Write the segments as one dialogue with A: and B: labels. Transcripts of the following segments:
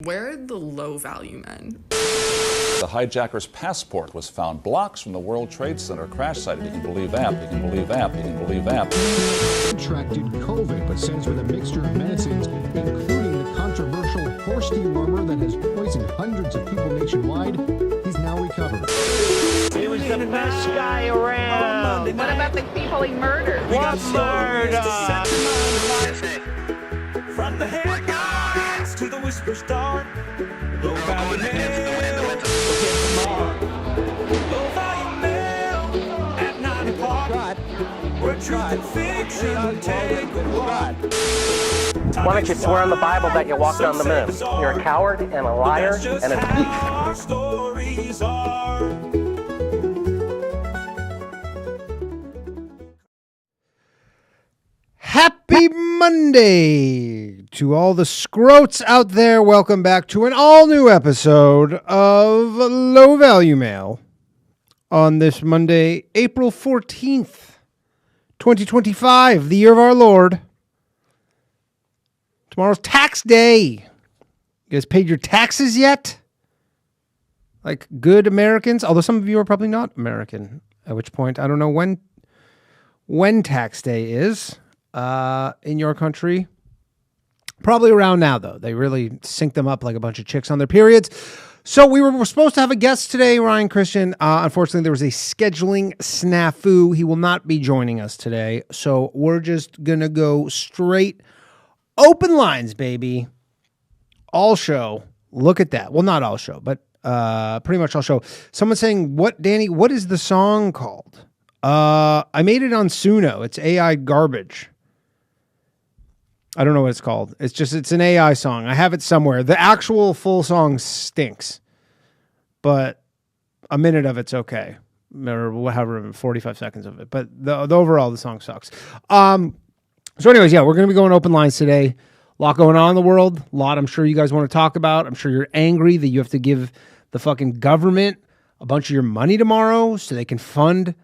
A: Where are the low-value men?
B: The hijacker's passport was found blocks from the World Trade Center crash site. You can believe that. You can believe that. You can believe that.
C: Contracted COVID, but says with a mixture of medicines, including the controversial horse dewormer that has poisoned hundreds of people nationwide, he's now recovered.
D: He was the best guy around.
E: What about the people he murdered?
D: What murder?
F: From the headlines to the whisper star, low value mail, low value mail at 9 o'clock. We're truth fiction, take a walk.
G: Why don't you swear on the Bible that you walked on the moon? You're a coward and a liar and a thief.
F: Our stories are.
H: Happy Monday to all the scroats out there. Welcome back to an all-new episode of Low Value Mail on this Monday, April 14th, 2025, the year of our Lord. Tomorrow's tax day. You guys paid your taxes yet? Like good Americans? Although some of you are probably not American, at which point I don't know when tax day is. In your country. Probably around now, though. They really sync them up like a bunch of chicks on their periods. So we were supposed to have a guest today, Ryan Christian. Unfortunately, there was a scheduling snafu. He will not be joining us today. So we're just going to go straight open lines, baby. All show. Look at that. Well, not all show, but pretty much all show. Someone's saying, Danny, what is the song called? I made it on Suno. It's AI garbage. I don't know what it's called. It's an AI song. I have it somewhere. The actual full song stinks, but a minute of it's okay. Or however, 45 seconds of it. But the overall, the song sucks. So anyways, yeah, we're going to be going open lines today. A lot going on in the world. A lot I'm sure you guys want to talk about. I'm sure you're angry that you have to give the fucking government a bunch of your money tomorrow so they can fund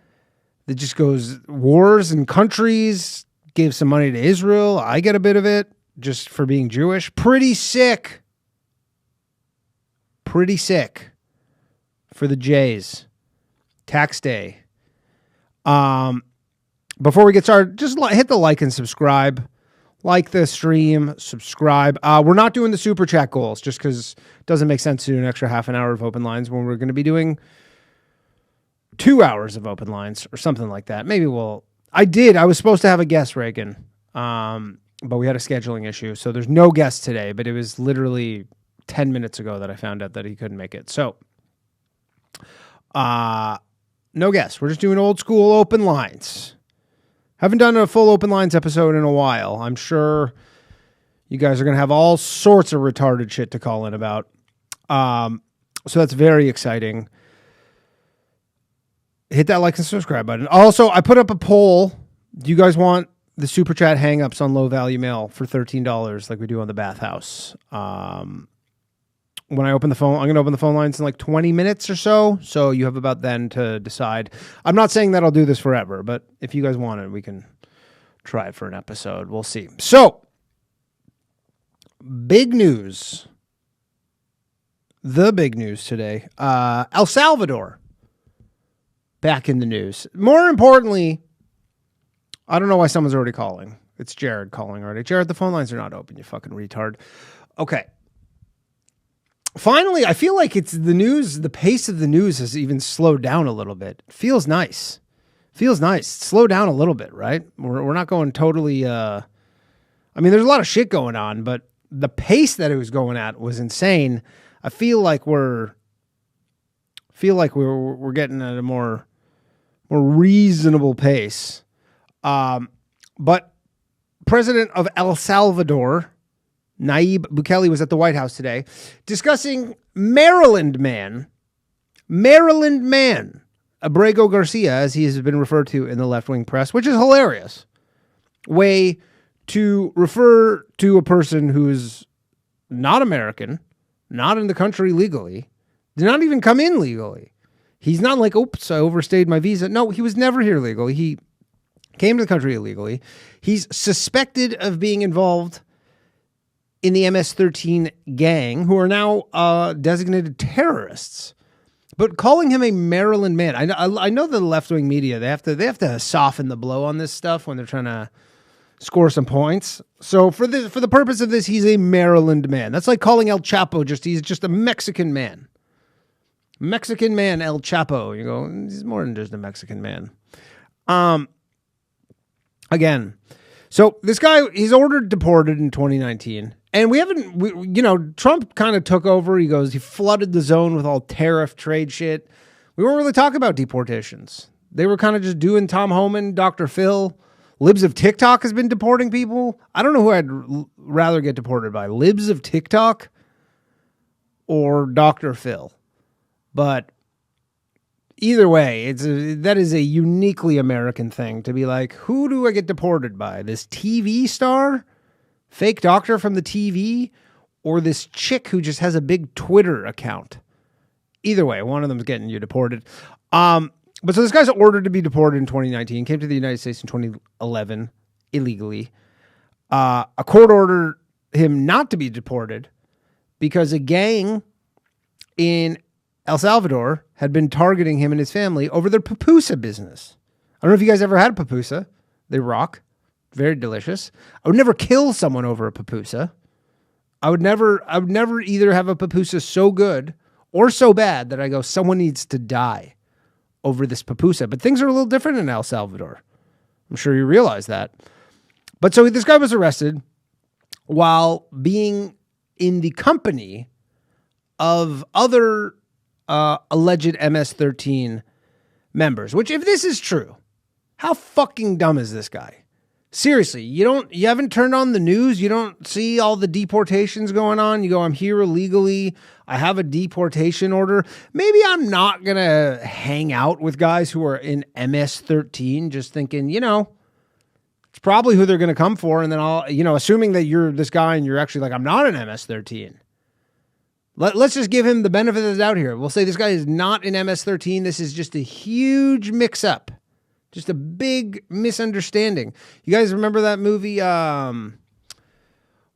H: that just goes wars and countries. Gave some money to Israel. I get a bit of it just for being Jewish. Pretty sick. Pretty sick for the Jays. Tax day. Before we get started, just hit the like and subscribe. Like the stream, subscribe. We're not doing the super chat goals just because it doesn't make sense to do an extra half an hour of open lines when we're going to be doing 2 hours of open lines or something like that. Maybe I was supposed to have a guest, Reagan, but we had a scheduling issue. So there's no guest today, but it was literally 10 minutes ago that I found out that he couldn't make it. So no guest. We're just doing old school open lines. Haven't done a full open lines episode in a while. I'm sure you guys are going to have all sorts of retarded shit to call in about. So that's very exciting. Hit that like and subscribe button. Also, I put up a poll. Do you guys want the super chat hangups on low value mail for $13 like we do on the bathhouse? When I open the phone, I'm going to open the phone lines in like 20 minutes or so. So you have about then to decide. I'm not saying that I'll do this forever, but if you guys want it, we can try it for an episode. We'll see. So, big news. The big news today. El Salvador. Back in the news. More importantly, I don't know why someone's already calling. It's Jared calling already. Jared, the phone lines are not open, you fucking retard. Okay. Finally, I feel like it's the news. The pace of the news has even slowed down a little bit. It feels nice. Feels nice. Slow down a little bit, right? We're not going totally... I mean, there's a lot of shit going on, but the pace that it was going at was insane. I feel like we're getting at a more reasonable pace. But President of El Salvador, Nayib Bukele, was at the White House today discussing Maryland man, Abrego Garcia, as he has been referred to in the left-wing press, which is hilarious. Way to refer to a person who's not American, not in the country legally, did not even come in legally. He's not like, oops, I overstayed my visa. No, he was never here legally. He came to the country illegally. He's suspected of being involved in the MS-13 gang who are now designated terrorists. But calling him a Maryland man, I know the left-wing media, they have to soften the blow on this stuff when they're trying to score some points. So for the purpose of this, he's a Maryland man. That's like calling El Chapo he's just a Mexican man. Mexican man El Chapo. You go, he's more than just a Mexican man. Again, so this guy, he's ordered deported in 2019. And Trump kind of took over. He flooded the zone with all tariff trade shit. We weren't really talking about deportations. They were kind of just doing Tom Homan, Dr. Phil. Libs of TikTok has been deporting people. I don't know who I'd rather get deported by, Libs of TikTok or Dr. Phil. But either way, that is a uniquely American thing to be like, who do I get deported by? This TV star? Fake doctor from the TV, or this chick who just has a big Twitter account? Either way, one of them's getting you deported. But so this guy's ordered to be deported in 2019, came to the United States in 2011 illegally. A court ordered him not to be deported because a gang in El Salvador had been targeting him and his family over their pupusa business. I don't know if you guys ever had a pupusa. They rock. Very delicious. I would never kill someone over a pupusa. I would never either have a pupusa so good or so bad that I go, someone needs to die over this pupusa. But things are a little different in El Salvador. I'm sure you realize that. But so this guy was arrested while being in the company of other alleged MS-13 members, which if this is true, how fucking dumb is this guy? Seriously, you haven't turned on the news. You don't see all the deportations going on. You go, I'm here illegally. I have a deportation order. Maybe I'm not going to hang out with guys who are in MS-13 just thinking, it's probably who they're going to come for. And then assuming that you're this guy and you're actually like, I'm not an MS-13. Let's just give him the benefit of the doubt here. We'll say this guy is not in MS-13. This is just a huge mix-up. Just a big misunderstanding. You guys remember that movie?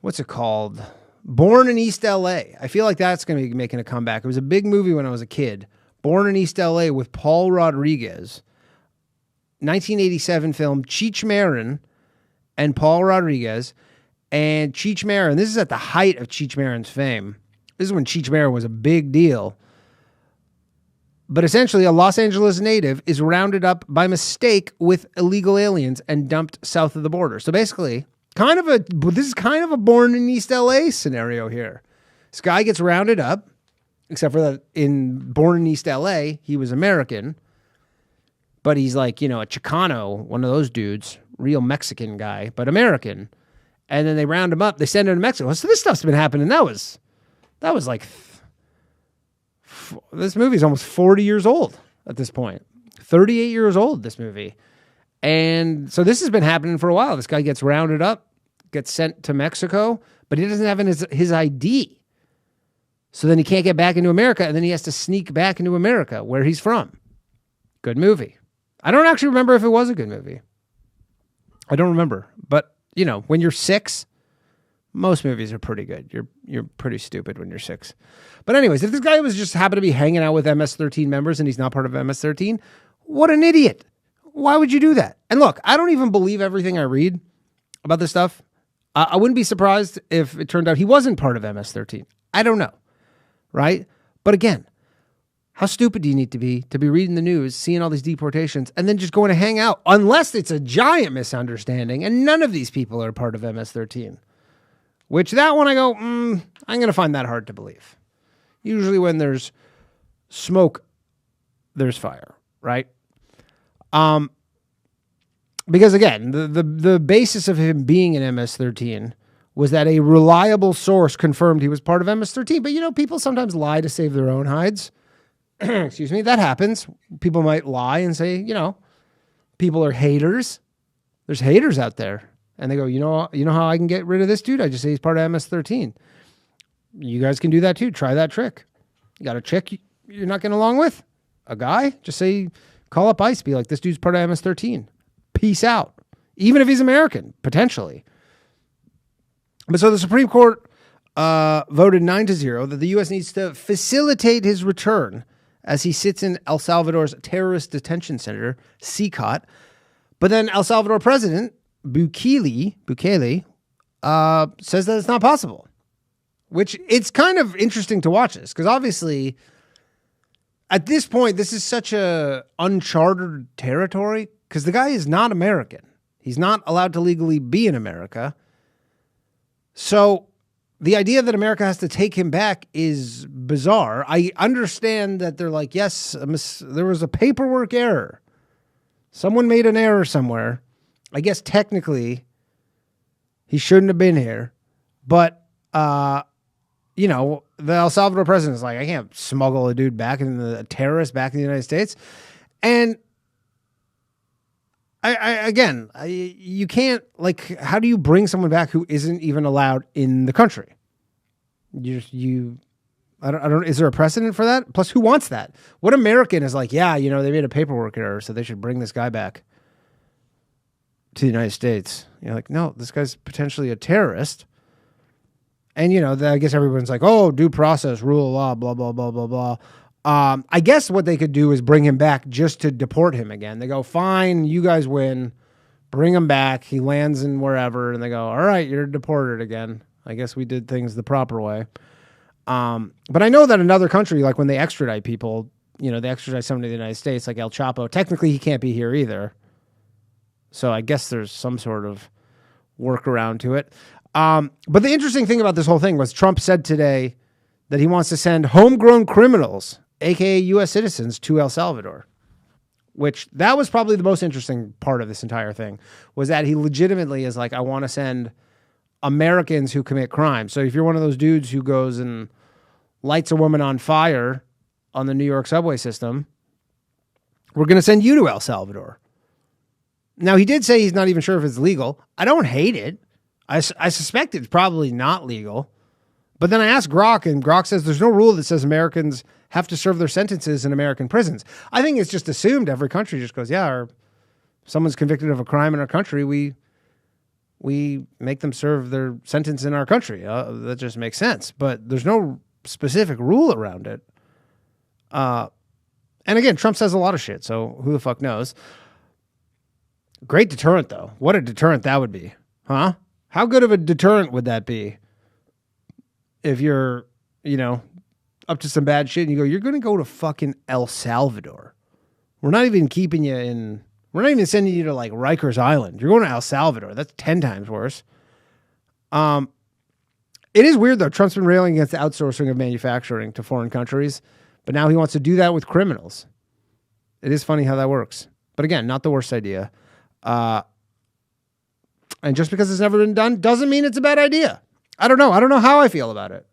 H: What's it called? Born in East LA. I feel like that's going to be making a comeback. It was a big movie when I was a kid. Born in East LA with Paul Rodriguez. 1987 film. Cheech Marin and Paul Rodriguez. And Cheech Marin, this is at the height of Cheech Marin's fame. This is when Cheech Marin was a big deal. But essentially, a Los Angeles native is rounded up by mistake with illegal aliens and dumped south of the border. So basically, this is kind of a born in East LA scenario here. This guy gets rounded up, except for that in Born in East LA, he was American. But he's like, a Chicano, one of those dudes, real Mexican guy, but American. And then they round him up. They send him to Mexico. So this stuff's been happening. That was like... This movie is almost 40 years old at this point. 38 years old, this movie. And so this has been happening for a while. This guy gets rounded up, gets sent to Mexico, but he doesn't have his ID. So then he can't get back into America, and then he has to sneak back into America, where he's from. Good movie. I don't actually remember if it was a good movie. I don't remember. But, when you're 6... most movies are pretty good. You're pretty stupid when you're 6. But anyways, if this guy was just happened to be hanging out with MS-13 members and he's not part of MS-13, what an idiot. Why would you do that? And look, I don't even believe everything I read about this stuff. I wouldn't be surprised if it turned out he wasn't part of MS-13. I don't know, right? But again, how stupid do you need to be reading the news, seeing all these deportations, and then just going to hang out, unless it's a giant misunderstanding and none of these people are part of MS-13. Which that one I go, I'm going to find that hard to believe. Usually when there's smoke, there's fire, right? Because again, the basis of him being in MS-13 was that a reliable source confirmed he was part of MS-13. But people sometimes lie to save their own hides. Excuse me, that happens. People might lie and say, people are haters. There's haters out there. And they go, you know how I can get rid of this dude? I just say he's part of MS-13. You guys can do that too. Try that trick. You got a chick you're not getting along with? A guy? Just say, call up ICE. Be like, this dude's part of MS-13. Peace out. Even if he's American, potentially. But so the Supreme Court voted 9-0 that the U.S. needs to facilitate his return as he sits in El Salvador's terrorist detention center, CCOT. But then El Salvador President Bukele says that it's not possible, which it's kind of interesting to watch this because obviously at this point, this is such a uncharted territory because the guy is not American. He's not allowed to legally be in America. So the idea that America has to take him back is bizarre. I understand that they're like, yes, there was a paperwork error. Someone made an error somewhere. I guess technically he shouldn't have been here. But, the El Salvador president is like, I can't smuggle a dude back a terrorist back in the United States. And you can't, like, how do you bring someone back who isn't even allowed in the country? I don't, is there a precedent for that? Plus, who wants that? What American is like, yeah, they made a paperwork error, so they should bring this guy back to the United States. You're like, no, this guy's potentially a terrorist. And, I guess everyone's like, oh, due process, rule of law, blah, blah, blah, blah, blah. I guess what they could do is bring him back just to deport him again. They go, fine, you guys win. Bring him back. He lands in wherever. And they go, all right, you're deported again. I guess we did things the proper way. But I know that another country, like when they extradite people, they extradite someone to the United States, like El Chapo. Technically, he can't be here either. So I guess there's some sort of workaround to it. But the interesting thing about this whole thing was Trump said today that he wants to send homegrown criminals, aka U.S. citizens, to El Salvador, which that was probably the most interesting part of this entire thing, was that he legitimately is like, I want to send Americans who commit crimes. So if you're one of those dudes who goes and lights a woman on fire on the New York subway system, we're going to send you to El Salvador. Now, he did say he's not even sure if it's legal. I don't hate it. I suspect it's probably not legal. But then I asked Grok, and Grok says there's no rule that says Americans have to serve their sentences in American prisons. I think it's just assumed every country just goes, yeah, or if someone's convicted of a crime in our country, we make them serve their sentence in our country. That just makes sense. But there's no specific rule around it. And again, Trump says a lot of shit, so who the fuck knows? Great deterrent, though. What a deterrent that would be. Huh? How good of a deterrent would that be? If you're, up to some bad shit and you go, you're going to go to fucking El Salvador. We're not even keeping you in... We're not even sending you to like Rikers Island. You're going to El Salvador. That's 10 times worse. It is weird though. Trump's been railing against the outsourcing of manufacturing to foreign countries, but now he wants to do that with criminals. It is funny how that works. But again, not the worst idea. And just because it's never been done doesn't mean it's a bad idea. I don't know. I don't know how I feel about it.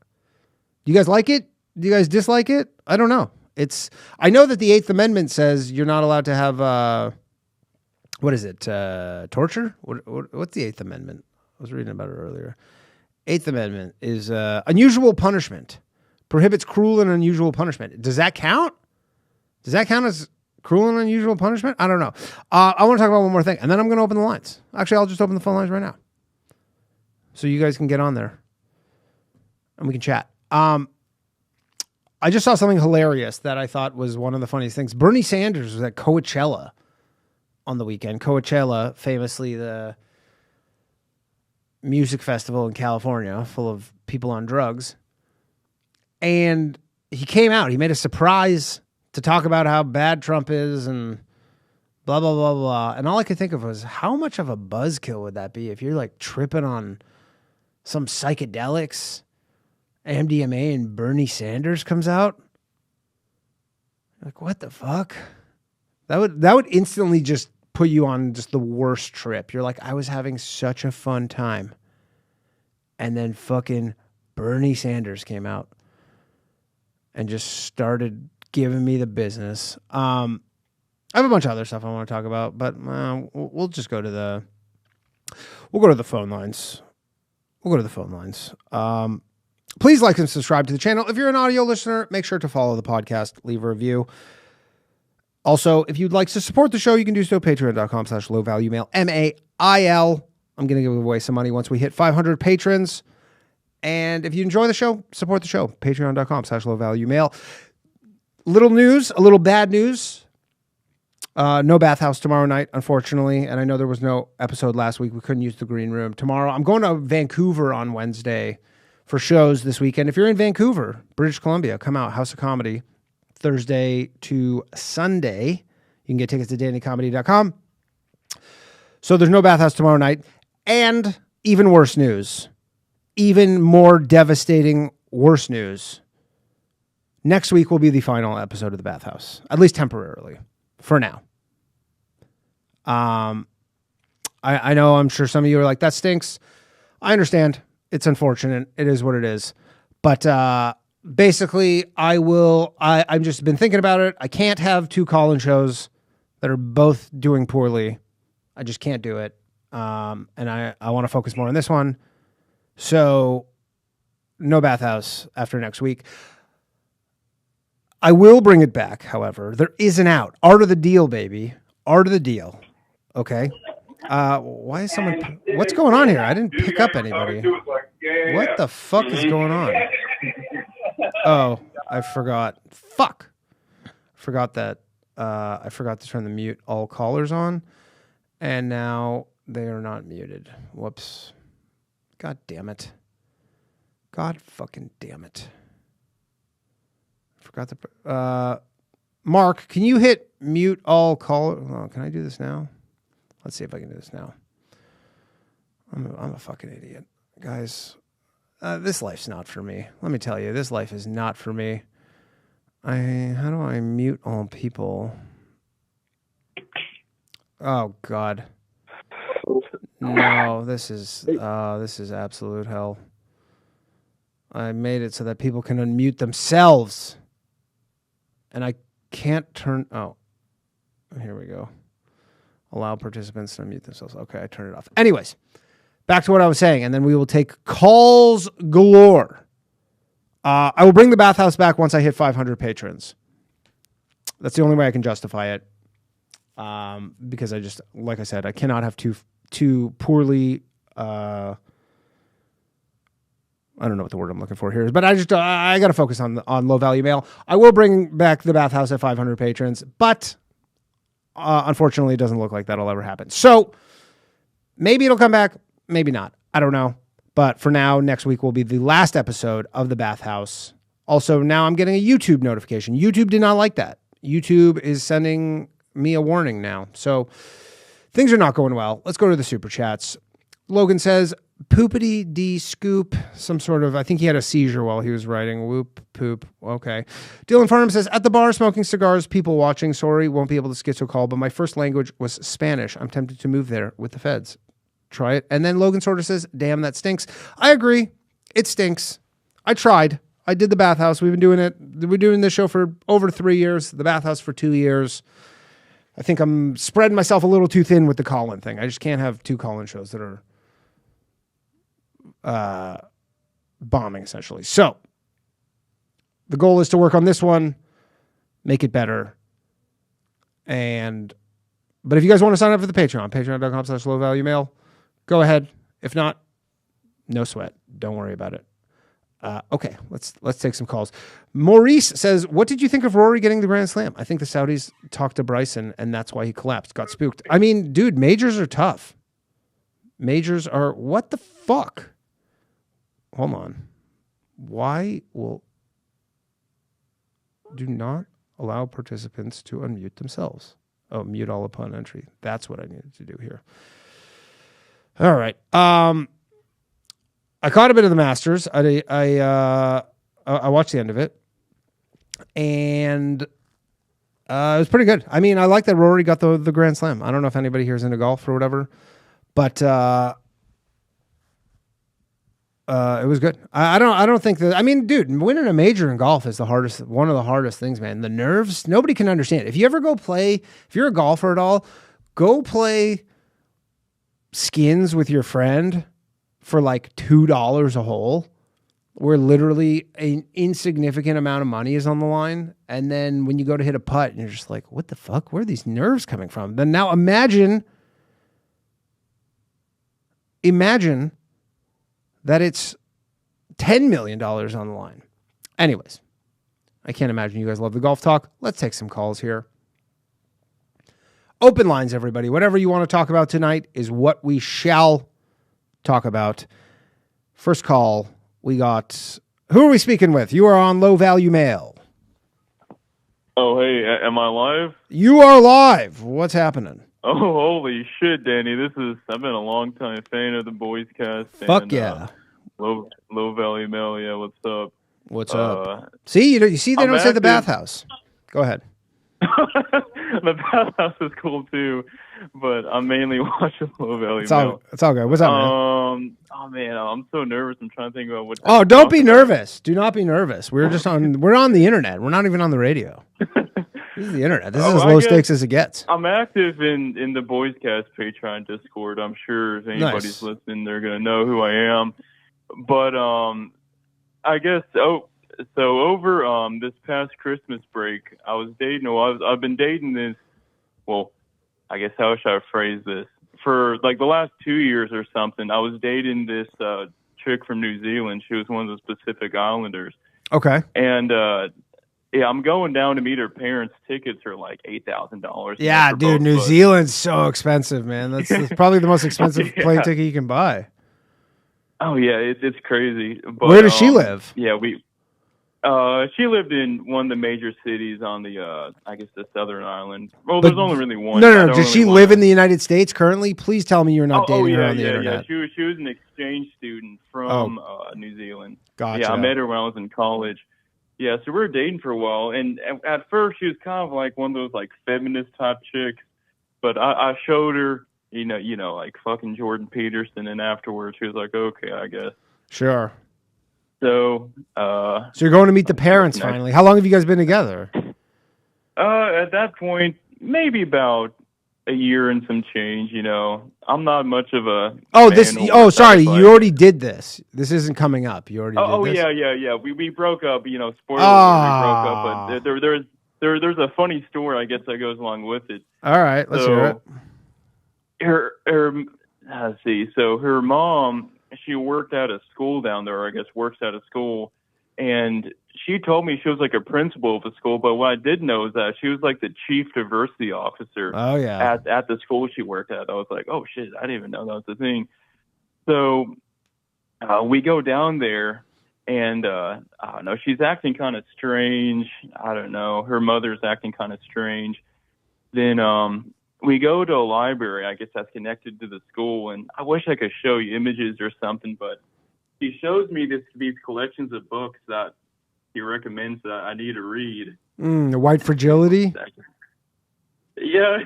H: Do you guys like it? Do you guys dislike it? I don't know. I know that the 8th Amendment says you're not allowed to have, what is it? Torture? What's the 8th Amendment? I was reading about it earlier. 8th Amendment is unusual punishment. Prohibits cruel and unusual punishment. Does that count? Does that count as cruel and unusual punishment? I don't know. I want to talk about one more thing, and then I'm going to open the lines. Actually, I'll just open the phone lines right now. So you guys can get on there, and we can chat. I just saw something hilarious that I thought was one of the funniest things. Bernie Sanders was at Coachella on the weekend. Coachella, famously the music festival in California full of people on drugs. And he came out. He made a surprise to talk about how bad Trump is and blah, blah, blah, blah. And all I could think of was, how much of a buzzkill would that be if you're like tripping on some psychedelics, MDMA, and Bernie Sanders comes out? Like, what the fuck? That would instantly just put you on just the worst trip. You're like, I was having such a fun time. And then fucking Bernie Sanders came out and just started giving me the business. I have a bunch of other stuff I want to talk about, but we'll just go to the phone lines. We'll go to the phone lines. Please like and subscribe to the channel. If you're an audio listener, make sure to follow the podcast, leave a review. Also, if you'd like to support the show, you can do so. Patreon.com/lowvaluemail, MAIL. I'm going to give away some money once we hit 500 patrons. And if you enjoy the show, support the show. Patreon.com/low-value-mail. Little news, a little bad news. No bathhouse tomorrow night, unfortunately. And I know there was no episode last week. We couldn't use the green room. Tomorrow, I'm going to Vancouver on Wednesday for shows this weekend. If you're in Vancouver, British Columbia, come out. House of Comedy, Thursday to Sunday. You can get tickets at dannycomedy.com. So there's no bathhouse tomorrow night. And even worse news, even more devastating, worse news. Next week will be the final episode of the bathhouse, at least temporarily, for now. I know, I'm sure some of you are like, that stinks. I understand. It's unfortunate. It is what it is. But basically, I've just been thinking about it. I can't have two call-in shows that are both doing poorly. I just can't do it. And I want to focus more on this one. So no bathhouse after next week. I will bring it back, however. There is an out. Art of the deal, baby. Art of the deal. Okay. Why is someone... What's going on here? I didn't pick up anybody. What the fuck is going on? Oh, I forgot. Fuck. Forgot that. I forgot to turn the mute all callers on. And now they are not muted. Whoops. God damn it. God fucking damn it. Forgot the... Mark, can you hit mute all callers? Oh, can I do this now? Let's see if I can do this now. I'm a fucking idiot. Guys, this life's not for me. Let me tell you, this life is not for me. How do I mute all people? Oh, God. No, this is absolute hell. I made it so that people can unmute themselves. And I can't turn... Oh, here we go. Allow participants to unmute themselves. Okay, I turned it off. Anyways, back to what I was saying, and then we will take calls galore. I will bring the bathhouse back once I hit 500 patrons. That's the only way I can justify it. Because I just, like I said, I cannot have two poorly... I don't know what the word I'm looking for here is, but I got to focus on low value mail. I will bring back the bathhouse at 500 patrons, but unfortunately, it doesn't look like that'll ever happen. So maybe it'll come back, maybe not. I don't know. But for now, next week will be the last episode of the bathhouse. Also, now I'm getting a YouTube notification. YouTube did not like that. YouTube is sending me a warning now. So things are not going well. Let's go to the super chats. Logan says, poopity D scoop, some sort of, I think he had a seizure while he was writing. Whoop, poop. Okay. Dylan Farnham says, at the bar smoking cigars, people watching, sorry, won't be able to schizo call, but my first language was Spanish. I'm tempted to move there with the feds. Try it. And then Logan sort of says, damn, that stinks. I agree. It stinks. I tried. I did the bathhouse. We've been doing it. We're doing this show for over 3 years, the bathhouse for 2 years. I think I'm spreading myself a little too thin with the call-in thing. I just can't have two call-in shows that are bombing, essentially. So the goal is to work on this one, make it better. But if you guys want to sign up for the Patreon, patreon.com/low-value-mail, go ahead. If not, no sweat. Don't worry about it. Okay, let's take some calls. Maurice says, what did you think of Rory getting the Grand Slam? I think the Saudis talked to Bryson, and that's why he collapsed, got spooked. I mean, dude, majors are tough. Majors are, what the fuck? Hold on. Why do not allow participants to unmute themselves? Oh, mute all upon entry. That's what I needed to do here. All right. I caught a bit of the Masters. I watched the end of it, and it was pretty good. I mean, I like that Rory got the Grand Slam. I don't know if anybody here is into golf or whatever, but it was good. I don't think that. I mean, dude, winning a major in golf is one of the hardest things, man. The nerves, nobody can understand. If you ever go play, if you're a golfer at all, go play skins with your friend for like $2 a hole, where literally an insignificant amount of money is on the line. And then when you go to hit a putt, and you're just like, what the fuck? Where are these nerves coming from? Then now imagine that it's $10 million on the line. Anyways, I can't imagine you guys love the golf talk. Let's take some calls here. Open lines, everybody. Whatever you want to talk about tonight is what we shall talk about. First call, we got... Who are we speaking with? You are on Low Value Mail.
I: Oh, hey, am I live?
H: You are live. What's happening?
I: Oh, holy shit, Danny. I've been a long time fan of the Boys Cast.
H: Fuck yeah.
I: Low Value Mail, yeah, what's up?
H: What's up? See, you see, they don't say the bathhouse. Go ahead.
I: The bathhouse is cool too, but I'm mainly watching Low Value Mail.
H: It's all good. What's up, man?
I: Oh man, I'm so nervous. I'm trying to think about what.
H: Oh, don't be nervous. Do not be nervous. We're on the internet. We're not even on the radio. This is the internet. This is as low stakes as it gets.
I: I'm active in the Boys Cast Patreon Discord. I'm sure if anybody's listening, they're gonna know who I am. But I guess so over this past Christmas break, I was dating. Well, I've been dating this. Well, I guess how should I phrase this? For like the last 2 years or something, I was dating this chick from New Zealand. She was one of the Pacific Islanders.
H: Okay.
I: And yeah, I'm going down to meet her parents. Tickets are like $8,000.
H: Yeah, dude, New Zealand's so expensive, man. That's probably the most expensive plane ticket you can buy.
I: Oh yeah, it's crazy. But,
H: where does she live?
I: Yeah, she lived in one of the major cities on the, I guess, the Southern Island. Well, there's only really one.
H: No. Does she live in the United States currently? Please tell me you're not dating her on the internet.
I: Yeah. She was an exchange student from New Zealand.
H: Gotcha.
I: Yeah, I met her when I was in college. Yeah, so we were dating for a while, and at first she was kind of like one of those like feminist type chicks, but I showed her, you know, like fucking Jordan Peterson, and afterwards she was like, okay, I guess.
H: Sure.
I: So
H: you're going to meet the parents finally. How long have you guys been together?
I: At that point, maybe about a year and some change. You know, I'm not much of a.
H: Sorry, you already did this. This isn't coming up. You already. Did this?
I: Yeah. We broke up. You know, spoiler alert, we broke up. But there's a funny story, I guess, that goes along with it.
H: All right, let's hear it.
I: Let's see. So her mom, she worked at a school down there, or I guess works at a school, and she told me she was like a principal of the school, but what I did know is that she was like the chief diversity officer at the school she worked at. I was like, oh shit, I didn't even know that was the thing. So we go down there, and I don't know, she's acting kind of strange. I don't know, her mother's acting kind of strange. Then we go to a library, I guess that's connected to the school, and I wish I could show you images or something, but she shows me these collections of books that he recommends that I need to read.
H: The White Fragility?
I: Yeah,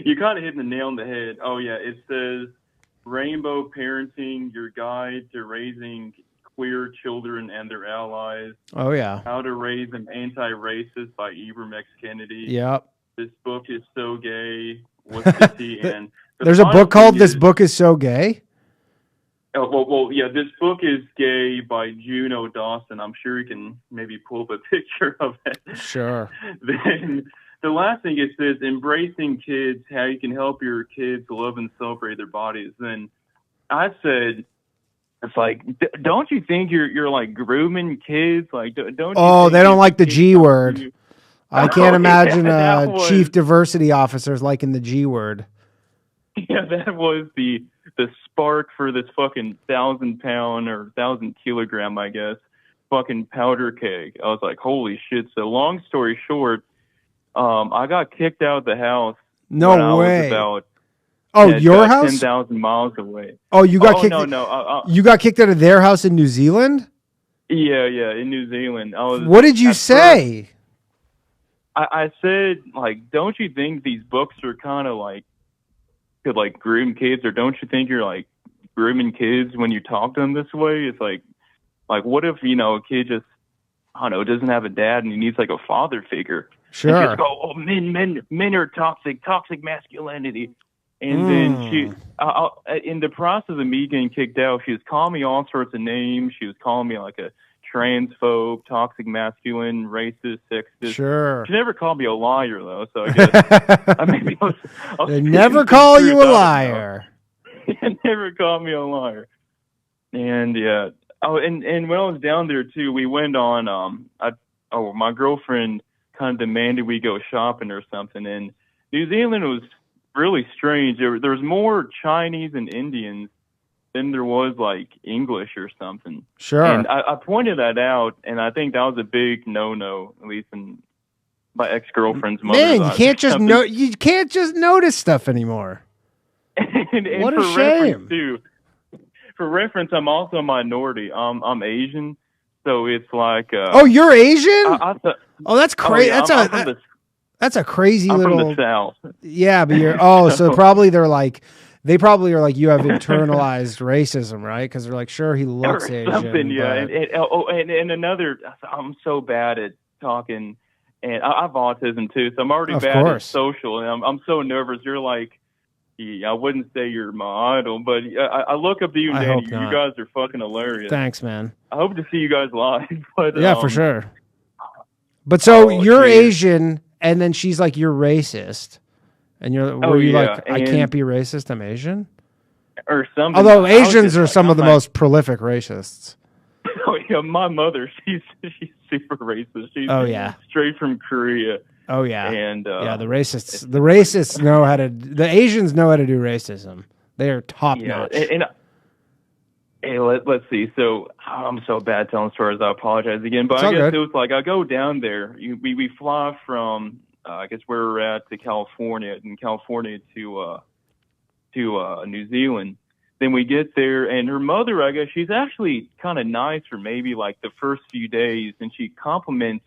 I: you kind of hit the nail on the head. Oh, yeah, it says Rainbow Parenting, Your Guide to Raising Queer Children and Their Allies.
H: Oh, yeah.
I: How to Raise an Anti-Racist by Ibram X. Kennedy.
H: Yep.
I: This book is so gay. What's the tea? And
H: there's a book called This Book is So Gay?
I: Oh, well, yeah, this book is gay by Juno Dawson. I'm sure you can maybe pull up a picture of it.
H: Sure.
I: Then the last thing it says, embracing kids, how you can help your kids love and celebrate their bodies. Then I said, it's like, don't you think you're like grooming kids? Like, don't?
H: Oh, they don't like the G word. I can't imagine chief diversity officers liking the G word.
I: Yeah, that was the spark for this fucking 1,000-pound or 1,000-kilogram, I guess, fucking powder keg. I was like, holy shit. So long story short, I got kicked out of the house.
H: No way. Your house?
I: 10,000 miles away.
H: Oh, you got kicked.
I: No.
H: You got kicked out of their house in New Zealand?
I: Yeah, in New Zealand.
H: What did you say?
I: I said, like, don't you think these books are kind of like, could like groom kids, or don't you think you're like grooming kids when you talk to them this way? It's like what if, you know, a kid just, I don't know, doesn't have a dad and he needs like a father figure.
H: Sure.
I: And just go, oh, men are toxic masculinity. And then she, in the process of me getting kicked out, she was calling me all sorts of names. She was calling me like a transphobe, toxic masculine, racist, sexist.
H: Sure.
I: She never called me a liar, though, so I guess maybe I was
H: they never call you a liar.
I: They never called me a liar. And yeah, Oh, and when I was down there too, we went on. My girlfriend kind of demanded we go shopping or something, and New Zealand was really strange. There was more Chinese and Indians than there was like English or something.
H: Sure.
I: And I pointed that out, and I think that was a big no-no, at least in my ex-girlfriend's mother's
H: Man, you
I: eyes.
H: you can't just notice stuff anymore.
I: and
H: What a
I: for
H: shame.
I: reference too. For reference, I'm also a minority. I'm Asian, so it's like.
H: Oh, you're Asian? Oh, that's crazy.
I: Yeah,
H: that's a crazy
I: I'm
H: little.
I: from the South.
H: Yeah, but you're. Oh, so probably they probably are like, you have internalized racism, right? Because they're like, sure, he looks
I: or
H: Asian.
I: something, yeah.
H: But...
I: And another, I'm so bad at talking, and I have autism too, so I'm already bad at social, and I'm so nervous. You're like, I wouldn't say you're my idol, but I look up to you, Danny. You guys are fucking hilarious.
H: Thanks, man.
I: I hope to see you guys live. But
H: yeah, for sure. But so you're Asian, and then she's like, you're racist. And were you like, I can't be racist, I'm Asian?
I: Or something.
H: Although Asians are some of the most prolific racists.
I: Oh, yeah, my mother, she's super racist. She's straight from Korea.
H: Oh, yeah.
I: And
H: the racists know how to, the Asians know how to do racism. They are top notch.
I: And hey, let's see. So I'm so bad telling stories. I apologize again. But I guess it was like, I go down there. We fly from, I guess where we're at, to California, and California to New Zealand. Then we get there, and her mother, I guess, she's actually kind of nice for maybe like the first few days, and she compliments,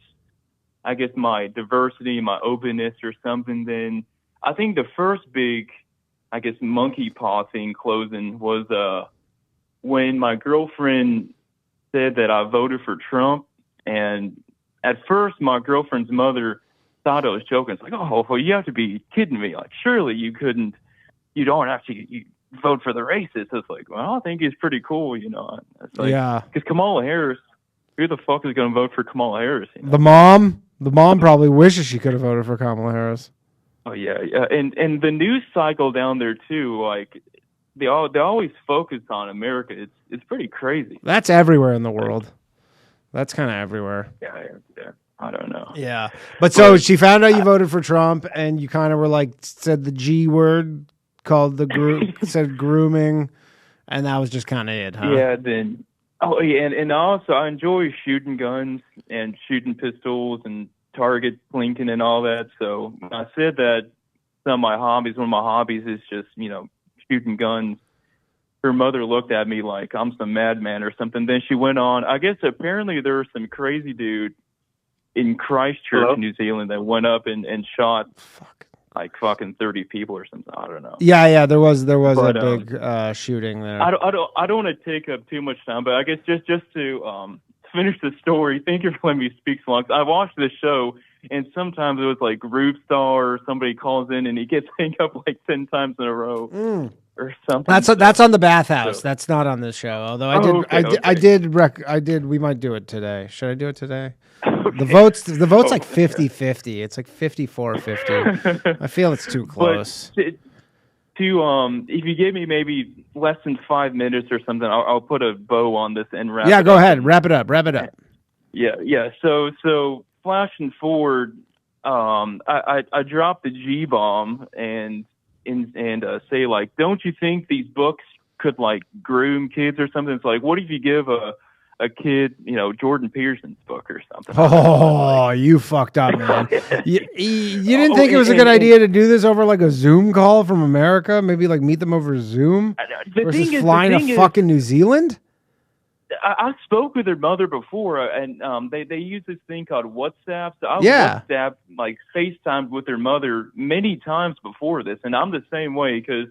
I: I guess, my diversity, my openness or something. Then I think the first big, I guess, monkey paw thing closing was when my girlfriend said that I voted for Trump. And at first, my girlfriend's mother thought I was joking. It's like, oh, well, you have to be kidding me. Like, surely you don't have to vote for the racist. It's like, well, I think he's pretty cool, you know. It's like, because Kamala Harris, who the fuck is going to vote for Kamala Harris? You know?
H: The mom probably wishes she could have voted for Kamala Harris.
I: Oh yeah. And the news cycle down there too, like they always focus on America. It's pretty crazy.
H: That's everywhere in the world. That's kind of everywhere.
I: Yeah. I don't know.
H: Yeah. But so she found out you voted for Trump, and you kind of were like, said the G word, called said grooming, and that was just kind of it, huh?
I: Yeah. Then. Oh yeah, and also I enjoy shooting guns and shooting pistols and target blinking and all that. So I said that one of my hobbies is just, you know, shooting guns. Her mother looked at me like I'm some madman or something. Then she went on. I guess apparently there was some crazy dude in Christchurch, New Zealand, that went up and shot like fucking 30 people or something. I don't know.
H: Yeah. There was a big shooting there.
I: I don't want to take up too much time, but I guess just to finish the story. Thank you for letting me speak so long. I watched this show, and sometimes it was like Roof Star or somebody calls in and he gets hung up like 10 times in a row or something.
H: That's on the bathhouse. That's not on this show. Although I did. We might do it today. Should I do it today? Okay. The vote's like 50-50. It's like 54-50. I feel it's too close.
I: But if you give me maybe less than 5 minutes or something, I'll put a bow on this and wrap it up.
H: Go ahead. Wrap it up.
I: Yeah. So flashing forward, I dropped the G-bomb and say, like, don't you think these books could, like, groom kids or something? It's like, what if you give a kid, you know, Jordan Peterson's book or something?
H: Oh, you fucked up, man. you didn't think it was a good idea to do this over like a Zoom call from America? Maybe like meet them over Zoom versus flying to fucking New Zealand?
I: I spoke with her mother before, and they use this thing called WhatsApp. So I WhatsApp, like FaceTimed with her mother many times before this, and I'm the same way because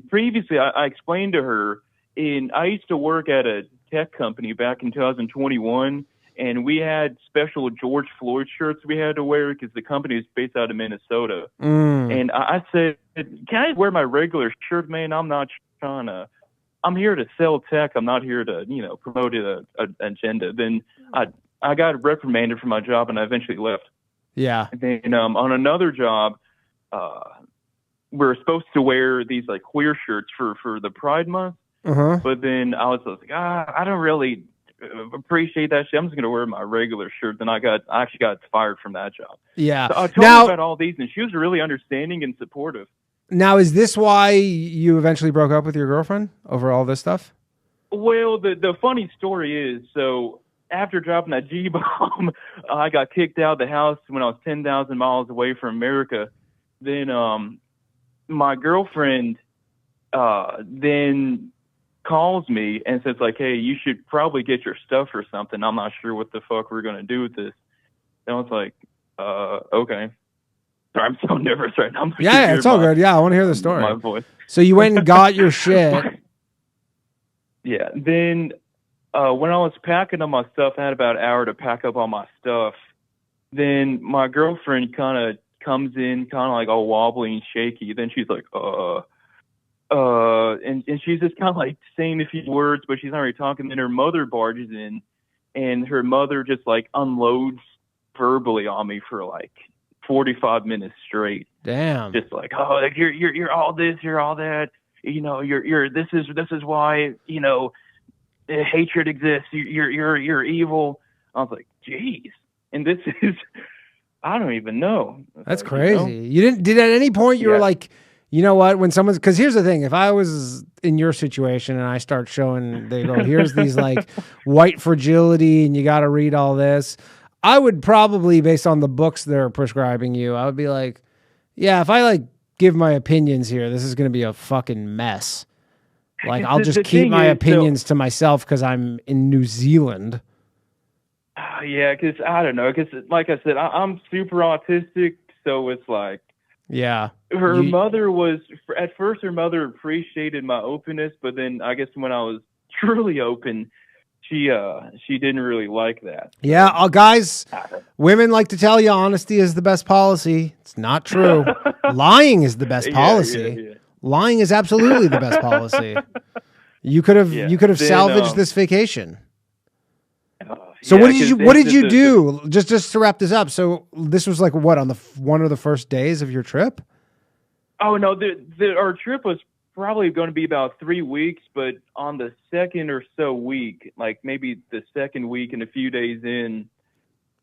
I: previously I explained to her, I used to work at a tech company back in 2021, and we had special George Floyd shirts we had to wear because the company is based out of Minnesota. And I said, can I wear my regular shirt, man? I'm here to sell tech. I'm not here to, you know, promote an agenda. Then I got reprimanded from my job, and I eventually left.
H: Yeah.
I: And then on another job, we're supposed to wear these like queer shirts for the Pride Month. But then I was like, I don't really appreciate that shit. I'm just gonna wear my regular shirt. Then I actually got fired from that job.
H: Yeah.
I: So I told her about all these, and she was really understanding and supportive.
H: Now, is this why you eventually broke up with your girlfriend over all this stuff?
I: Well, the funny story is, so after dropping that G-bomb, I got kicked out of the house when I was 10,000 miles away from America. Then my girlfriend then calls me and says, like, hey, you should probably get your stuff or something. I'm not sure what the fuck we're going to do with this. And I was like, okay. Sorry, I'm so nervous right now.
H: Yeah, it's all good. Yeah, I want to hear the story.
I: My voice.
H: So you went and got your shit.
I: Yeah. Then when I was packing up my stuff, I had about an hour to pack up all my stuff. Then my girlfriend kind of comes in, kind of like all wobbly and shaky. Then she's like, and she's just kind of like saying a few words, but she's not really talking. Then her mother barges in, and her mother just like unloads verbally on me for like 45 minutes straight.
H: Damn.
I: Just like, oh, like you're all this, you're all that. You know, this is why, you know, hatred exists. You're evil. I was like, geez. And this is, I don't even know.
H: That's crazy. You did at any point you were like, you know what, when someone's, because here's the thing, if I was in your situation and I start showing, they go, here's these like white fragility and you got to read all this, I would probably, based on the books they're prescribing you, I would be like, yeah, if I like give my opinions here, this is going to be a fucking mess. Like, I'll just keep my opinions to myself because I'm in New Zealand.
I: Yeah, because I don't know, because like I said, I'm super autistic, so it's like,
H: yeah.
I: Her mother was, at first her mother appreciated my openness, but then I guess when I was truly open, she didn't really like that.
H: Yeah, guys, women like to tell you honesty is the best policy. It's not true. Lying is the best policy. Yeah. Lying is absolutely the best policy. You could have salvaged this vacation. So what did you do? Just to wrap this up. So this was like what, on one of the first days of your trip?
I: Oh no, our trip was probably going to be about 3 weeks, but on the second or so week, like maybe the second week and a few days in,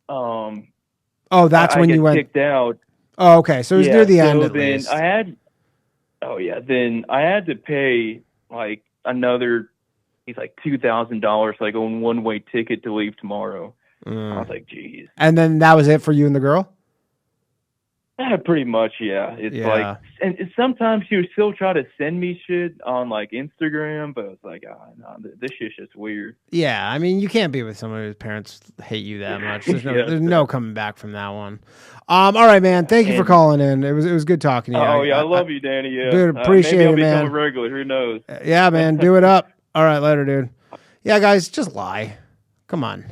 H: that's when you went
I: kicked out.
H: Oh, okay. So it was near the end at least.
I: Then I had to pay like another, he's like $2,000, like on one-way ticket to leave tomorrow. I was like, geez.
H: And then that was it for you and the girl?
I: Pretty much, yeah. It's like, and sometimes she would still try to send me shit on like Instagram, but it's like, no, this shit's just weird.
H: Yeah, I mean, you can't be with someone whose parents hate you that much. There's no coming back from that one. All right, man. Thank you for calling in. It was good talking to you.
I: I love you, Danny. Yeah,
H: dude, appreciate
I: maybe I'll
H: it, man.
I: become a regular. Who knows?
H: Yeah, man. Do it up. All right, later, dude. Yeah, guys, just lie. Come on.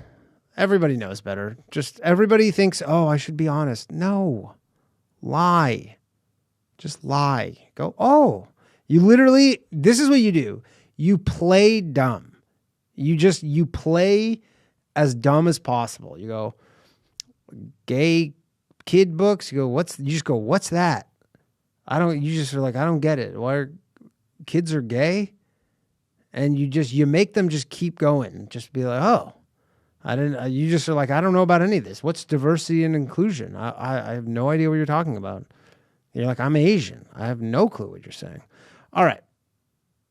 H: Everybody knows better. Just everybody thinks, oh, I should be honest. No. Lie. Just lie. Go, oh, you literally, this is what you do. You play dumb. You play as dumb as possible. You go, gay kid books. You just go, what's that? You just are like, I don't get it. Why kids are gay? And you make them just keep going. Just be like, oh, you just are like, I don't know about any of this. What's diversity and inclusion? I have no idea what you're talking about. You're like, I'm Asian. I have no clue what you're saying. All right.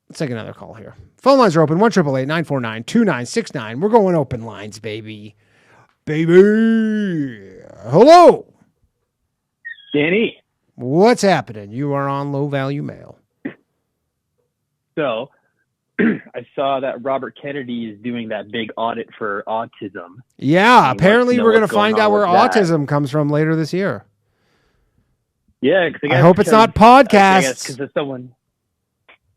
H: Let's take another call here. Phone lines are open. 1-888-949-2969. We're going open lines, baby. Baby. Hello.
J: Danny.
H: What's happening? You are on Low Value Mail.
J: So, I saw that Robert Kennedy is doing that big audit for autism.
H: Yeah, apparently we're going to find out where autism comes from later this year.
J: Yeah,
H: I hope it's not podcasts.
J: Because of someone.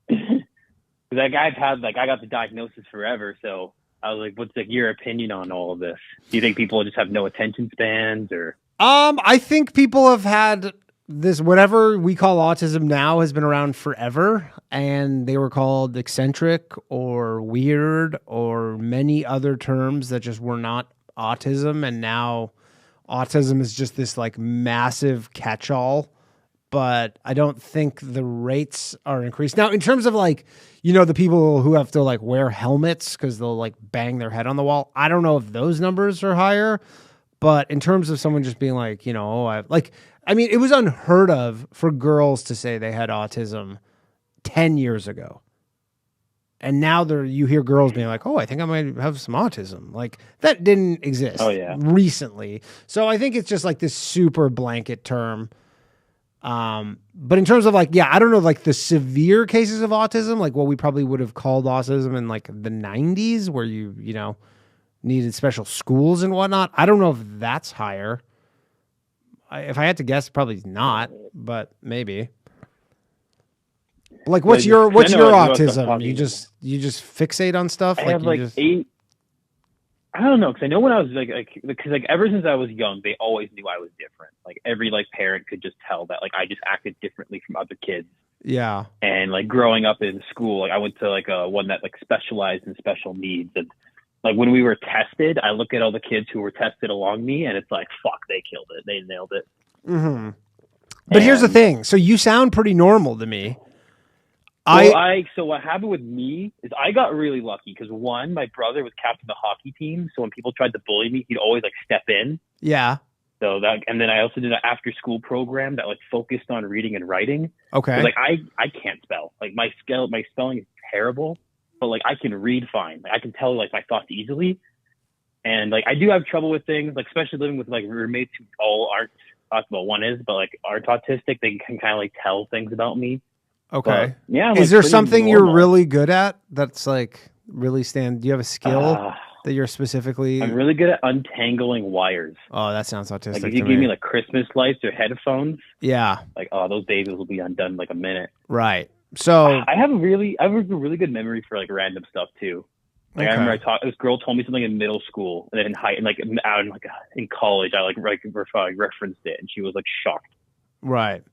J: That guy's had I got the diagnosis forever, so I was like, what's your opinion on all of this? Do you think people just have no attention spans, or?
H: I think people have had this, whatever we call autism now, has been around forever, and they were called eccentric or weird or many other terms that just were not autism, and now autism is just this like massive catch-all but I don't think the rates are increased. Now, in terms of like, the people who have to like wear helmets because they'll like bang their head on the wall, I don't know if those numbers are higher, but in terms of someone just being like, it was unheard of for girls to say they had autism 10 years ago. And now you hear girls being like, oh, I think I might have some autism. Like that didn't exist recently. So I think it's just like this super blanket term. But in terms of like, I don't know, like the severe cases of autism, like what we probably would have called autism in like the 90s where you needed special schools and whatnot. I don't know if that's higher. If I had to guess, probably not, but maybe. Like, what's your autism? You just fixate on stuff.
J: I have like 8. I don't know, because I know when I was because ever since I was young, they always knew I was different. Like every parent could just tell that I just acted differently from other kids.
H: Yeah. And
J: growing up in school, I went to one that specialized in special needs, and when we were tested, I look at all the kids who were tested along me, and it's like, fuck, they killed it, they nailed it.
H: Mm-hmm. But here's the thing: so you sound pretty normal to me.
J: So what happened with me is I got really lucky because one, my brother was captain of the hockey team, so when people tried to bully me, he'd always step in.
H: Yeah.
J: So and then I also did an after school program that focused on reading and writing.
H: Okay.
J: So, I can't spell. My spelling is terrible, but I can read fine. I can tell my thoughts easily, and I do have trouble with things, especially living with roommates who all aren't. Well, one is, but aren't autistic. They can kind of
H: tell
J: things about me.
H: Okay.
J: But, yeah.
H: Is there something you're really good at that's really do you have a skill that you're specifically?
J: I'm really good at untangling wires.
H: Oh, that sounds autistic.
J: If you give me Christmas lights or headphones.
H: Yeah.
J: Those babies will be undone in a minute.
H: Right. So
J: I have a really good memory for random stuff too. I remember this girl told me something in middle school, and then in college I referenced it, and she was shocked.
H: Right.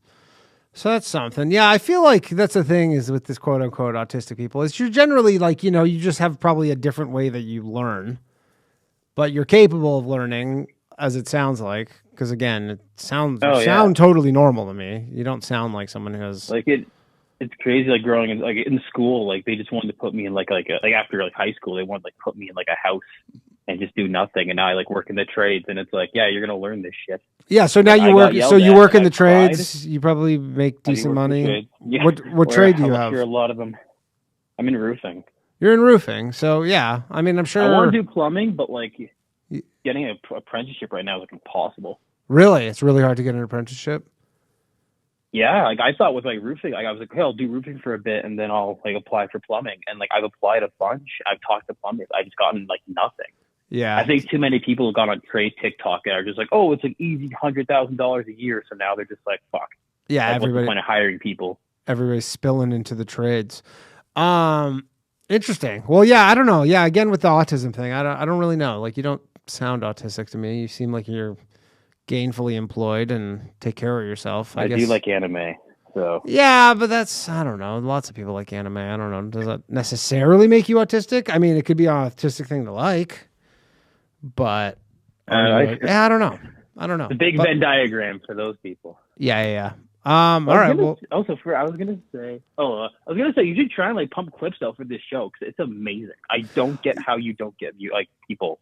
H: So that's something. Yeah, I feel like that's the thing is with this quote unquote autistic people is you're generally you just have probably a different way that you learn, but you're capable of learning as it sounds like. Because again, it sound totally normal to me. You don't sound like someone who has
J: It's crazy. Growing in school, they just wanted to put me in after high school, they wanted to put me in a house and just do nothing. And now I work in the trades, and it's you're gonna learn this shit.
H: Yeah. So now you work. So you work in the trades. You probably make decent money.
J: Yeah.
H: What trade do you have?
J: A lot of them. I'm in roofing.
H: You're in roofing. So yeah. I mean, I'm sure.
J: I want to do plumbing, but getting an apprenticeship right now is impossible.
H: Really, it's really hard to get an apprenticeship.
J: Yeah, I thought with roofing, I was hey, I'll do roofing for a bit and then I'll apply for plumbing. And I've applied a bunch. I've talked to plumbers. I've just gotten nothing.
H: Yeah.
J: I think too many people have gone on trade TikTok and are just oh, it's easy $100,000 a year. So now they're just fuck.
H: Yeah, everybody.
J: What's the point of hiring people?
H: Everybody's spilling into the trades. Interesting. Well, yeah, I don't know. Yeah, again with the autism thing, I don't really know. You don't sound autistic to me. You seem like you're gainfully employed and take care of yourself. I guess.
J: Do like anime. So
H: yeah, but I don't know. Lots of people like anime. I don't know. Does that necessarily make you autistic? I mean, it could be an autistic thing to like, but I don't know.
J: The big Venn diagram for those people.
H: Yeah. All right. Well,
J: also I was gonna say, you should try and pump clips out for this show because it's amazing. I don't get how you don't get people.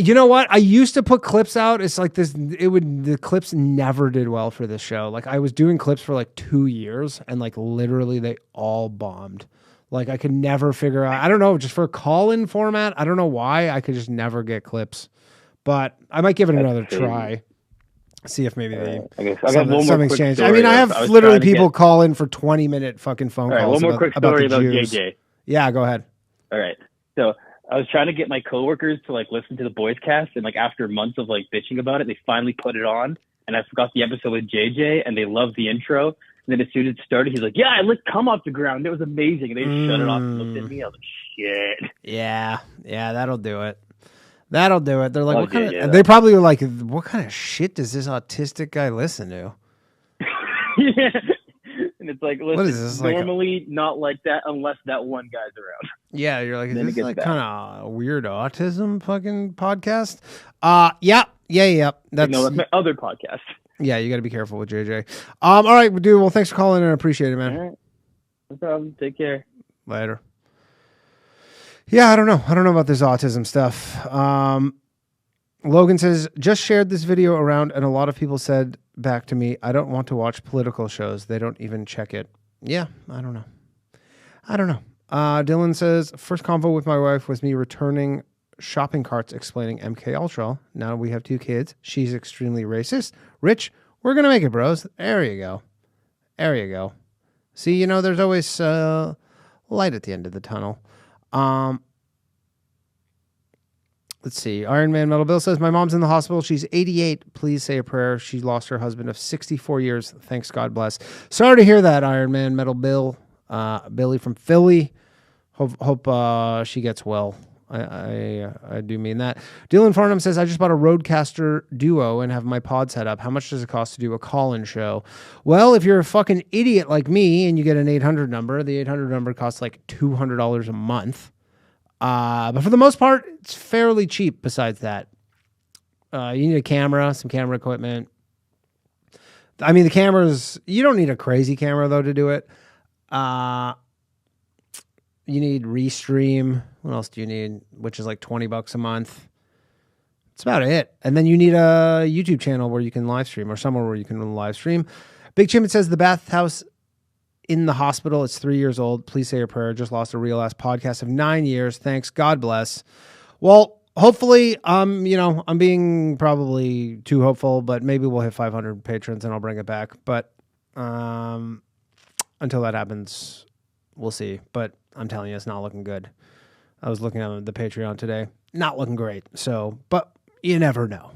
H: You know what? I used to put clips out. It's this. The clips never did well for this show. I was doing clips for 2 years, and literally they all bombed. I could never figure out. I don't know, just for a call-in format. I don't know why I could just never get clips, but I might give it another try. See if maybe something's changed. I mean, I have literally people call in for 20-minute fucking phone calls.
J: One more quick story about JJ.
H: Yeah, go ahead.
J: All right. So I was trying to get my coworkers to listen to the boys cast, and after months of bitching about it, they finally put it on, and I forgot the episode with JJ, and they loved the intro. And then as soon as it started, he's like, "Yeah, I licked cum off the ground. It was amazing." And they just shut it off and looked at me. I was like, "Shit." Yeah,
H: that'll do it. They're like, "What kind of?" They probably were like, "What kind of shit does this autistic guy listen to?"
J: Yeah. And it's listen, what is this? Normally not like that unless that one guy's around.
H: Yeah, you're like, is this kind of weird autism fucking podcast? Yeah. That's
J: my other podcast.
H: Yeah, you got to be careful with JJ. All right, dude. Well, thanks for calling in. I appreciate it, man.
J: All right. No problem. Take care.
H: Later. Yeah, I don't know. I don't know about this autism stuff. Logan says, just shared this video around, and a lot of people said back to me, I don't want to watch political shows. They don't even check it. Yeah, I don't know. Dylan says, first convo with my wife was me returning shopping carts explaining MK Ultra. Now we have 2 kids. She's extremely racist. Rich, we're going to make it, bros. There you go. See, there's always light at the end of the tunnel. Let's see. Iron Man Metal Bill says, my mom's in the hospital. She's 88. Please say a prayer. She lost her husband of 64 years. Thanks, God bless. Sorry to hear that, Iron Man Metal Bill. Billy from Philly. Hope she gets well. I do mean that. Dylan Farnham says, I just bought a Rodecaster Duo and have my pod set up. How much does it cost to do a call-in show? Well, if you're a fucking idiot like me and you get an 800 number, the 800 number costs like $200 a month. But for the most part, it's fairly cheap besides that. You need a camera, some camera equipment. I mean, the cameras, you don't need a crazy camera, though, to do it. You need Restream. What else do you need? Which is like $20 a month. That's about it. And then you need a YouTube channel where you can live stream, or somewhere where you can live stream. Big Chim, it says the bathhouse in the hospital. It's 3 years old. Please say a prayer. Just lost a real ass podcast of 9 years. Thanks. God bless. Well, hopefully, I'm being probably too hopeful, but maybe we'll hit 500 patrons and I'll bring it back. But until that happens, we'll see. But I'm telling you, it's not looking good. I was looking at the Patreon today. Not looking great. So, but you never know.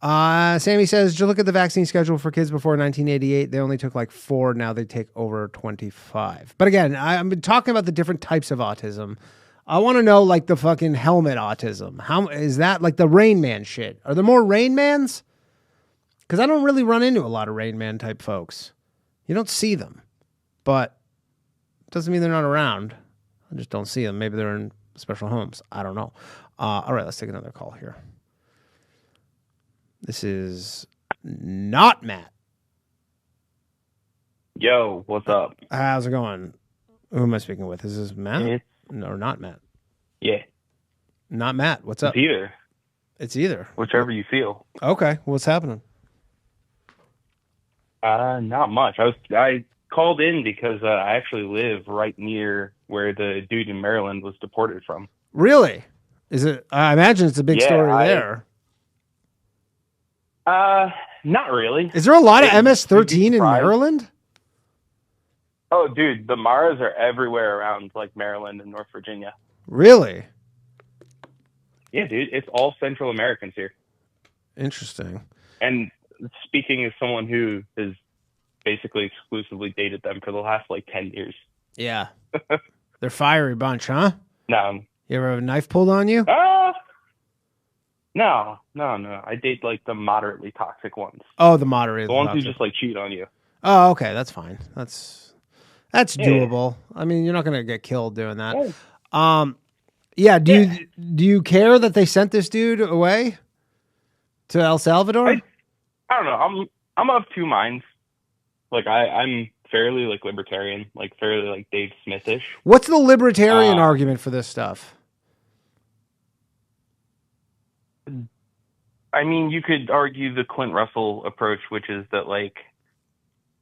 H: Sammy says, did you look at the vaccine schedule for kids before 1988? They only took like 4. Now they take over 25. But again, I've been talking about the different types of autism. I want to know like the fucking helmet autism. How is that like the Rain Man shit? Are there more Rain Mans? Because I don't really run into a lot of Rain Man type folks. You don't see them. But doesn't mean they're not around. I just don't see them. Maybe they're in special homes. I don't know. All right, let's take another call here. This is not Matt.
K: Yo, what's up?
H: How's it going? Who am I speaking with? Is this Matt? No, not Matt.
K: Yeah.
H: Not Matt. What's up?
K: It's either.
H: It's either.
K: Whichever you feel.
H: Okay. What's happening?
K: Not much. I called in because I actually live right near where the dude in Maryland was deported from.
H: Really? Is it? I imagine it's a big story there.
K: Not really.
H: Is there a lot of MS-13 in Maryland?
K: Oh, dude, the Maras are everywhere around like Maryland and North Virginia.
H: Really?
K: Yeah, dude, it's all Central Americans here.
H: Interesting.
K: And speaking as someone who has basically exclusively dated them for the last like 10 years.
H: Yeah. They're fiery bunch, huh?
K: No.
H: You ever have a knife pulled on you?
K: No. I date like the moderately toxic ones.
H: Oh, the moderately
K: The ones
H: toxic.
K: who just like cheat on you.
H: Oh, okay, that's fine. That's doable. I mean, you're not going to get killed doing that. Yeah. Do you care that they sent this dude away to El Salvador?
K: I don't know. I'm of two minds. Like I'm fairly like libertarian, like fairly like Dave Smithish.
H: What's the libertarian argument for this stuff?
K: I mean, you could argue the Clint Russell approach, which is that like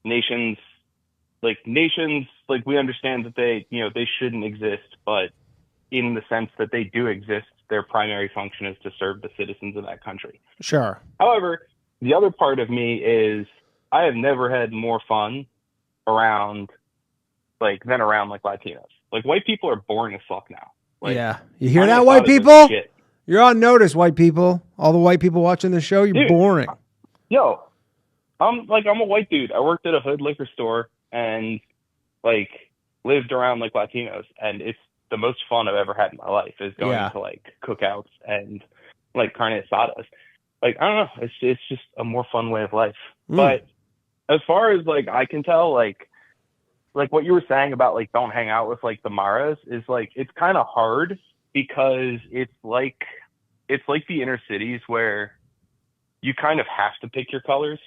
K: nations, like we understand that they shouldn't exist, but in the sense that they do exist, their primary function is to serve the citizens of that country.
H: Sure.
K: However, the other part of me is I have never had more fun around Latinos. Like white people are boring as fuck now. Like,
H: yeah. You hear that, white people? You're on notice, white people. All the white people watching the show, you're boring.
K: Yo, I'm a white dude. I worked at a hood liquor store and like lived around like Latinos, and it's the most fun I've ever had in my life is going to like cookouts and like carne asadas. Like, I don't know. It's just a more fun way of life. But as far as like I can tell, like what you were saying about like don't hang out with like the Maras is like it's kind of hard because it's like the inner cities where you kind of have to pick your colors.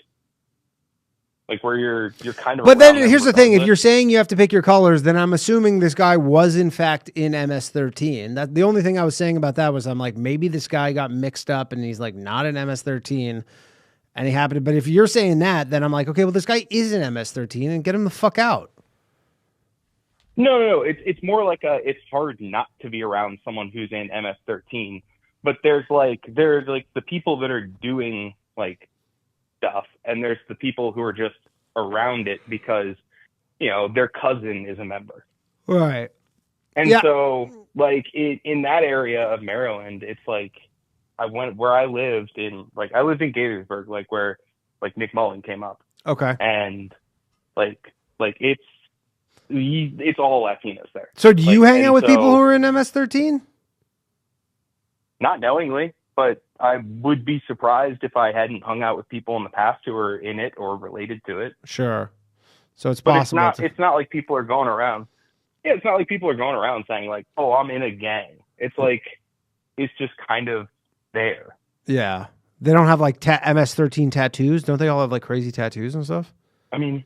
K: Like where you're kind of.
H: But then here's the thing: if you're saying you have to pick your colors, then I'm assuming this guy was in fact in MS-13. That the only thing I was saying about that was I'm like, maybe this guy got mixed up and he's like not in MS-13, and he happened to. But if you're saying that, then I'm like, okay, well this guy is in MS-13 and get him the fuck out.
K: No. It's more like it's hard not to be around someone who's in MS-13. But there's the people that are doing like stuff, and there's the people who are just around it because, you know, their cousin is a member.
H: Right.
K: And so like in that area of Maryland, it's like I lived in Gaithersburg, like where like Nick Mullen came up.
H: Okay.
K: And like it's all Latinos there.
H: So do you hang out with people who are in MS-13?
K: Not knowingly, but I would be surprised if I hadn't hung out with people in the past who are in it or related to it.
H: Sure. So it's
K: but
H: possible.
K: It's not like people are going around. Yeah, it's not like people are going around saying like, "Oh, I'm in a gang." It's like it's just kind of there.
H: Yeah. They don't have like MS-13 tattoos. Don't they all have like crazy tattoos and stuff?
K: I mean,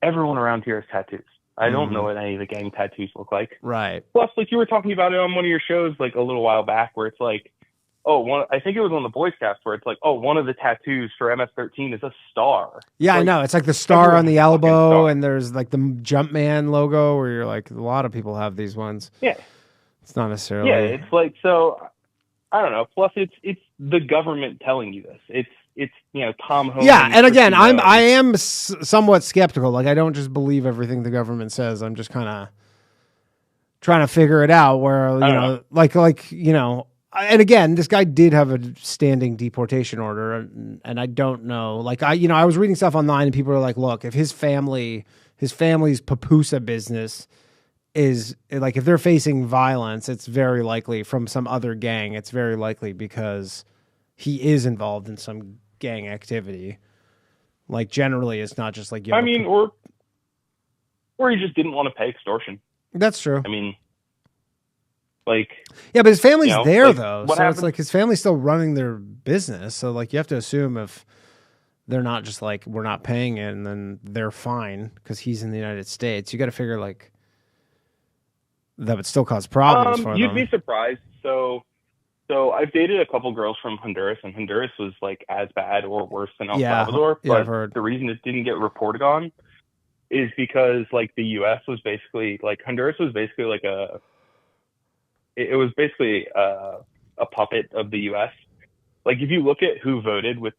K: everyone around here has tattoos. I don't know what any of the gang tattoos look like.
H: Right.
K: Plus, like you were talking about it on one of your shows like a little while back where it's like, I think it was on the Boys Cast where it's like, one of the tattoos for MS-13 is a star.
H: Yeah,
K: like,
H: I know. It's like the star on the elbow, and there's like the Jumpman logo where you're like, a lot of people have these ones.
K: Yeah.
H: It's not necessarily.
K: Yeah, it's like, so, I don't know. Plus, it's the government telling you this. It's Tom Holmes.
H: Yeah, and again, I am somewhat skeptical. Like, I don't just believe everything the government says. I'm just kind of trying to figure it out. Where and again, this guy did have a standing deportation order, and I don't know. Like, I was reading stuff online, and people are like, "Look, if his family's pupusa business is like, if they're facing violence, it's very likely from some other gang. It's very likely because he is involved in some gang activity. Like, generally, it's not just like,
K: or he just didn't want to pay extortion.
H: That's true.
K: I mean, like,
H: yeah, but his family's there
K: like,
H: though, so it's like his family's still running their business. So like, you have to assume if they're not just like, we're not paying it, and then they're fine because he's in the United States. You got to figure like that would still cause problems for them.
K: You'd be surprised. So I've dated a couple girls from Honduras, and Honduras was like as bad or worse than El Salvador.
H: Yeah,
K: but
H: I've heard.
K: The reason it didn't get reported on is because like the U.S. was basically like Honduras was basically like a puppet of the U.S. Like if you look at who voted with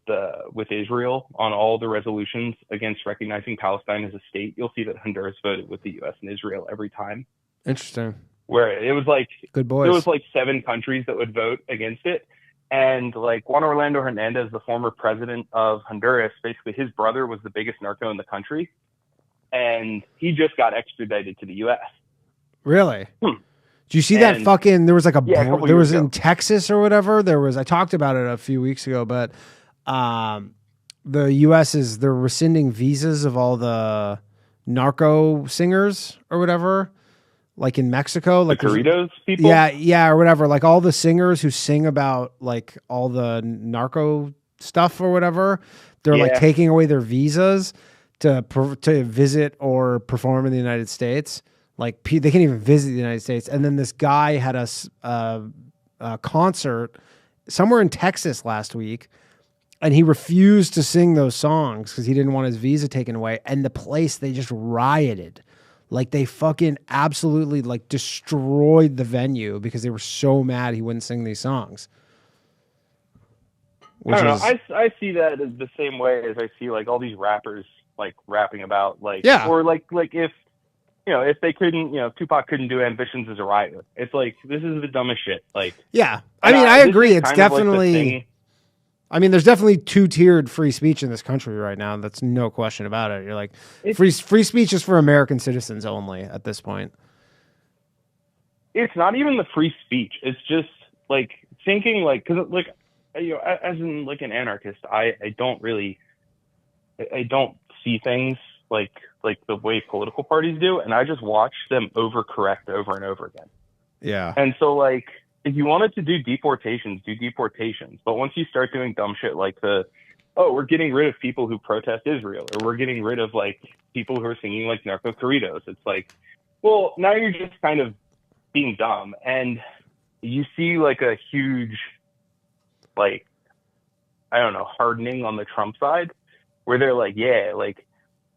K: Israel on all the resolutions against recognizing Palestine as a state, you'll see that Honduras voted with the U.S. and Israel every time.
H: Interesting.
K: Where it was like
H: good boys.
K: There was like 7 countries that would vote against it, and like Juan Orlando Hernandez, the former president of Honduras, basically his brother was the biggest narco in the country, and he just got extradited to the U.S.
H: Really? Did you see that fucking? There was like there was in Texas or whatever. I talked about it a few weeks ago, but the U.S. they're rescinding visas of all the narco singers or whatever. Like in Mexico, like
K: the Doritos people,
H: yeah, or whatever. Like all the singers who sing about like all the narco stuff or whatever, they're like taking away their visas to visit or perform in the United States. Like they can't even visit the United States. And then this guy had a concert somewhere in Texas last week, and he refused to sing those songs because he didn't want his visa taken away. And the place, they just rioted. Like they fucking absolutely like destroyed the venue because they were so mad he wouldn't sing these songs.
K: I don't know. I see that as the same way as I see like all these rappers like rapping about like or like if if they couldn't Tupac couldn't do Ambitions as a Riot. It's like this is the dumbest shit. Like
H: I mean I agree. It's definitely I mean, there's definitely 2-tiered free speech in this country right now. That's no question about it. You're like, free speech is for American citizens only at this point.
K: It's not even the free speech. It's just like thinking like, because like, as in like an anarchist, I don't see things like the way political parties do, and I just watch them overcorrect over and over again.
H: Yeah.
K: And so like, if you wanted to do deportations, do deportations. But once you start doing dumb shit like we're getting rid of people who protest Israel, or we're getting rid of like people who are singing like narco corridos, it's like, well, now you're just kind of being dumb. And you see like a huge, like, I don't know, hardening on the Trump side, where they're like, yeah, like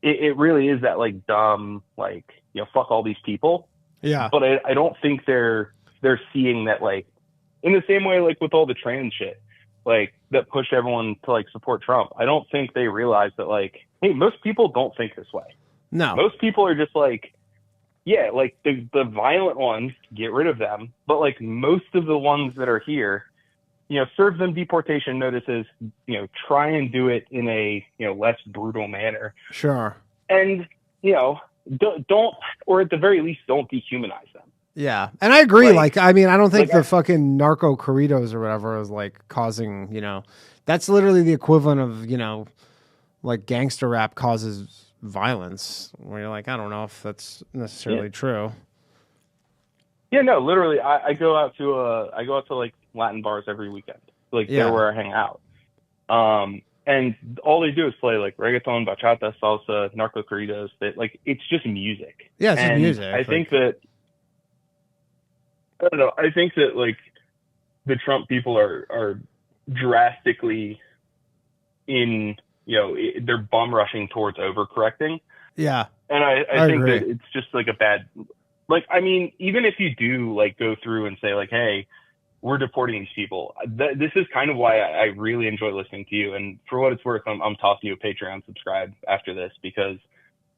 K: it really is that like dumb, like, you know, fuck all these people.
H: Yeah.
K: But I don't think they're seeing that, like, in the same way, like with all the trans shit, like that pushed everyone to like support Trump. I don't think they realize that, like, hey, most people don't think this way.
H: No.
K: Most people are just like, yeah, like the violent ones, get rid of them. But like most of the ones that are here, you know, serve them deportation notices, you know, try and do it in a, you know, less brutal manner.
H: Sure.
K: And, you know, don't, or at the very least, don't dehumanize them.
H: Yeah. And I agree. Like, I mean, I don't think
K: like,
H: the fucking narco corridos or whatever is like causing, you know, that's literally the equivalent of, you know, like gangster rap causes violence, where you're like, I don't know if that's necessarily true.
K: Yeah, no, literally, I go out to like Latin bars every weekend. Like, they're where I hang out. And all they do is play like reggaeton, bachata, salsa, narco corridos. That, like, it's just music.
H: Yeah, it's just music.
K: I think that, I don't know, I think that like the Trump people are drastically in, you know, they're bum rushing towards overcorrecting.
H: Yeah.
K: And I think
H: agree.
K: that it's just like a bad, like, I mean, even if you do like go through and say like, hey, we're deporting these people, this is kind of why I really enjoy listening to you. And for what it's worth, I'm tossing you a Patreon subscribe after this, because,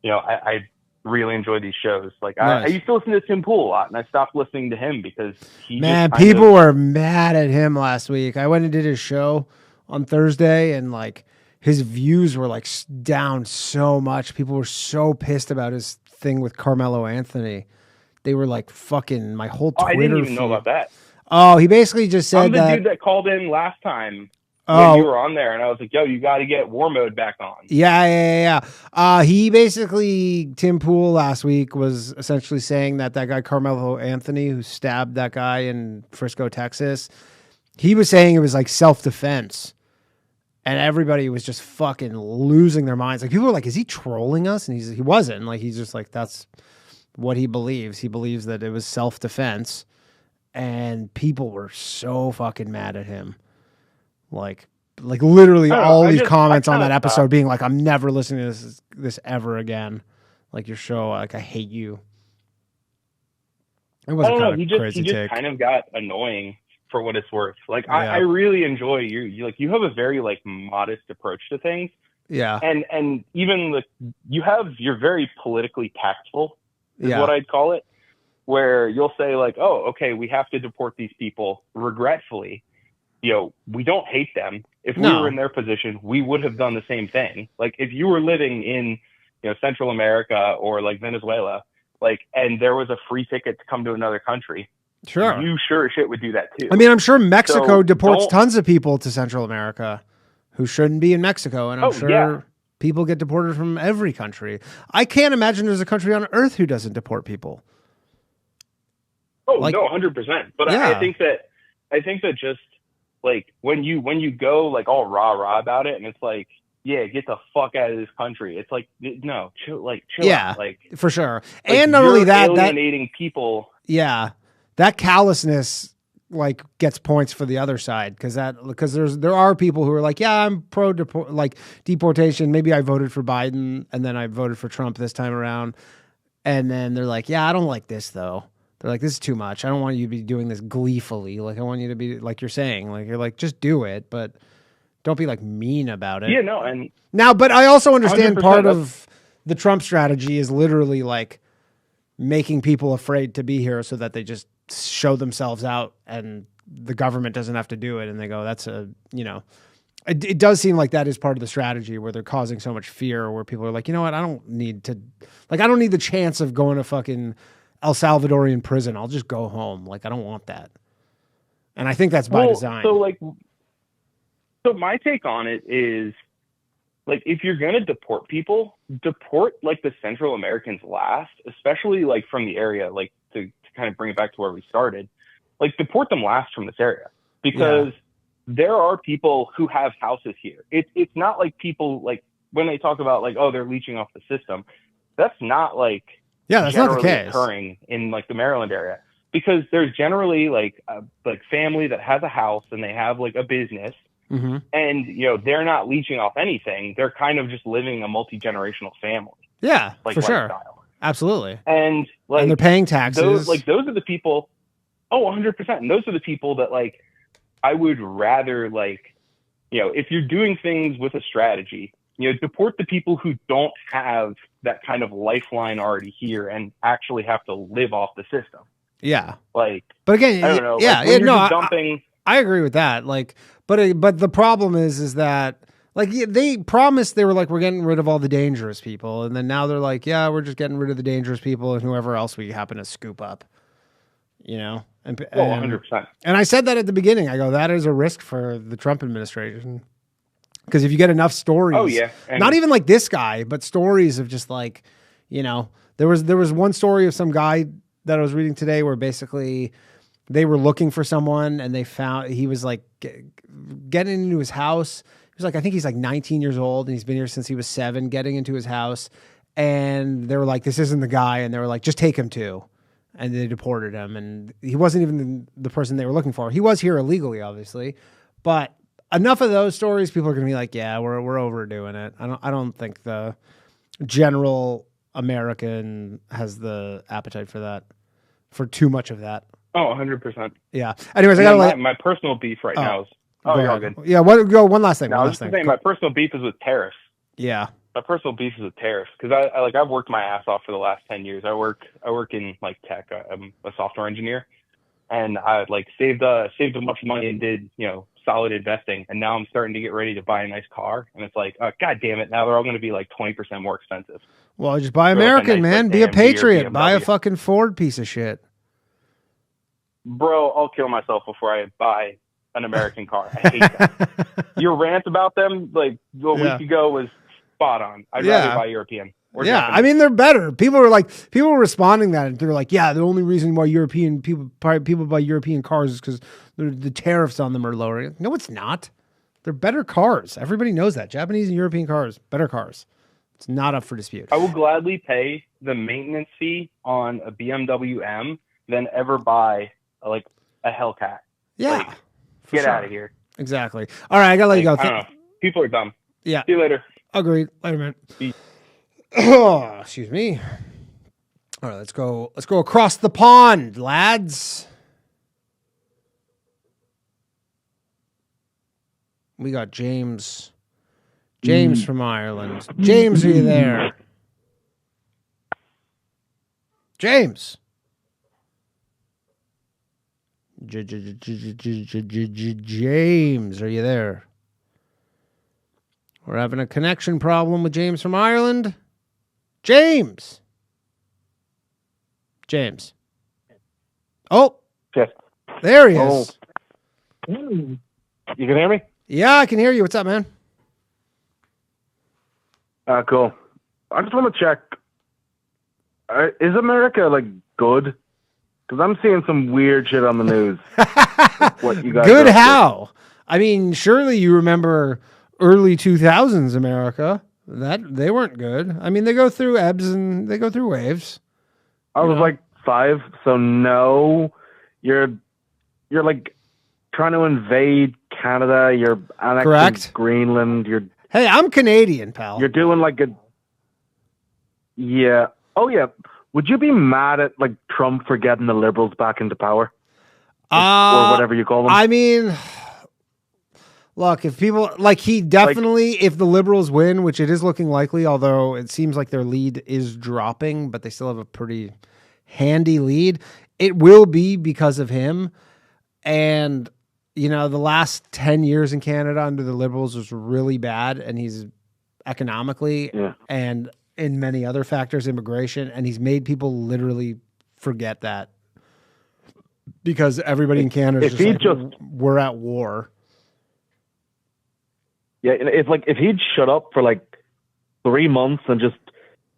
K: you know, I really enjoy these shows. Like,
H: nice.
K: I used to listen to Tim Pool a lot, and I stopped listening to him because
H: people were mad at him last week. I went and did his show on Thursday, and like his views were like down so much. People were so pissed about his thing with Carmelo Anthony. They were like, fucking my whole Twitter
K: I didn't even
H: feed.
K: know about that.
H: Oh, he basically just said
K: I'm the
H: that.
K: dude that called in last time when you were on there, and I was like, yo, you got to get war mode back on.
H: Yeah. He basically, Tim Pool last week was essentially saying that guy Carmelo Anthony, who stabbed that guy in Frisco, Texas, he was saying it was like self-defense. And everybody was just fucking losing their minds. Like, people were like, is he trolling us? And he wasn't. Like, he's just like, that's what he believes. He believes that it was self-defense. And people were so fucking mad at him. Like literally all these comments on that episode being like, I'm never listening to this ever again. Like, your show, like, I hate you. It was
K: He just kind of got annoying for what it's worth. Like, I really enjoy you. Like, you have a very like modest approach to things.
H: Yeah.
K: And even you're very politically tactful is what I'd call it, where you'll say like, oh, okay, we have to deport these people regretfully. You know, we don't hate them. If we were in their position, we would have done the same thing. Like, if you were living in, you know, Central America or like Venezuela, like, and there was a free ticket to come to another country,
H: sure,
K: you sure as shit would do that too.
H: I mean, I'm sure Mexico deports tons of people to Central America who shouldn't be in Mexico, and I'm sure people get deported from every country. I can't imagine there's a country on earth who doesn't deport people.
K: Oh, like, no, 100%. But I think that just like when you go like all rah about it, and it's like, yeah, get the fuck out of this country. It's like, no, chill out. Like,
H: for sure.
K: Like,
H: and not only that,
K: alienating people.
H: Yeah, that callousness like gets points for the other side, because there are people who are like, yeah, I'm pro deportation. Maybe I voted for Biden and then I voted for Trump this time around, and then they're like, yeah, I don't like this though. They're like, this is too much. I don't want you to be doing this gleefully. Like, I want you to be like you're saying. Like, you're like, just do it, but don't be like mean about it.
K: Yeah, no, and
H: now, but I also understand part of the Trump strategy is literally like making people afraid to be here so that they just show themselves out and the government doesn't have to do it. And they go, that's it does seem like that is part of the strategy, where they're causing so much fear, where people are like, you know what? I don't need the chance of going to fucking El Salvadorian prison. I'll just go home. Like, I don't want that. And I think that's by design.
K: So my take on it is, like, if you're going to deport people, deport like the Central Americans last, especially like from the area, like to kind of bring it back to where we started. like deport them last from this area, because there are people who have houses here. It's not like people, like when they talk about like, oh, they're leeching off the system. That's not like
H: that's not the
K: generally
H: case
K: occurring in like the Maryland area, because there's generally like a family that has a house and they have like a business.
H: Mm-hmm.
K: And, you know, they're not leeching off anything. They're kind of just living a multi-generational family.
H: Yeah,
K: like,
H: for sure.
K: lifestyle.
H: Absolutely.
K: And like,
H: and they're paying taxes.
K: Those are the people. Oh, 100%. And those are the people that like, I would rather like, you know, if you're doing things with a strategy, you know, deport the people who don't have that kind of lifeline already here and actually have to live off the system.
H: Yeah.
K: Like,
H: but again,
K: I don't know.
H: Yeah.
K: Like,
H: no,
K: dumping.
H: I agree with that. Like, but the problem is that like they promised they were like, we're getting rid of all the dangerous people. And then now they're like, yeah, we're just getting rid of the dangerous people and whoever else we happen to scoop up, you know? And
K: 100%.
H: And I said that at the beginning. I go, that is a risk for the Trump administration. Because if you get enough stories, not even like this guy, but stories of just like, you know, there was one story of some guy that I was reading today where basically they were looking for someone and they found he was like getting into his house. He was like, I think he's like 19 years old and he's been here since he was 7, getting into his house. And they were like, this isn't the guy. And they were like, just take him too. And they deported him. And he wasn't even the person they were looking for. He was here illegally, obviously. But enough of those stories, people are going to be like, yeah, we're overdoing it. I don't think the general American has the appetite for that, for too much of that.
K: Oh, 100%.
H: Yeah. Anyways, I got
K: my personal beef right now is, you're all good.
H: Yeah. Go one last thing.
K: No, I was just saying my personal beef is with tariffs.
H: Yeah.
K: My personal beef is with tariffs because I've worked my ass off for the last 10 years. I work in like tech. I'm a software engineer, and I like saved a bunch of money and did, you know, solid investing. And now I'm starting to get ready to buy a nice car, and it's like, God damn it! Now they're all going to be like 20% more expensive.
H: Well, just buy American, man. Be a patriot. Buy a fucking Ford piece of shit.
K: Bro, I'll kill myself before I buy an American car. I hate that. Your rant about them like a week ago was spot on. I'd rather buy European.
H: Yeah, I mean, they're better. People were responding that. They're like, yeah, the only reason why European people buy European cars is because the tariffs on them are lower. No, it's not. They're better cars. Everybody knows that. Japanese and European cars, better cars. It's not up for dispute.
K: I will gladly pay the maintenance fee on a BMW M than ever buy like a Hellcat.
H: Yeah.
K: Like, get out of here.
H: Exactly. All right, I gotta let you go.
K: I don't know. People are dumb.
H: Yeah.
K: See you later.
H: Agreed. Later, man. Oh, excuse me. All right, let's go across the pond, lads. We got James from Ireland. James, are you there? James. James, are you there? We're having a connection problem with James from Ireland. James. Oh.
L: Yes.
H: There he is.
L: You can hear me?
H: Yeah, I can hear you. What's up, man?
L: Cool. I just want to check. Is America, like, good? Because I'm seeing some weird shit on the news. What you guys
H: good how? I mean, surely you remember early 2000s America. That they weren't good. I mean, they go through ebbs and they go through waves.
L: I was like 5, so no. You're like trying to invade Canada. You're annexing Greenland.
H: Hey, I'm Canadian, pal.
L: You're doing like a... Yeah. Oh, yeah. Would you be mad at like Trump for getting the liberals back into power? Or whatever you call them?
H: I mean, look, if people like he definitely, if the liberals win, which it is looking likely, although it seems like their lead is dropping, but they still have a pretty handy lead. It will be because of him. And, you know, the last 10 years in Canada under the liberals was really bad. And he's economically and in many other factors, immigration, and he's made people literally forget that because everybody in Canada is just we're at war.
L: Yeah, if he'd shut up for like 3 months and just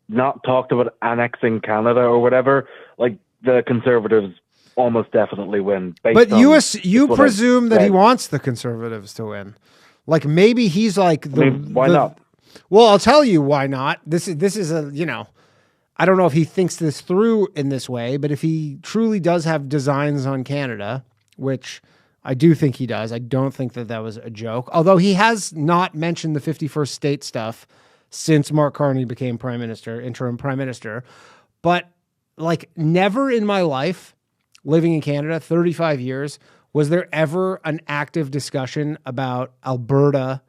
L: not talked about annexing Canada or whatever, like the Conservatives almost definitely win.
H: But you
L: what
H: presume
L: I've
H: that he
L: read.
H: wants the conservatives to win. Like maybe he's like
L: why not?
H: Well, I'll tell you why not. This is a, you know, I don't know if he thinks this through in this way, but if he truly does have designs on Canada, which I do think he does, I don't think that was a joke. Although he has not mentioned the 51st state stuff since Mark Carney became prime minister, interim prime minister. But like never in my life living in Canada, 35 years, was there ever an active discussion about Alberta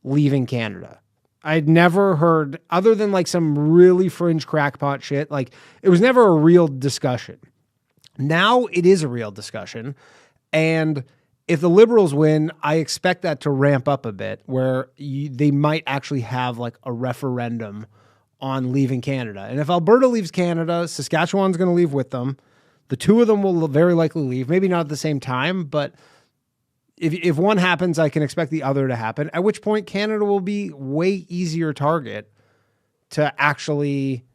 H: leaving Canada? I'd never heard, other than like some really fringe crackpot shit, like it was never a real discussion. Now it is a real discussion. And if the Liberals win, I expect that to ramp up a bit where they might actually have like a referendum on leaving Canada. And if Alberta leaves Canada, Saskatchewan's going to leave with them. The two of them will very likely leave, maybe not at the same time, but if one happens, I can expect the other to happen, at which point Canada will be way easier target to actually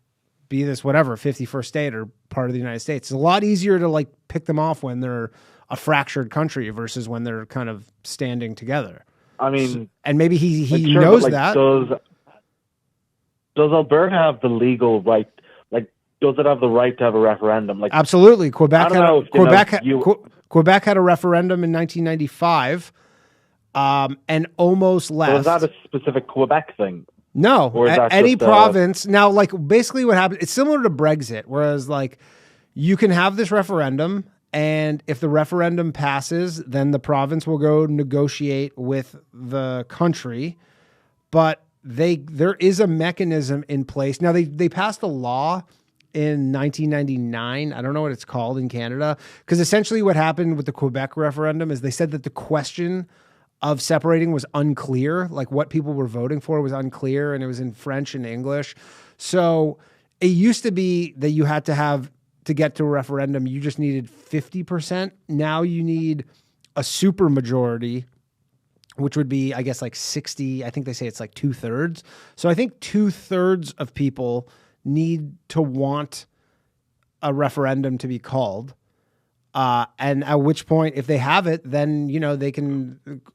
H: be this whatever 51st state or part of the United States. It's a lot easier to like pick them off when they're a fractured country versus when they're kind of standing together.
L: I mean,
H: and maybe he
L: sure,
H: knows
L: like,
H: that.
L: Does Alberta have the legal right? Like, does it have the right to have a referendum? Like,
H: absolutely. Quebec had a referendum in 1995, and almost left.
L: So is that a specific Quebec thing?
H: No,
L: or is that
H: any
L: just,
H: province. Now, like basically what happened, it's similar to Brexit, whereas like you can have this referendum, and if the referendum passes, then the province will go negotiate with the country. But there is a mechanism in place. Now they passed a law in 1999. I don't know what it's called in Canada, because essentially what happened with the Quebec referendum is they said that the question of separating was unclear. Like what people were voting for was unclear, and it was in French and English. So it used to be that you had to get to a referendum, you just needed 50%. Now you need a super majority, which would be, I guess, like 60. I think they say it's like 2/3. So I think 2/3 of people need to want a referendum to be called. And at which point, if they have it, then, you know,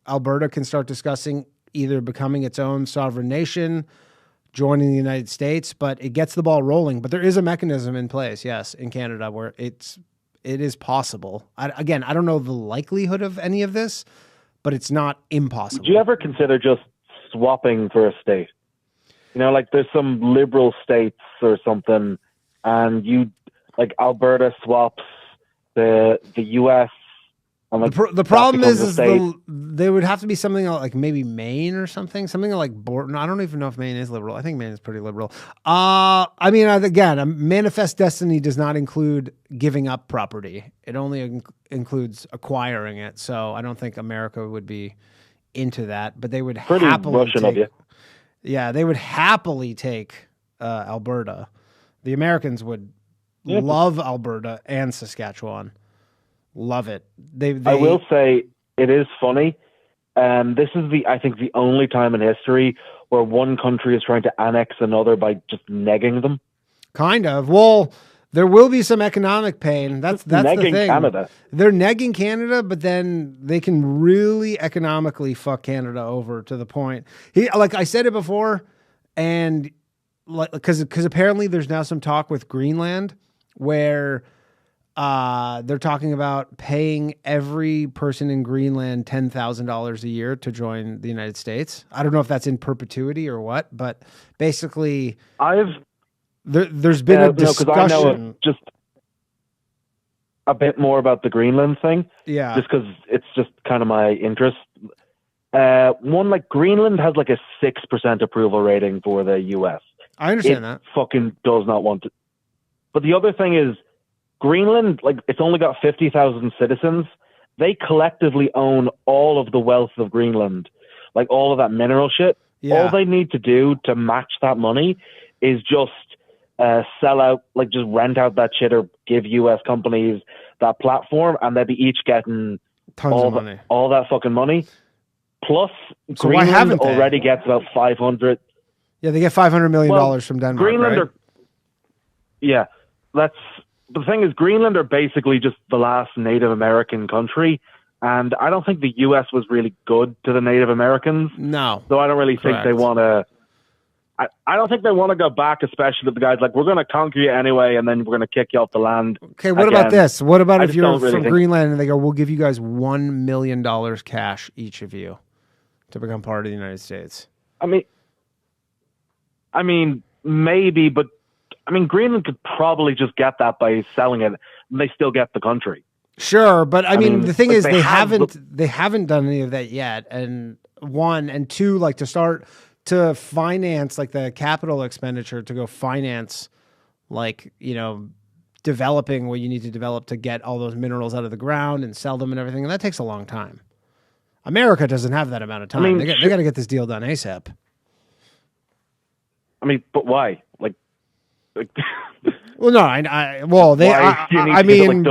H: Alberta can start discussing either becoming its own sovereign nation, joining the United States, but it gets the ball rolling. But there is a mechanism in place, yes, in Canada where it is possible. I don't know the likelihood of any of this, but it's not impossible.
L: Do you ever consider just swapping for a state? You know, like there's some liberal states or something, and Alberta swaps the U.S. and like
H: the problem is
L: state.
H: they would have to be something like maybe Maine or something like Borton. I don't even know if Maine is liberal. I think Maine is pretty liberal. I mean, again, a manifest destiny does not include giving up property. It only includes acquiring it. So I don't think America would be into that, but they would
L: pretty
H: happily
L: Russian of you.
H: Yeah, they would happily take Alberta. The Americans would love Alberta and Saskatchewan. Love it.
L: I will say it is funny. This is I think the only time in history where one country is trying to annex another by just negging them.
H: Kind of. Well, there will be some economic pain. That's
L: negging
H: the thing.
L: Canada.
H: They're negging Canada, but then they can really economically fuck Canada over to the point. Like I said it before, and because apparently there's now some talk with Greenland where they're talking about paying every person in Greenland $10,000 a year to join the United States. I don't know if that's in perpetuity or what, but basically there's been a discussion.
L: No, because I know just a bit more about the Greenland thing.
H: Yeah.
L: Just because it's just kind of my interest. One, like Greenland has like a 6% approval rating for the U.S.
H: I understand that.
L: Fucking does not want to. But the other thing is, Greenland, like, it's only got 50,000 citizens. They collectively own all of the wealth of Greenland, like all of that mineral shit.
H: Yeah.
L: All they need to do to match that money is just sell out, like just rent out that shit or give U.S. companies that platform, and they'd be each getting
H: tons of money.
L: All that fucking money. Plus,
H: So why
L: Greenland
H: haven't they?
L: already gets about 500.
H: Yeah, they get $500 million from Denmark,
L: Greenland
H: right?
L: yeah, that's the thing is, Greenland are basically just the last Native American country, and I don't think the U.S. was really good to the Native Americans.
H: No.
L: So I don't really think they want to. I don't think they want to go back, especially with the guys like, we're going to conquer you anyway, and then we're going to kick you off the land.
H: Okay, what about this? What about if you're
L: really
H: from Greenland and they go, we'll give you guys $1 million cash, each of you, to become part of the United States?
L: I mean, maybe, but I mean, Greenland could probably just get that by selling it, and they still get the country.
H: Sure, but I mean, the thing
L: like
H: is, they
L: have
H: haven't done any of that yet. And one, and two, like to start to finance like the capital expenditure to go finance, like, you know, developing what you need to develop to get all those minerals out of the ground and sell them and everything. And that takes a long time. America doesn't have that amount of time. They got to get this deal done ASAP.
L: I mean, but why? Like
H: well, no, I mean,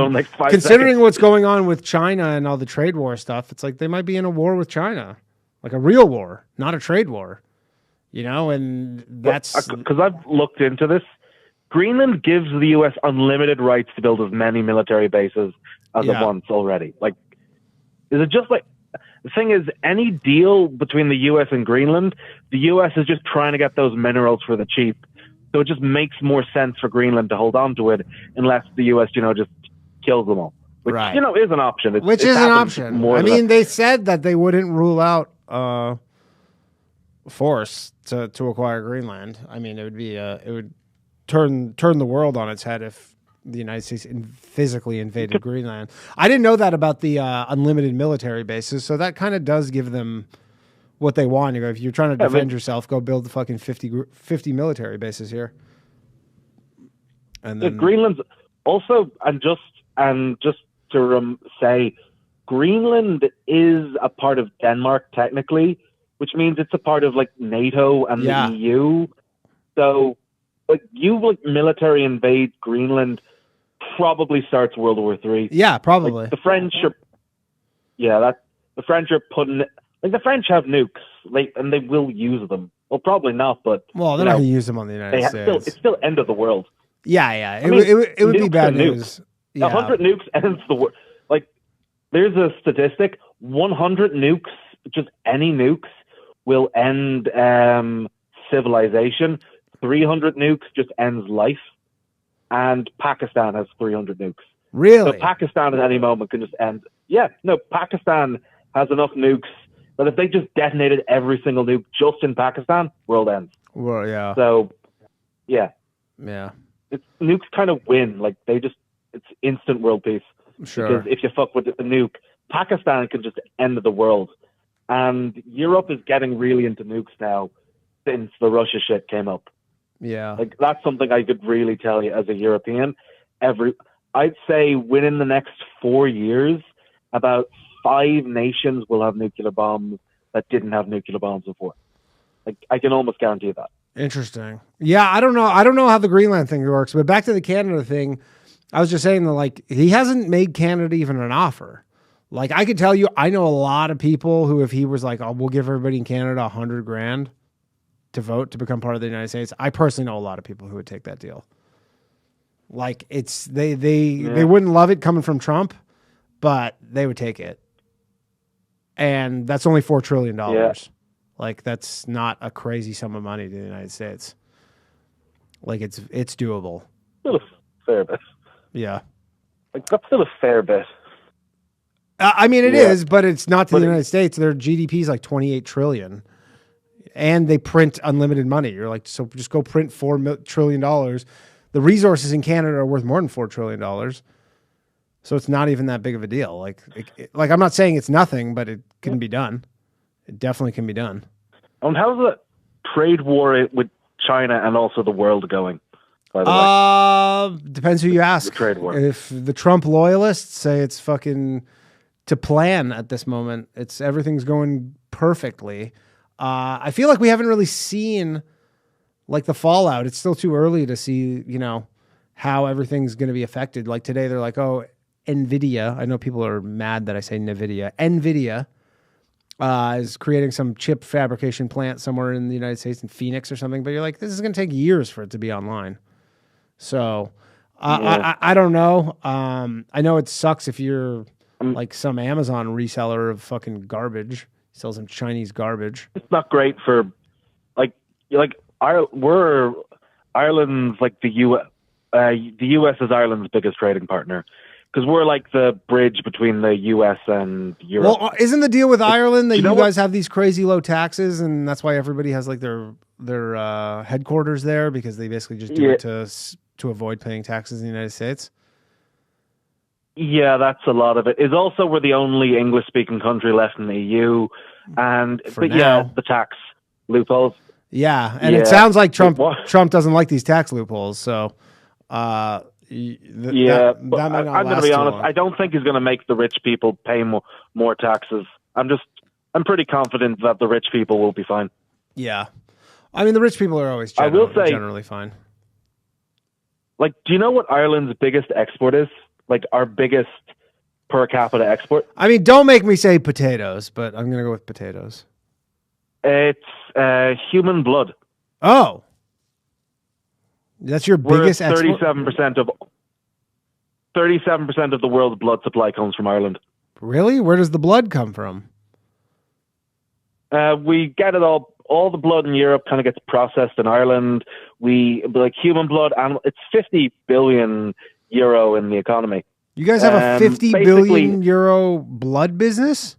H: considering what's going on with China and all the trade war stuff, it's like they might be in a war with China, like a real war, not a trade war, you know. And that's
L: because I've looked into this. Greenland gives the U.S. unlimited rights to build as many military bases as it wants already. Like, is it just like the thing is, any deal between the U.S. and Greenland, the U.S. is just trying to get those minerals for the cheap. So it just makes more sense for Greenland to hold on to it unless the U.S., you know, just kills them all. Which, you know, is an option.
H: Which is an option. I mean, they said that they wouldn't rule out force to acquire Greenland. I mean, it would be it would turn the world on its head if the United States physically invaded Greenland. I didn't know that about the unlimited military bases, so that kind of does give them what they want. You go, if you're trying to defend yourself, go build the fucking 50 military bases here. And then
L: Greenland's also, and just to say, Greenland is a part of Denmark technically, which means it's a part of like NATO and the EU. So, like, military invade Greenland probably starts World War III.
H: Yeah, probably.
L: Like, the French are putting. Like, the French have nukes, and they will use them. Well, probably not, but
H: they're not going to use them on the United States.
L: It's still end of the world.
H: Yeah. It would be bad news.
L: 100 nukes ends the world. Like, there's a statistic: 100 nukes, just any nukes, will end civilization. 300 nukes just ends life. And Pakistan has 300 nukes.
H: Really?
L: So Pakistan at any moment can just end. Yeah, no, Pakistan has enough nukes that if they just detonated every single nuke just in Pakistan, world ends.
H: Well, yeah.
L: So, yeah.
H: Yeah.
L: Nukes kind of win. Like, it's instant world peace.
H: Sure.
L: Because if you fuck with the nuke, Pakistan can just end the world. And Europe is getting really into nukes now since the Russia shit came up.
H: Yeah.
L: Like, that's something I could really tell you as a European. I'd say within the next 4 years, about 5 nations will have nuclear bombs that didn't have nuclear bombs before. Like, I can almost guarantee that.
H: Interesting. Yeah, I don't know how the Greenland thing works, but back to the Canada thing, I was just saying that, like, he hasn't made Canada even an offer. Like, I could tell you, I know a lot of people who, if he was like, oh, we'll give everybody in Canada $100,000 to vote to become part of the United States, I personally know a lot of people who would take that deal. Like, it's they wouldn't love it coming from Trump, but they would take it. And that's only $4 trillion. Yeah. Like, that's not a crazy sum of money to the United States. Like, it's doable.
L: Still a fair bit.
H: Yeah.
L: Like, that's still a fair bit.
H: I mean, it is, but it's not to the United States. Their GDP is like $28 trillion. And they print unlimited money. You're like, so just go print $4 trillion. The resources in Canada are worth more than $4 trillion. So it's not even that big of a deal. Like I'm not saying it's nothing, but it can be done. It definitely can be done.
L: And how's the trade war with China and also the world going, by the way?
H: Depends who you ask.
L: The trade war.
H: If the Trump loyalists say it's fucking to plan at this moment, everything's going perfectly. I feel like we haven't really seen like the fallout. It's still too early to see, you know, how everything's going to be affected. Like today, they're like, oh, NVIDIA. I know people are mad that I say NVIDIA. NVIDIA is creating some chip fabrication plant somewhere in the United States in Phoenix or something. But you're like, this is going to take years for it to be online. So I don't know. I know it sucks if you're like some Amazon reseller of fucking garbage. Sell some Chinese garbage.
L: It's not great for Ireland's like the U.S. The U.S. is Ireland's biggest trading partner because we're like the bridge between the U.S. and Europe.
H: Well, isn't the deal with Ireland that you guys have these crazy low taxes, and that's why everybody has like their headquarters there because they basically just do it to avoid paying taxes in the United States?
L: Yeah, that's a lot of it. It's also we're the only English-speaking country left in the EU, and the tax loopholes.
H: Yeah, and it sounds like Trump doesn't like these tax loopholes. So,
L: I'm going to be honest. I don't think he's going to make the rich people pay more taxes. I'm pretty confident that the rich people will be fine.
H: Yeah, I mean the rich people are always generally fine.
L: Like, do you know what Ireland's biggest export is? Like our biggest per capita export?
H: I mean, don't make me say potatoes, but I'm going to go with potatoes.
L: It's human blood.
H: Oh. That's your biggest export?
L: 37% of the world's blood supply comes from Ireland.
H: Really? Where does the blood come from?
L: We get it all the blood in Europe kind of gets processed in Ireland. Human blood, it's 50 billion euro in the economy.
H: You guys have a 50 billion euro blood business?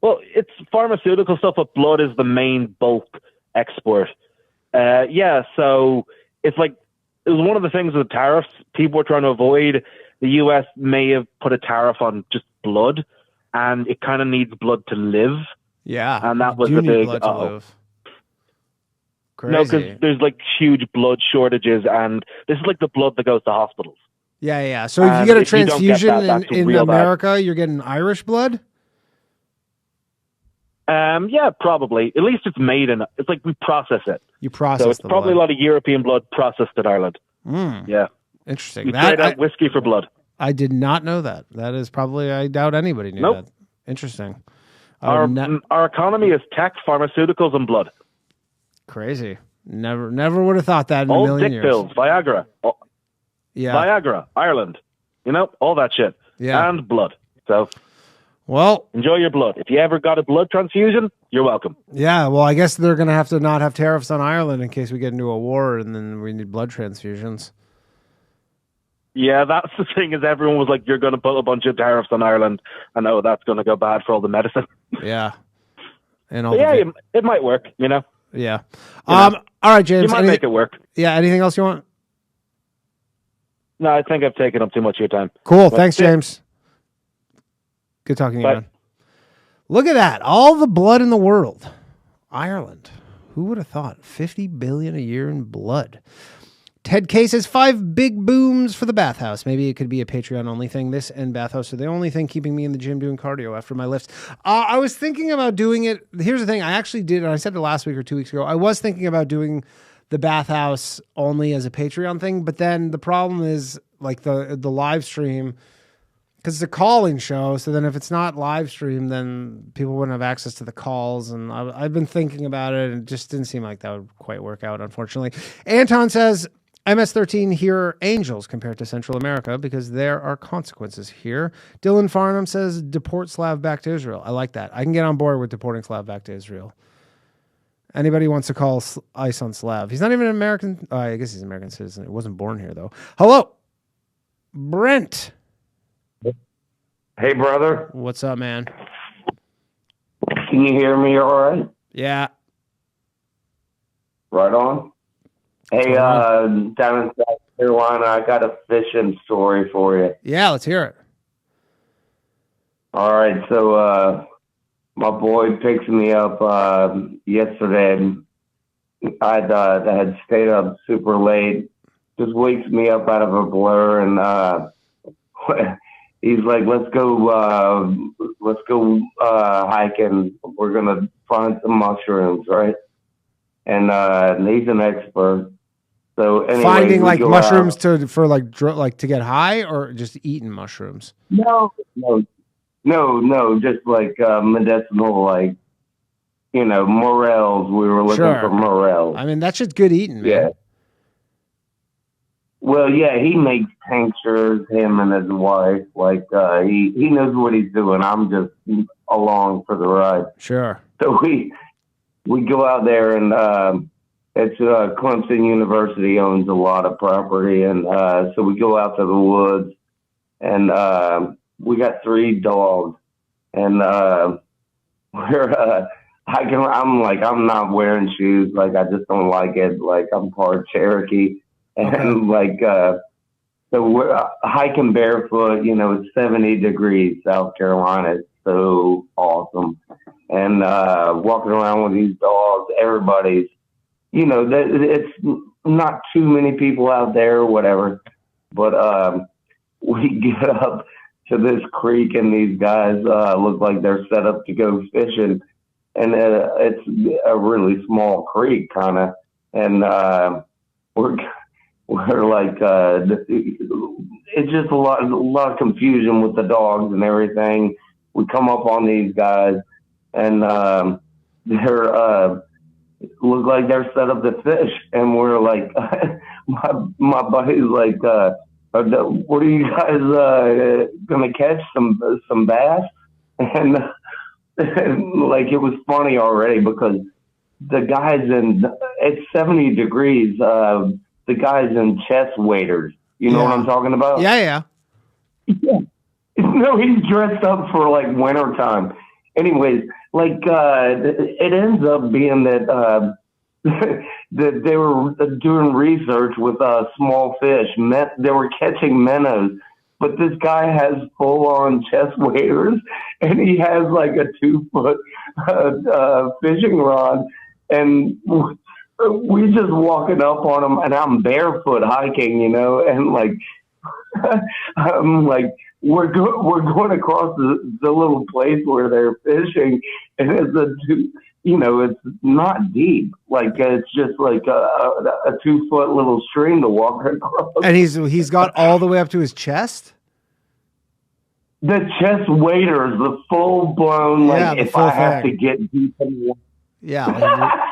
L: Well, it's pharmaceutical stuff, but blood is the main bulk export. So it's like, it was one of the things with the tariffs people were trying to avoid. The U.S. may have put a tariff on just blood, and it kind of needs blood to live.
H: Yeah.
L: And that was the big,
H: Crazy.
L: No, because there's like huge blood shortages, and this is like the blood that goes to hospitals.
H: Yeah. So if you get a transfusion in America, you're getting Irish blood?
L: Yeah, probably. At least it's made in. It's like we process it.
H: You process.
L: So it's probably a lot of European blood processed in Ireland. Yeah,
H: interesting.
L: You trade out whiskey for blood.
H: I did not know that. That is probably. I doubt anybody knew that. Interesting.
L: Our economy is tech, pharmaceuticals, and blood.
H: Crazy. Never would have thought that in a million years.
L: All dick pills, Viagra. Viagra, Ireland. All that shit.
H: Yeah.
L: And blood. So.
H: Well,
L: enjoy your blood. If you ever got a blood transfusion, you're welcome.
H: Yeah, well, I guess they're going to have to not have tariffs on Ireland in case we get into a war and then we need blood transfusions.
L: Yeah, that's the thing is everyone was like, you're going to put a bunch of tariffs on Ireland. I know that's going to go bad for all the medicine.
H: Yeah. And
L: it might work,
H: Yeah. All right, James.
L: You might make it work.
H: Yeah, anything else you want?
L: No, I think I've taken up too much of your time.
H: Cool. Thanks, James. Good talking to you, man. Look at that. All the blood in the world. Ireland. Who would have thought? 50 billion a year in blood. Ted K says 5 big booms for the bathhouse. Maybe it could be a Patreon-only thing. This and bathhouse are the only thing keeping me in the gym doing cardio after my lifts. I was thinking about doing it. Here's the thing. I actually did, and I said it last week or 2 weeks ago. I was thinking about doing the bathhouse only as a Patreon thing, but then the problem is like the live stream, because it's a call-in show, so then if it's not live stream, then people wouldn't have access to the calls. And I've been thinking about it, and it just didn't seem like that would quite work out, unfortunately. Anton says, MS-13 here are angels compared to Central America because there are consequences here. Dylan Farnham says, deport Slav back to Israel. I like that. I can get on board with deporting Slav back to Israel. Anybody wants to call ICE on Slav. He's not even an American. I guess he's an American citizen. He wasn't born here, though. Hello, Brent.
M: Hey, brother.
H: What's up, man?
M: Can you hear me all right?
H: Yeah.
M: Right on. Hey, down in South Carolina, I got a fishing story for you.
H: Yeah, let's hear it.
M: All right, so my boy picks me up yesterday. I had stayed up super late. Just wakes me up out of a blur, and he's like, "Let's go hiking. We're gonna find some mushrooms, right?" And he's an expert. So anyway,
H: finding like mushrooms to get high, or just eating mushrooms?
M: No, just like medicinal, like morels. We were looking for morels.
H: I mean, that shit's good eating, man.
M: Yeah. Well, yeah, he makes tinctures, him and his wife. Like, he knows what he's doing. I'm just along for the ride.
H: Sure.
M: So we go out there, and it's Clemson University owns a lot of property, and so we go out to the woods, and we got 3 dogs, and we're I'm not wearing shoes. Like, I just don't like it. Like, I'm part Cherokee. And so we're hiking barefoot, it's 70 degrees, South Carolina. It's so awesome. And walking around with these dogs, everybody's, it's not too many people out there or whatever. But we get up to this creek, and these guys look like they're set up to go fishing. And it's a really small creek, kind of. And we're like, it's just a lot of confusion with the dogs and everything. We come up on these guys, and they're look like they're set up to fish, and we're like, my buddy's like, what are you guys gonna catch some bass? And like, it was funny already because the guys it's 70 degrees. The guys in chest waders. You know what I'm talking about?
H: Yeah.
M: No, he's dressed up for like winter time. Anyways, like it ends up being that that they were doing research with small fish. They were catching minnows, but this guy has full-on chest waders, and he has like a 2-foot fishing rod, and we just walking up on him, and I'm barefoot hiking, and like, I'm like, we're going across the little place where they're fishing, and it's not deep. Like, it's just like a 2-foot little stream to walk across.
H: And he's got all the way up to his chest?
M: The chest waders, the full blown, like, if I have to get deep in the water.
H: Yeah.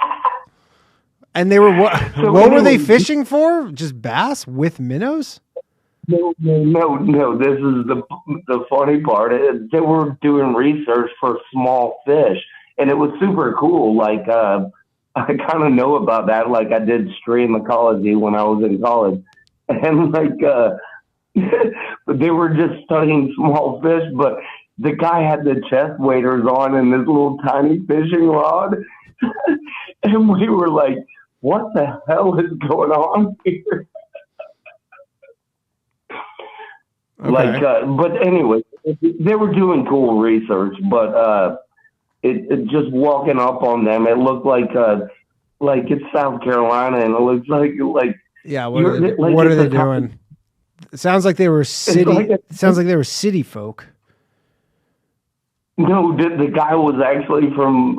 H: And they were what were they fishing for? Just bass with minnows?
M: No. This is the funny part. They were doing research for small fish, and it was super cool. Like, I kind of know about that. Like, I did stream ecology when I was in college, and like, they were just studying small fish. But the guy had the chest waders on and this little tiny fishing rod, and we were like, what the hell is going on here? Okay. Like, but anyway, they were doing cool research, but it just walking up on them, it looked like it's South Carolina, and it looks like
H: yeah. What are they doing? It sounds like they were city. Sounds like they were city folk.
M: No, the guy was actually from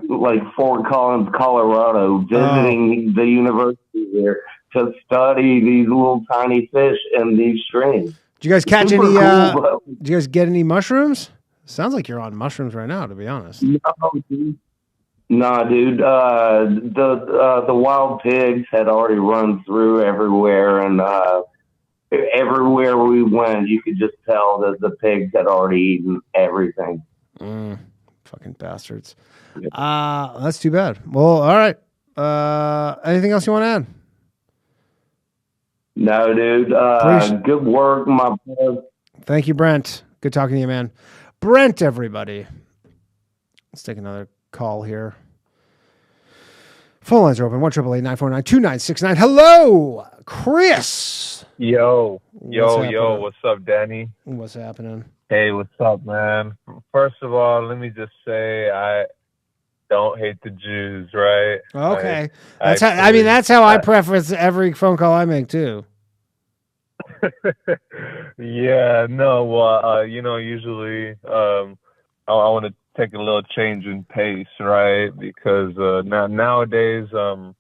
M: like Fort Collins, Colorado, visiting the university there to study these little tiny fish in these streams.
H: Did you guys catch any? Cool, did you guys get any mushrooms? Sounds like you're on mushrooms right now, to be honest.
M: Nah, dude. The wild pigs had already run through everywhere, and everywhere we went, you could just tell that the pigs had already eaten everything.
H: Fucking bastards. That's too bad. Well, all right. Anything else you want to add?
M: No, dude. Good work, my boy.
H: Thank you, Brent. Good talking to you, man. Brent, everybody. Let's take another call here. Phone lines are open. 1-888-949-2969. Hello, Chris.
N: Yo. What's up, Danny?
H: What's happening?
N: Hey, what's up, man? First of all, let me just say I don't hate the Jews, right?
H: Okay. That's how I preface every phone call I make, too.
N: Yeah, no, well, usually I want to take a little change in pace, right? Because nowadays, a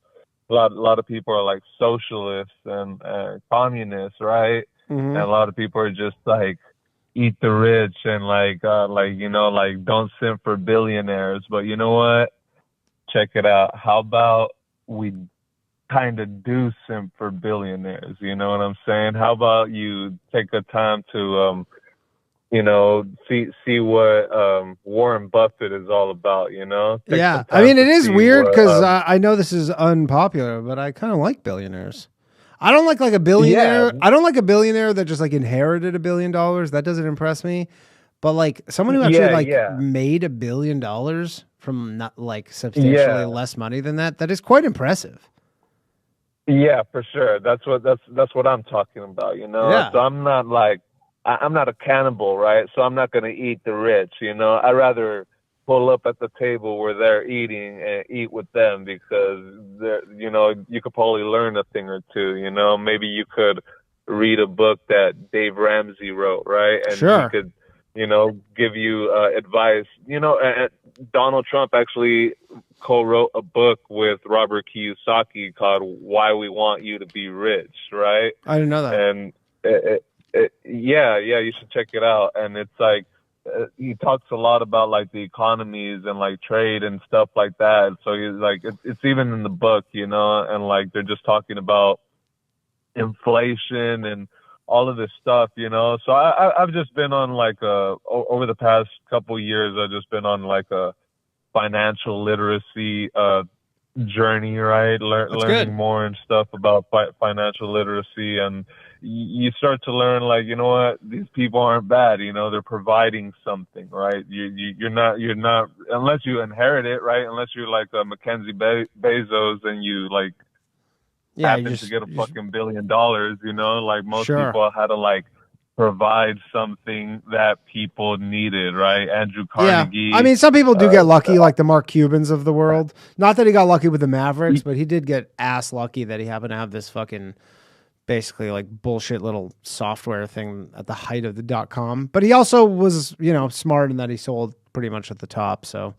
N: lot of people are like socialists and communists, right? Mm-hmm. And a lot of people are just like eat the rich and don't simp for billionaires. But you know what? Check it out. How about we kind of do simp for billionaires. You know what I'm saying? How about you take the time to, see what Warren Buffett is all about,
H: Yeah. I mean, it is weird because I know this is unpopular, but I kind of like billionaires. I don't like a billionaire.
N: Yeah.
H: I don't like a billionaire that just like inherited $1 billion. That doesn't impress me. But like someone who actually made $1 billion from not like substantially less money than that is quite impressive.
N: Yeah, for sure. That's what I'm talking about,
H: Yeah.
N: So I'm not a cannibal, right? So I'm not going to eat the rich, I'd rather pull up at the table where they're eating and eat with them because you could probably learn a thing or two, maybe you could read a book that Dave Ramsey wrote, right? And
H: Sure.
N: he could, give you advice, and Donald Trump actually co-wrote a book with Robert Kiyosaki called Why We Want You to Be Rich, right?
H: I didn't know that.
N: And you should check it out. And it's like, he talks a lot about like the economies and like trade and stuff like that. So he's like, it's even in the book, and like they're just talking about inflation and all of this stuff, So I've just been on like over the past couple years, I've just been on like a financial literacy journey, right? Learning more and stuff about financial literacy, and you start to learn like, you know what, these people aren't bad, they're providing something, right? You're not unless you inherit it, right? Unless you're like Mackenzie Bezos and you like happen to get a fucking $1 billion, like most people had to like provide something that people needed, right? Andrew Carnegie.
H: Yeah. I mean, some people do get lucky, like the Mark Cubans of the world. Not that he got lucky with the Mavericks, but he did get ass lucky that he happened to have this fucking basically like bullshit little software thing at the height of the .com. But he also was, smart in that he sold pretty much at the top. So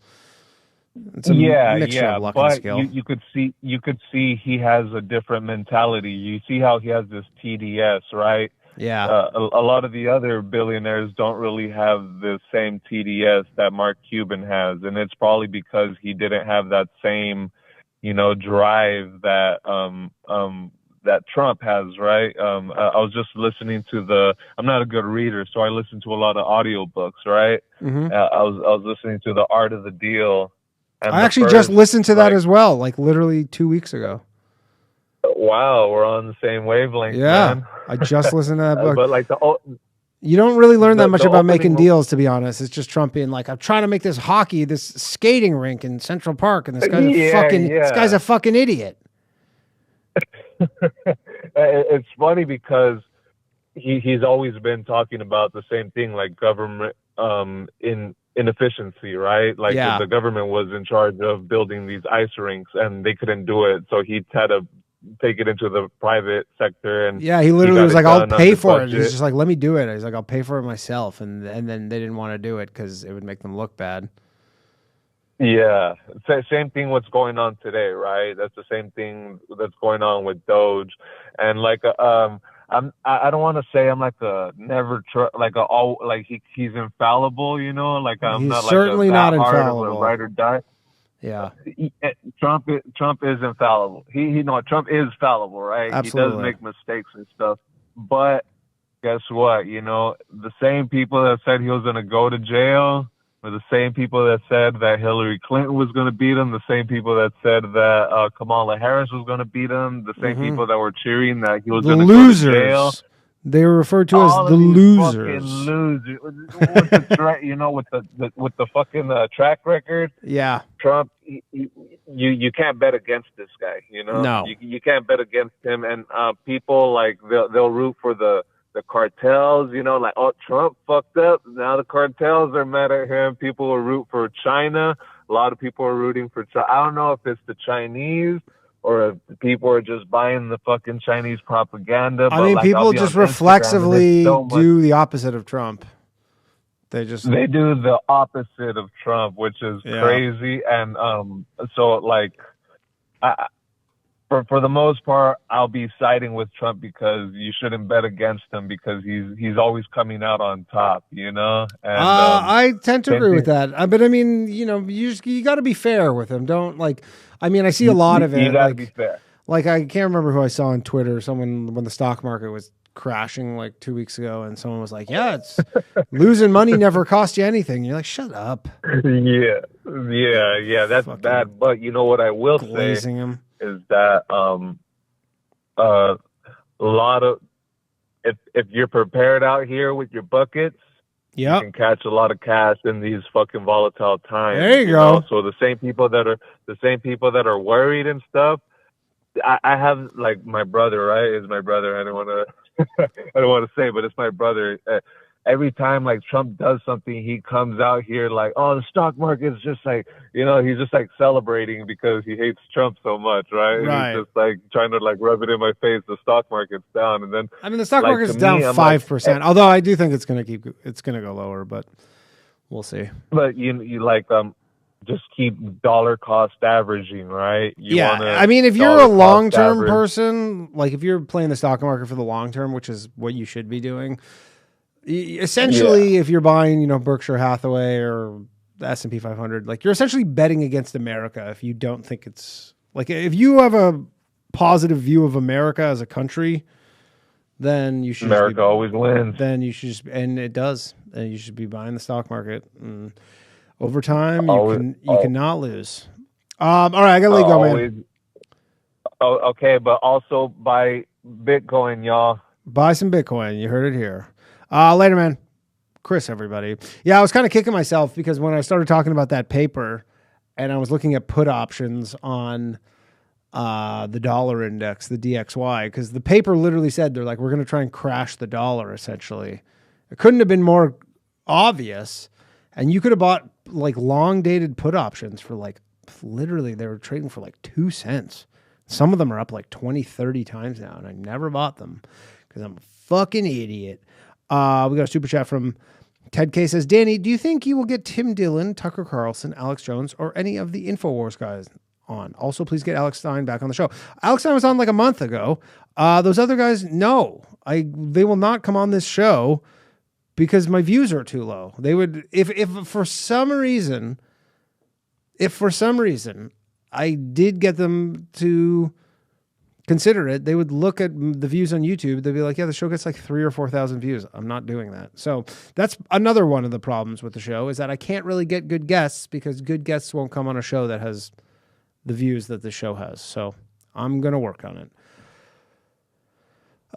H: it's a mixture of luck and skill.
N: You could see he has a different mentality. You see how he has this TDS, right?
H: Yeah.
N: A lot of the other billionaires don't really have the same TDS that Mark Cuban has, and it's probably because he didn't have that same, drive that that Trump has, right? I was just listening to I'm not a good reader, so I listen to a lot of audiobooks, right?
H: Mm-hmm.
N: I was listening to The Art of the Deal. And
H: I actually just listened to that as well, like literally 2 weeks ago.
N: Wow, we're on the same wavelength, man.
H: I just listened to that book.
N: But like
H: you don't really learn that much about making deals, to be honest. It's just Trump being like, I'm trying to make this skating rink in Central Park, and this guy's a fucking idiot.
N: It's funny because he's always been talking about the same thing, like government inefficiency, right? Like the government was in charge of building these ice rinks and they couldn't do it, so he had to take it into the private sector. And
H: he literally was like, I'll pay for it. He's just like, let me do it. He's like, I'll pay for it myself. And then they didn't want to do it because it would make them look bad.
N: Yeah. Same thing what's going on today, right? That's the same thing that's going on with Doge. And like, I don't want to say I'm like a he's infallible, like I'm
H: he's
N: not
H: certainly
N: like
H: not
N: hard
H: infallible.
N: of a ride or die.
H: Yeah.
N: Trump is infallible. Trump is fallible, right?
H: Absolutely.
N: He does make mistakes and stuff. But guess what? The same people that said he was going to go to jail were the same people that said that Hillary Clinton was going to beat him, the same people that said that Kamala Harris was going to beat him, the same people that were cheering that he was going to go to jail.
H: They were referred to as the losers.
N: Losers. With the fucking track record.
H: Yeah.
N: Trump, you can't bet against this guy,
H: No.
N: You can't bet against him. And people like they'll root for the cartels, like, oh, Trump fucked up. Now the cartels are mad at him. People will root for China. A lot of people are rooting for China. I don't know if it's the Chinese or if people are just buying the fucking Chinese propaganda.
H: I mean, people just reflexively do the opposite of Trump. They do
N: the opposite of Trump, which is crazy. And so like, for the most part, I'll be siding with Trump because you shouldn't bet against him because he's always coming out on top, And
H: I tend to agree with that. But I mean, you got to be fair with him. Don't like. I mean, I see a lot of it.
N: You got to be fair.
H: Like, I can't remember who I saw on Twitter. Someone, when the stock market was crashing like 2 weeks ago, and someone was like, yeah, it's losing money never cost you anything. You're like, shut up.
N: Yeah, that's bad. But you know what I will say
H: Glazing him.
N: is that a lot of if you're prepared out here with your buckets, you can catch a lot of cash in these fucking volatile times.
H: There you go.
N: know? So the same people that are worried and stuff. I have, like, my brother, right? Is my brother. I don't want to say, but it's my brother. Every time like Trump does something, he comes out here like, oh, the stock market's just like, he's just like celebrating because he hates Trump so much, right?
H: Right.
N: He's just like trying to like rub it in my face. The stock market's down, and then
H: I mean, the stock
N: like,
H: market's
N: to
H: down
N: me, I'm
H: 5%.
N: like,
H: Although I do think it's gonna go lower, but we'll see.
N: But you like just keep dollar cost averaging, right?
H: I mean, if you're a long-term person, like if you're playing the stock market for the long term, which is what you should be doing, essentially, if you're buying, Berkshire Hathaway or the S&P 500, like you're essentially betting against America. If you don't think it's like, if you have a positive view of America as a country, then you should.
N: America always wins.
H: Then you should, and it does. And you should be buying the stock market. And over time, you cannot lose. All right, I gotta let you go, man.
N: Oh, okay, but also buy Bitcoin, y'all.
H: Buy some Bitcoin. You heard it here. Later, man. Chris, everybody. Yeah, I was kind of kicking myself because when I started talking about that paper and I was looking at put options on the dollar index, the DXY, because the paper literally said they're like, we're going to try and crash the dollar, essentially. It couldn't have been more obvious. And you could have bought like long dated put options for like, literally they were trading for like 2 cents. Some of them are up like 20, 30 times now. And I never bought them because I'm a fucking idiot. We got a super chat from Ted K. Says, Danny, do you think you will get Tim Dillon, Tucker Carlson, Alex Jones, or any of the InfoWars guys on? Also, please get Alex Stein back on the show. Alex Stein was on like a month ago. Those other guys, no. They will not come on this show because my views are too low. They would, if for some reason I did get them to consider it, they would look at the views on YouTube. They'd be like, yeah, the show gets like 3,000 or 4,000 views. I'm not doing that. So that's another one of the problems with the show, is that I can't really get good guests because good guests won't come on a show that has the views that the show has. So I'm going to work on it.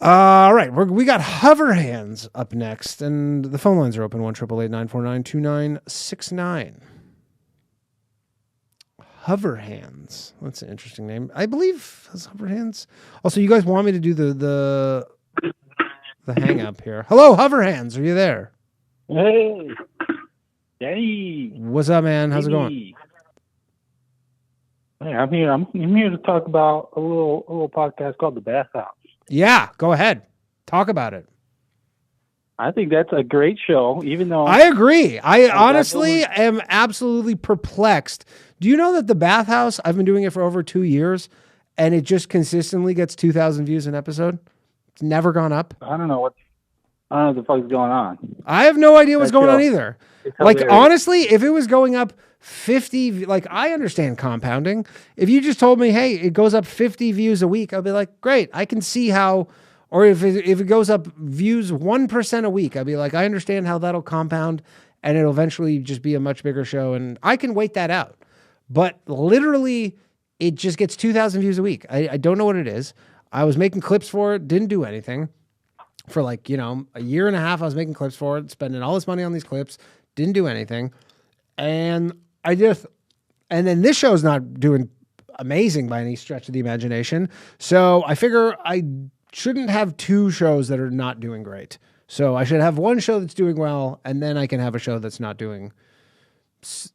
H: All right. We got Hover Hands up next, and the phone lines are open, 1-888-949-2969. Hover Hands. That's an interesting name. I believe it's Hover Hands. Also, you guys want me to do the hang up here. Hello, Hover Hands. Are you there?
O: Hey, Danny.
H: What's up, man? How's it going?
O: Hey, I'm here. I'm here to talk about a little podcast called The Bathhouse.
H: Yeah, go ahead. Talk about it.
O: I think that's a great show, even though
H: I agree. I honestly am absolutely perplexed. Do you know that The Bathhouse, I've been doing it for over 2 years, and it just consistently gets 2,000 views an episode? It's never gone up.
O: I don't know what the fuck is going on.
H: I have no idea what's going on either. Like, honestly, if it was going up 50, like, I understand compounding. If you just told me, hey, it goes up 50 views a week, I'd be like, great, I can see how. Or if it goes up views 1% a week, I'd be like, I understand how that'll compound and it'll eventually just be a much bigger show, and I can wait that out. But literally, it just gets 2,000 views a week. I don't know what it is. I was making clips for it, didn't do anything. For like, a year and a half, I was making clips for it, spending all this money on these clips, didn't do anything. And then this show's not doing amazing by any stretch of the imagination. So I figure I shouldn't have two shows that are not doing great. So I should have one show that's doing well, and then I can have a show that's not doing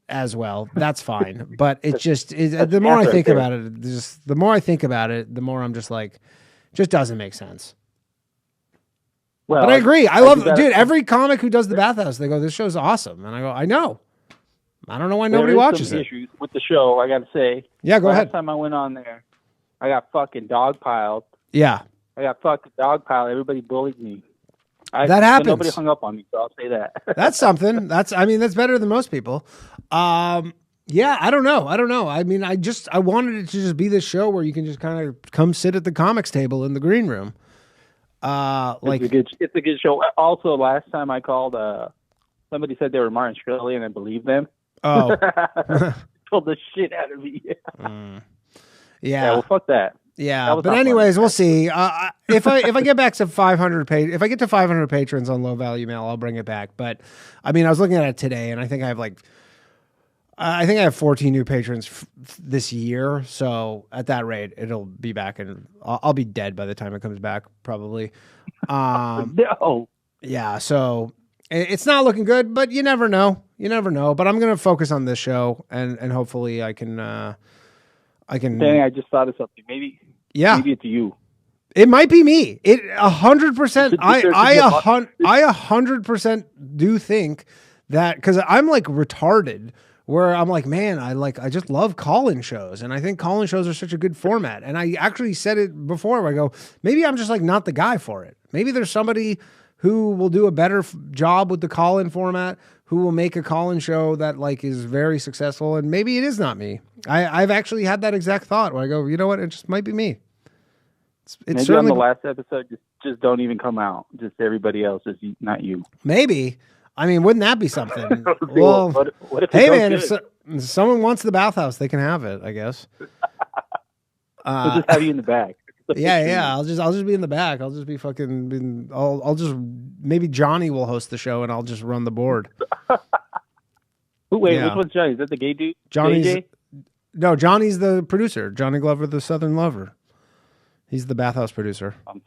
H: as well. That's fine. But it just the more I think about it, the more I'm just like, just doesn't make sense. Well, but I agree. I love, dude, every comic who does The Bathhouse, they go, this show's awesome. And I go, I know. I don't know why nobody watches it.
O: Issues with the show, I got to say.
H: Yeah, go ahead.
O: Last time I went on there, I got fucking dogpiled.
H: Yeah.
O: I got fucking dogpiled. Everybody bullied me.
H: That happens.
O: So nobody hung up on me, so I'll say that.
H: That's something. That's better than most people. Yeah, I don't know. I mean, I wanted it to just be this show where you can just kind of come sit at the comics table in the green room.
O: It's a good show. Also, last time I called, somebody said they were Martin Shkreli, and I believed them.
H: Oh,
O: told the shit out of me.
H: Yeah.
O: Well, fuck that.
H: Yeah, but anyways, we'll see. If I get back to 500 if I get to 500 patrons on Low Value Mail, I'll bring it back. But I mean, I was looking at it today, and I think I have 14 new patrons this year. So at that rate, it'll be back, and I'll be dead by the time it comes back, probably.
O: No.
H: Yeah, so it's not looking good, but you never know. But I'm gonna focus on this show, and hopefully I can.
O: Danny, I just thought of something. Maybe it's you.
H: It might be me. 100%. I 100% do think that, because I'm like retarded, where I'm like, man, I just love call-in shows, and I think call-in shows are such a good format. And I actually said it before, where I go, maybe I'm just like not the guy for it. Maybe there's somebody who will do a better job with the call-in format, who will make a call-in show that like is very successful, and maybe it is not me. I've actually had that exact thought where I go, you know what, it just might be me. It's
O: maybe
H: certainly
O: on the last episode, just don't even come out. Just everybody else is not you.
H: Maybe. I mean, wouldn't that be something?
O: Well, what if
H: hey man, if someone wants the bathhouse, they can have it, I guess.
O: We'll just have you in the back.
H: Yeah. I'll just be in the back. I'll just be fucking. I'll just maybe Johnny will host the show, and I'll just run the board.
O: Wait, which one's Johnny? Is that the gay dude?
H: No, Johnny's the producer. Johnny Glover, the Southern Lover. He's the bathhouse producer.
O: I'm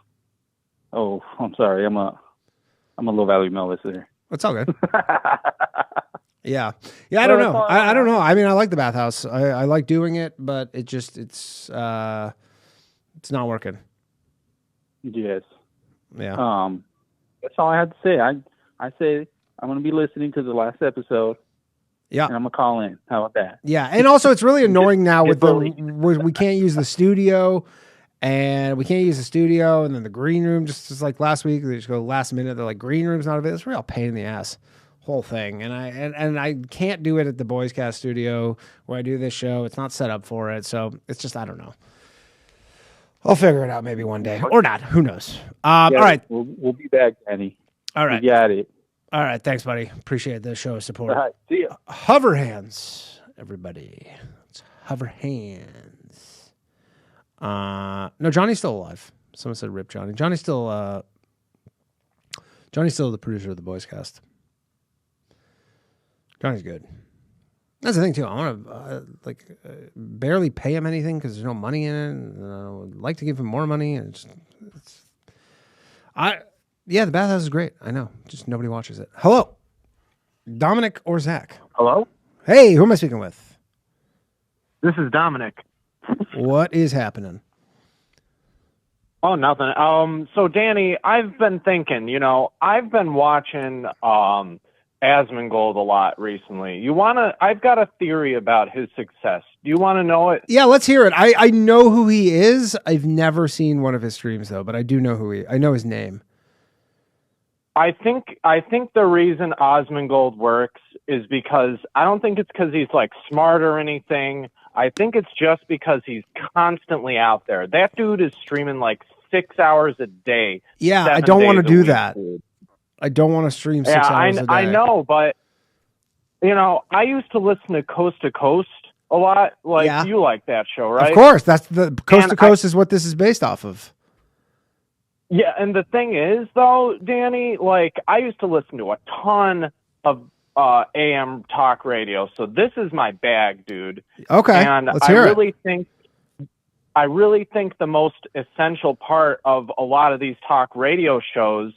O: sorry. I'm a Low Value Mail listener.
H: It's all good. Yeah. I don't know. I don't know. I mean, I like the bathhouse. I like doing it, but it's not working.
O: Yes.
H: Yeah.
O: That's all I had to say. I say I'm going to be listening to the last episode.
H: Yeah.
O: And I'm going to call in. How about that?
H: Yeah. And also, it's really annoying now we can't use the studio. And we can't use the studio, and then the green room, just like last week, they just go last minute. They're like, green room's not available. It's a real pain in the ass, whole thing. And I can't do it at the Boys Cast studio where I do this show. It's not set up for it, so it's just, I don't know. I'll figure it out maybe one day or not. Who knows? All right,
O: we'll be back, Danny.
H: All right,
O: you got it.
H: All right, thanks, buddy. Appreciate the show support.
O: All right, see ya.
H: Hover hands, everybody. Let's hover hands. No, Johnny's still alive. Someone said rip Johnny. Johnny's still the producer of the Boys Cast. Johnny's good. That's the thing too. I want to barely pay him anything because there's no money in it. And I would like to give him more money. And the bathhouse is great. I know. Just nobody watches it. Hello, Dominic or Zach?
P: Hello.
H: Hey, who am I speaking with?
P: This is Dominic.
H: What is happening?
P: Oh, nothing. So Danny, I've been thinking, I've been watching Asmongold a lot recently. I've got a theory about his success. Do you want to know it?
H: Yeah, let's hear it. I know who he is. I've never seen one of his streams though, but I do know I know his name.
P: I think the reason Asmongold works is because I don't think it's because he's like smart or anything. I think it's just because he's constantly out there. That dude is streaming like 6 hours a day.
H: Yeah, I don't want to do that. I don't want to stream 6 hours a day.
P: I know, but I used to listen to Coast to Coast a lot. Like you like that show, right?
H: Of course, that's the Coast to Coast is what this is based off of.
P: Yeah, and the thing is, though, Danny, like I used to listen to a ton of AM talk radio, so this is my bag, dude.
H: Okay,
P: and
H: let's hear it.
P: I really think the most essential part of a lot of these talk radio shows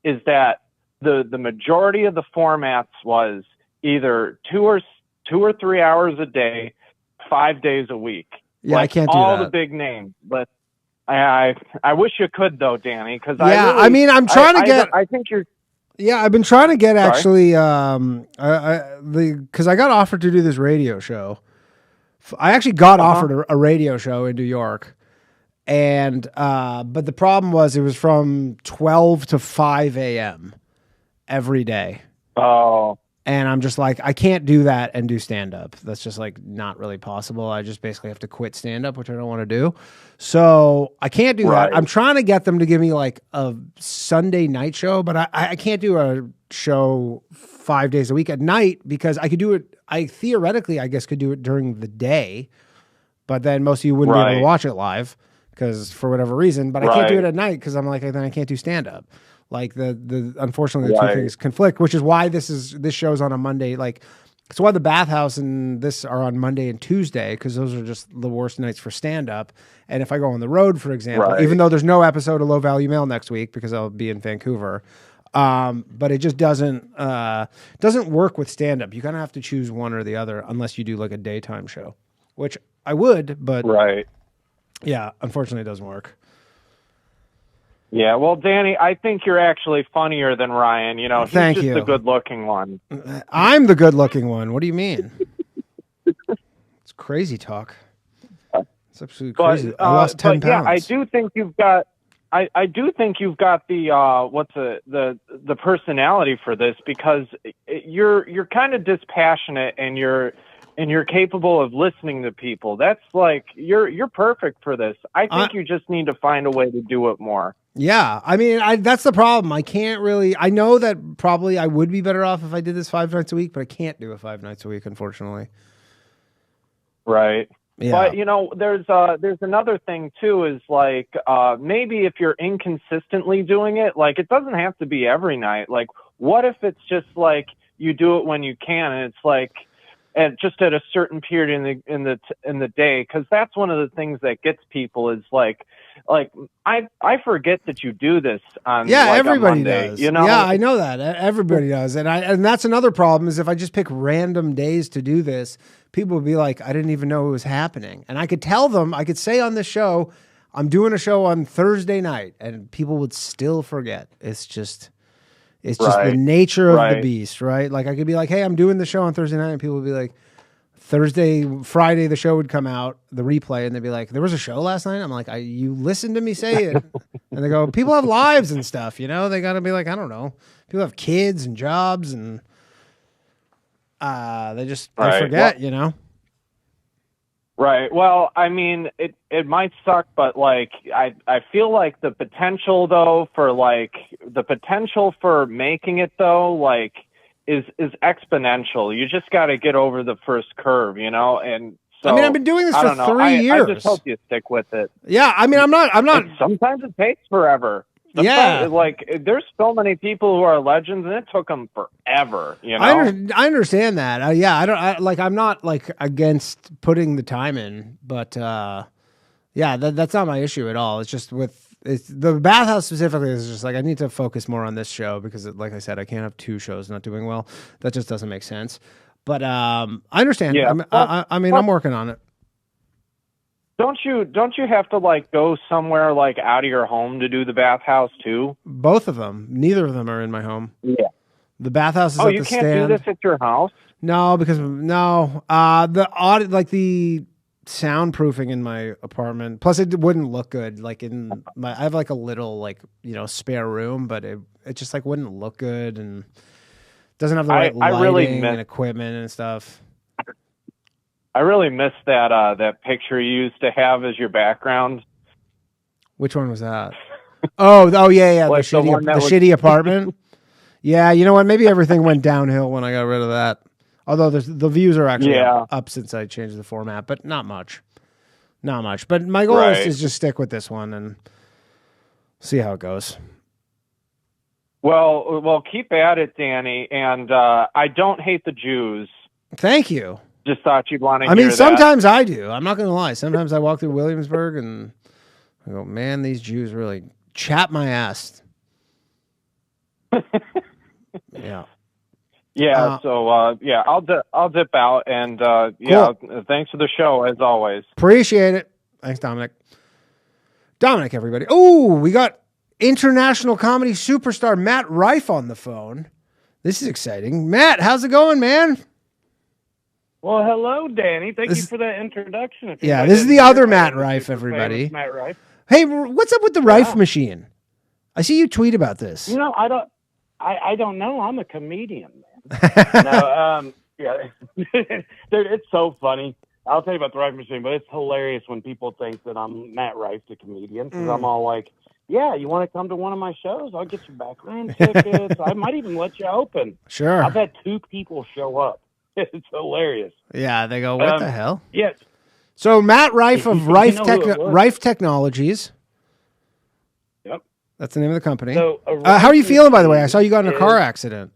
P: is that the majority of the formats was either 2 or 3 hours a day, 5 days a week.
H: Yeah, I can't do
P: all
H: that.
P: the big names, but I wish you could though, Danny, because
H: I'm trying to get.
P: I think you're.
H: Yeah, I've been trying to get actually, because I got offered to do this radio show. I actually got offered a radio show in New York, and but the problem was it was from 12 to 5 a.m. every day.
P: Oh,
H: And I'm just like, I can't do that and do stand-up. That's just like not really possible. I just basically have to quit stand-up, which I don't want to do. So I can't do that. I'm trying to get them to give me like a Sunday night show, but I can't do a show 5 days a week at night because I could do it. I theoretically, I guess, could do it during the day, but then most of you wouldn't be able to watch it live because for whatever reason, but I can't do it at night because I'm like, then I can't do stand-up. Like unfortunately the two things conflict, which is why this show's on a Monday. Like, it's why the Bathhouse and this are on Monday and Tuesday because those are just the worst nights for stand up. And if I go on the road, for example, even though there's no episode of Low Value Mail next week because I'll be in Vancouver, but it just doesn't work with stand up. You kind of have to choose one or the other unless you do like a daytime show, which I would, but yeah, unfortunately, it doesn't work.
P: Yeah, well, Danny, I think you're actually funnier than Ryan. You know, he's just the good-looking one.
H: I'm the good-looking one. What do you mean? It's crazy talk. It's absolutely crazy. I lost 10 pounds.
P: Yeah, I do think you've got. I do think you've got the the personality for this because you're kind of dispassionate and you're capable of listening to people. That's like you're perfect for this. I think you just need to find a way to do it more.
H: Yeah, I mean, that's the problem. I can't really. I know that probably I would be better off if I did this 5 nights a week, but I can't do it 5 nights a week, unfortunately.
P: Right.
H: Yeah.
P: But you know, there's another thing too. Is like maybe if you're inconsistently doing it, like it doesn't have to be every night. Like, what if it's just like you do it when you can, and it's like. And just at a certain period in the day, because that's one of the things that gets people is like I forget that you do this on
H: everybody
P: Monday,
H: does.
P: You know,
H: I know that everybody does, and that's another problem is if I just pick random days to do this, people would be like, I didn't even know it was happening, and I could tell them, I could say on the show, I'm doing a show on Thursday night, and people would still forget. It's just the nature of the beast, right? Like I could be like, hey, I'm doing the show on Thursday night, and people would be like, Friday, the show would come out, the replay, and they'd be like, there was a show last night? I'm like, you listened to me say it. And they go, people have lives and stuff, you know? They got to be like, I don't know. People have kids and jobs, and they forget, you know?
P: Right. Well, I mean, it might suck, but like I feel like the potential for making it though, like is exponential. You just got to get over the first curve, you know? And so
H: I mean, I've been doing this for 3 years.
P: I just hope you stick with it.
H: Yeah, I mean, I'm not.
P: And sometimes it takes forever. Like there's so many people who are legends, and it took them forever. You know,
H: I understand that. I'm not like against putting the time in, but that's not my issue at all. It's just the Bathhouse specifically is just like I need to focus more on this show because, like I said, I can't have 2 shows not doing well. That just doesn't make sense. But I understand.
P: Yeah.
H: I'm working on it.
P: Don't you have to like go somewhere like out of your home to do the Bathhouse too?
H: Both of them. Neither of them are in my home.
P: Yeah.
H: The Bathhouse is at the stand.
P: Oh, you can't do this at your house?
H: No, because the soundproofing in my apartment. Plus, it wouldn't look good. Like I have like a little spare room, but it just like wouldn't look good and doesn't have the right lighting and equipment and stuff.
P: I really miss that picture you used to have as your background.
H: Which one was that? Oh yeah.
P: Like
H: the shitty apartment. Yeah, you know what? Maybe everything went downhill when I got rid of that. Although the views are actually up since I changed the format, but not much. Not much. But my goal is to just stick with this one and see how it goes.
P: Well, keep at it, Danny. And I don't hate the Jews.
H: Thank you.
P: Just thought you'd want to
H: hear that. I mean, sometimes I do. I'm not going to lie. Sometimes I walk through Williamsburg and I go, man, these Jews really chap my ass. Yeah.
P: Yeah. I'll dip out and
H: cool.
P: Thanks for the show as always.
H: Appreciate it. Thanks, Dominic. Dominic, everybody. Oh, we got international comedy superstar Matt Rife on the phone. This is exciting. Matt, how's it going, man?
Q: Well, hello, Danny. Thank you for that introduction.
H: Yeah, this is the other Matt Rife, everybody.
Q: Matt Rife.
H: Hey, what's up with the Rife machine? I see you tweet about this.
Q: You know, I don't know. I'm a comedian, man. No, yeah, dude, it's so funny. I'll tell you about the Rife machine, but it's hilarious when people think that I'm Matt Rife, the comedian, because I'm all like, yeah, you want to come to one of my shows? I'll get you background tickets. I might even let you open.
H: Sure.
Q: I've had 2 people show up. It's hilarious.
H: Yeah, they go, what the hell?
Q: Yes.
H: So Matt Rife of
Q: You
H: Rife,
Q: know who it was?
H: Rife Technologies.
Q: Yep.
H: That's the name of the company.
Q: So,
H: how are you feeling, by the way? I saw you got in a car accident.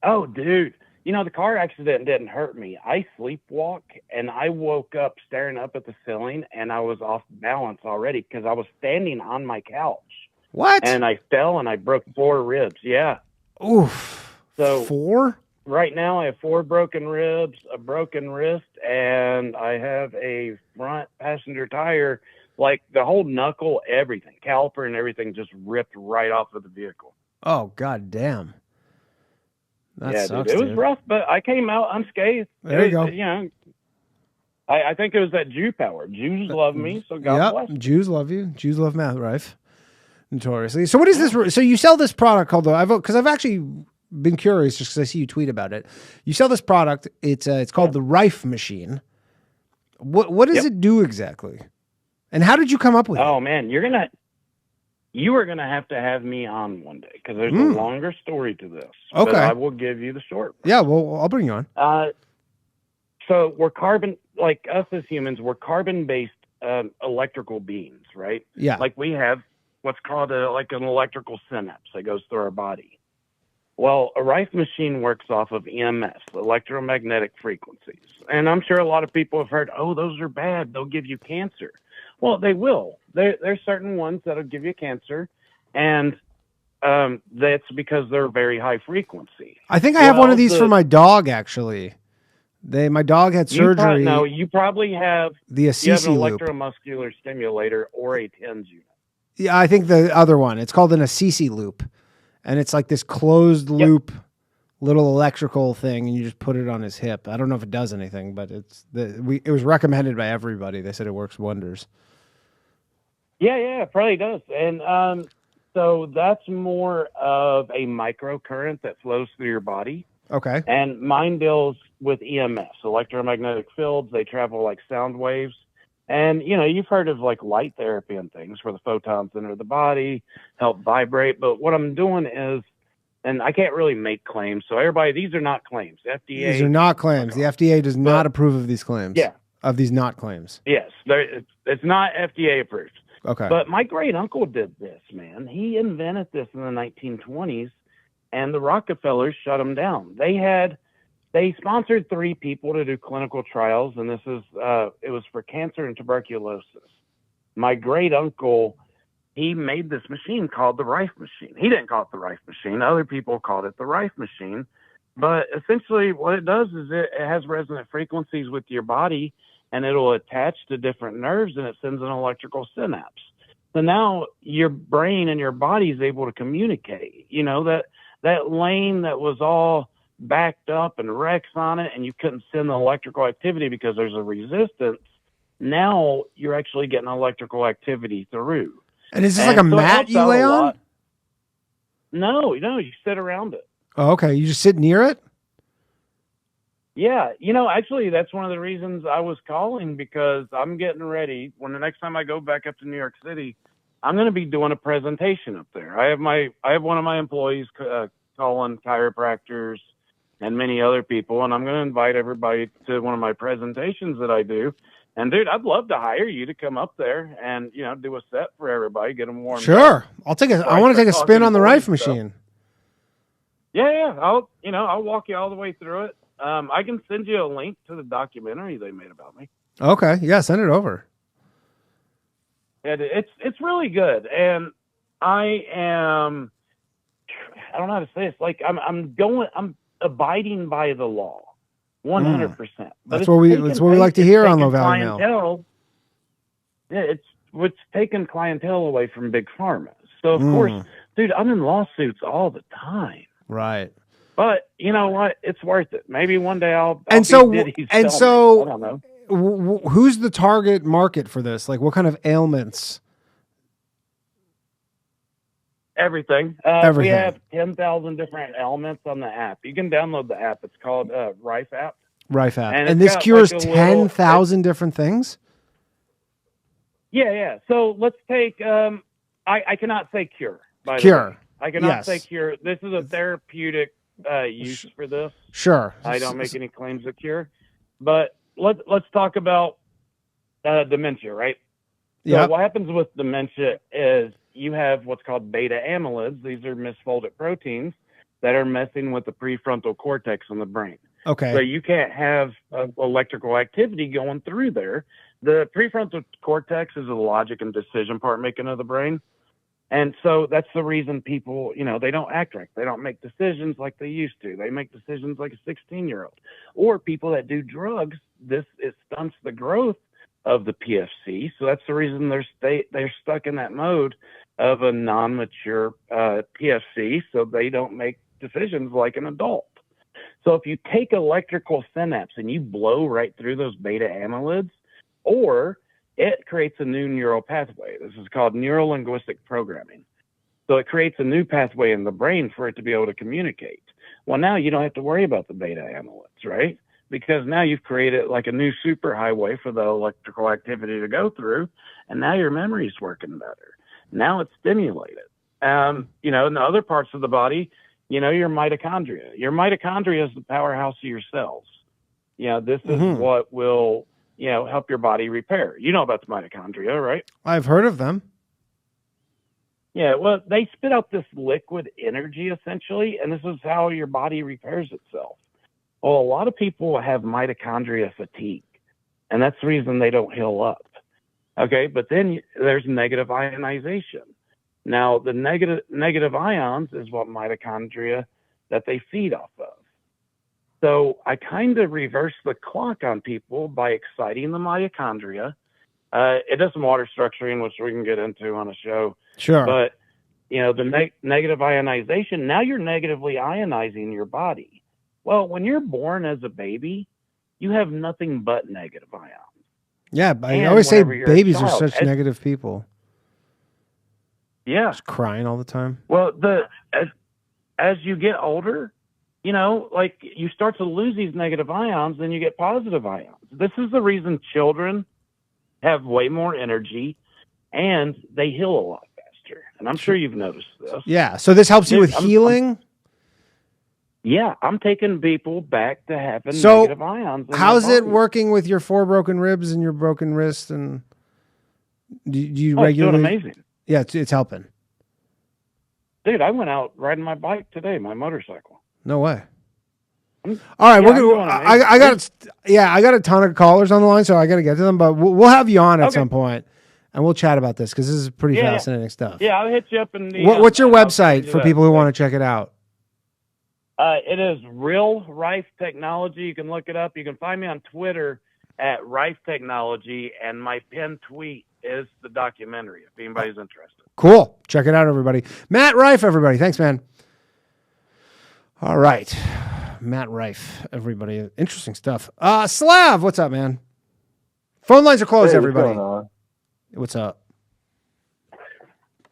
Q: Oh, dude. You know, the car accident didn't hurt me. I sleepwalk, and I woke up staring up at the ceiling, and I was off balance already because I was standing on my couch.
H: What?
Q: And I fell, and I broke 4 ribs. Yeah.
H: Oof.
Q: So
H: 4?
Q: Right now, I have 4 broken ribs, a broken wrist, and I have a front passenger tire, like the whole knuckle, everything, caliper and everything just ripped right off of the vehicle.
H: Oh, god damn. That
Q: Yeah,
H: sucks,
Q: dude. It was
H: dude.
Q: rough, but I came out unscathed.
H: There you go.
Q: You know, I think it was that Jew power. Jews love me, so God bless.
H: Jews love you. Jews love Matt Rife. Notoriously. So what is this? So you sell this product called because I've actually been curious just because I see you tweet about it. You sell this product. It's called the Rife machine. What does it do exactly? And how did you come up with it?
Q: Oh man, you are gonna have me on one day because there's a longer story to this.
H: Okay.
Q: But I will give you the short.
H: Yeah, well, I'll bring you on.
Q: So we're like us as humans, we're carbon-based electrical beings, right?
H: Yeah.
Q: Like we have what's called an electrical synapse that goes through our body. Well, a Rife machine works off of EMS, electromagnetic frequencies. And I'm sure a lot of people have heard, oh, those are bad. They'll give you cancer. Well, they will. There's certain ones that'll give you cancer, and that's because they're very high frequency.
H: I think I have one of these for my dog, actually. My dog had surgery.
Q: You probably have
H: the
Q: you have
H: accessi
Q: an
H: loop.
Q: electromuscular stimulator or a TENS unit.
H: Yeah, I think the other one. It's called an accessi loop, and it's like this closed loop little electrical thing, and you just put it on his hip. I don't know if it does anything, but it was recommended by everybody. They said it works wonders.
Q: Yeah, it probably does. And so that's more of a microcurrent that flows through your body.
H: Okay.
Q: And mine deals with EMS, electromagnetic fields. They travel like sound waves. And, you know, you've heard of like light therapy and things where the photons enter the body, help vibrate. But what I'm doing is, and I can't really make claims. So everybody, these are not claims. FDA.
H: These are not claims. The FDA does not approve of these claims.
Q: Yeah.
H: Of these not claims.
Q: Yes. It's not FDA approved.
H: Okay.
Q: But my great uncle did this, man. He invented this in the 1920s, and the Rockefellers shut him down. They sponsored 3 people to do clinical trials, and this is it was for cancer and tuberculosis. My great uncle, he made this machine called the Rife machine. He didn't call it the Rife machine. Other people called it the Rife machine. But essentially what it does is it has resonant frequencies with your body, and it'll attach to different nerves, and it sends an electrical synapse. So now your brain and your body is able to communicate. You know, that lane that was all backed up and wrecks on it, and you couldn't send the electrical activity because there's a resistance. Now you're actually getting electrical activity through.
H: And is this like a mat you lay on?
Q: No, you sit around it.
H: Oh, okay. You just sit near it?
Q: Yeah, you know, actually, that's one of the reasons I was calling, because I'm getting ready. When the next time I go back up to New York City, I'm going to be doing a presentation up there. I have one of my employees calling chiropractors and many other people, and I'm going to invite everybody to one of my presentations that I do. And dude, I'd love to hire you to come up there and, you know, do a set for everybody, get them warmed
H: Sure.
Q: up.
H: I want to take a spin on the Rife machine.
Q: Yeah. I'll walk you all the way through it. I can send you a link to the documentary they made about me.
H: Okay. Yeah, send it over.
Q: And it's really good. And I don't know how to say this. Like I'm abiding by the law. 100%.
H: That's what we like to hear on Low Value Mail.
Q: Yeah, it's taken clientele away from big pharma. So of course, dude, I'm in lawsuits all the time.
H: Right.
Q: But you know what? It's worth it. Maybe one day I'll
H: and
Q: be
H: so
Q: Diddy's
H: and
Q: cellmate.
H: so
Q: I don't know.
H: Who's the target market for this? Like, what kind of ailments?
P: Everything.
H: Everything.
P: We have 10,000 different elements on the app. You can download the app. It's called Rife app.
H: Rife app.
P: And
H: And
P: it's
H: this
P: got,
H: cures
P: like, a
H: 10,000 different things?
P: Yeah. So let's take. I cannot say cure. By the
H: Cure.
P: way. I cannot
H: Yes.
P: say cure. This is a therapeutic use for this.
H: Sure.
P: I don't make any claims of cure, but let's talk about dementia, right? So
H: Yep.
P: what happens with dementia is you have what's called beta amyloids. These are misfolded proteins that are messing with the prefrontal cortex in the brain.
H: Okay.
P: So you can't have electrical activity going through there. The prefrontal cortex is the logic and decision part making of the brain. And so that's the reason people, they don't act right. They don't make decisions like they used to. They make decisions like a 16-year-old. Or people that do drugs, it stunts the growth of the PFC. So that's the reason they're stuck in that mode of a non-mature PFC, so they don't make decisions like an adult. So if you take electrical synapse and you blow right through those beta amyloids, or it creates a new neural pathway. This is called neuro-linguistic programming. So it creates a new pathway in the brain for it to be able to communicate. Well, now you don't have to worry about the beta amyloids, right? Because now you've created like a new superhighway for the electrical activity to go through, and now your memory's working better. Now it's stimulated. In the other parts of the body, your mitochondria. Your mitochondria is the powerhouse of your cells. This is what will help your body repair. You know about the mitochondria, right?
H: I've heard of them.
P: Yeah, well, they spit out this liquid energy, essentially, and this is how your body repairs itself. Well, a lot of people have mitochondria fatigue, and that's the reason they don't heal up. Okay, but then there's negative ionization. Now, the negative ions is what mitochondria that they feed off of. So I kind of reverse the clock on people by exciting the mitochondria. It does some water structuring, which we can get into on a show.
H: Sure.
P: But, the negative ionization, now you're negatively ionizing your body. Well, when you're born as a baby, you have nothing but negative ions.
H: Yeah, I
P: And
H: always say
P: whenever you're a
H: babies are
P: child,
H: such negative people.
P: Yeah.
H: Just crying all the time.
P: Well, as you get older, you start to lose these negative ions, then you get positive ions. This is the reason children have way more energy and they heal a lot faster. And I'm sure you've noticed this.
H: Yeah, so this helps you with healing?
P: I'm taking people back to having
H: So,
P: negative ions. in
H: how's
P: their
H: it
P: body.
H: working with your 4 broken ribs and your broken wrist? And do you
P: Oh, it's doing
H: regularly?
P: amazing.
H: Yeah, it's helping.
P: Dude, I went out riding my bike today, my motorcycle.
H: No way. All right, we're gonna. I got a ton of callers on the line, so I got to get to them. But we'll have you on at some point, and we'll chat about this because this is pretty fascinating stuff.
P: Yeah, I'll hit you up in the.
H: What's your
P: and I'll
H: website
P: send you
H: for
P: that.
H: people who want to check it out?
P: It is Real Rife Technology. You can look it up. You can find me on Twitter at Rife Technology, and my pinned tweet is the documentary if anybody's interested.
H: Cool. Check it out, everybody. Matt Rife, everybody. Thanks, man. All right. Matt Rife, everybody. Interesting stuff. Slav, what's up, man? Phone lines are closed,
R: Hey,
H: everybody.
R: what's going on?
H: What's up?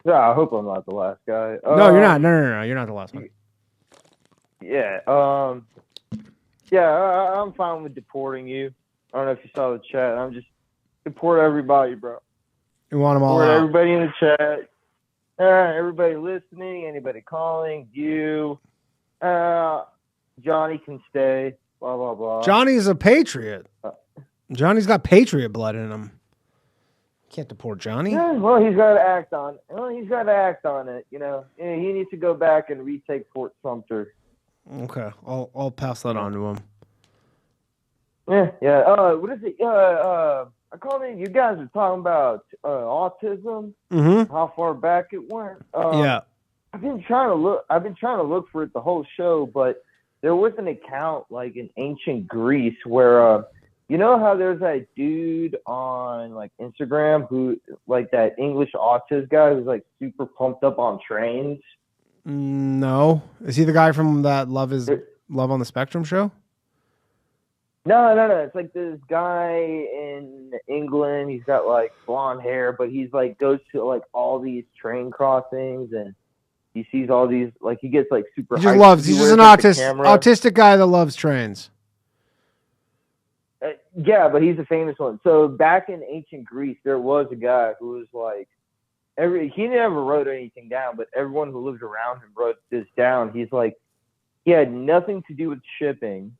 R: Yeah, I hope I'm not the last guy.
H: No, you're not. No. You're not the last one.
R: Yeah. I'm fine with deporting you. I don't know if you saw the chat. I'm just deport everybody, bro.
H: You want them all
R: Deport
H: out.
R: everybody in the chat. Everybody listening, anybody calling, you. Johnny can stay. Blah blah blah.
H: Johnny's a patriot. Johnny's got patriot blood in him. Can't deport Johnny.
R: Yeah, well, he's got to act on it. Well, he's got to act on it. He needs to go back and retake Fort Sumter.
H: Okay, I'll pass that on to him.
R: Yeah. What is it? I called in. You guys are talking about autism.
H: Mm-hmm.
R: How far back it went.
H: Yeah.
R: I've been trying to look for it the whole show, but there was an account like in ancient Greece where you know how there's that dude on like Instagram who like that English autist guy who's like super pumped up on trains.
H: No, is he the guy from that Love on the Spectrum show?
R: No. It's like this guy in England. He's got like blonde hair, but he's like goes to like all these train crossings and he sees all these, like, he gets like super.
H: He just
R: hyped.
H: loves.
R: He
H: He's just
R: wears,
H: an
R: like, the
H: autistic guy that loves trains.
R: Yeah, but he's a famous one. So back in ancient Greece, there was a guy who was like, he never wrote anything down, but everyone who lived around him wrote this down. He's like, he had nothing to do with shipping,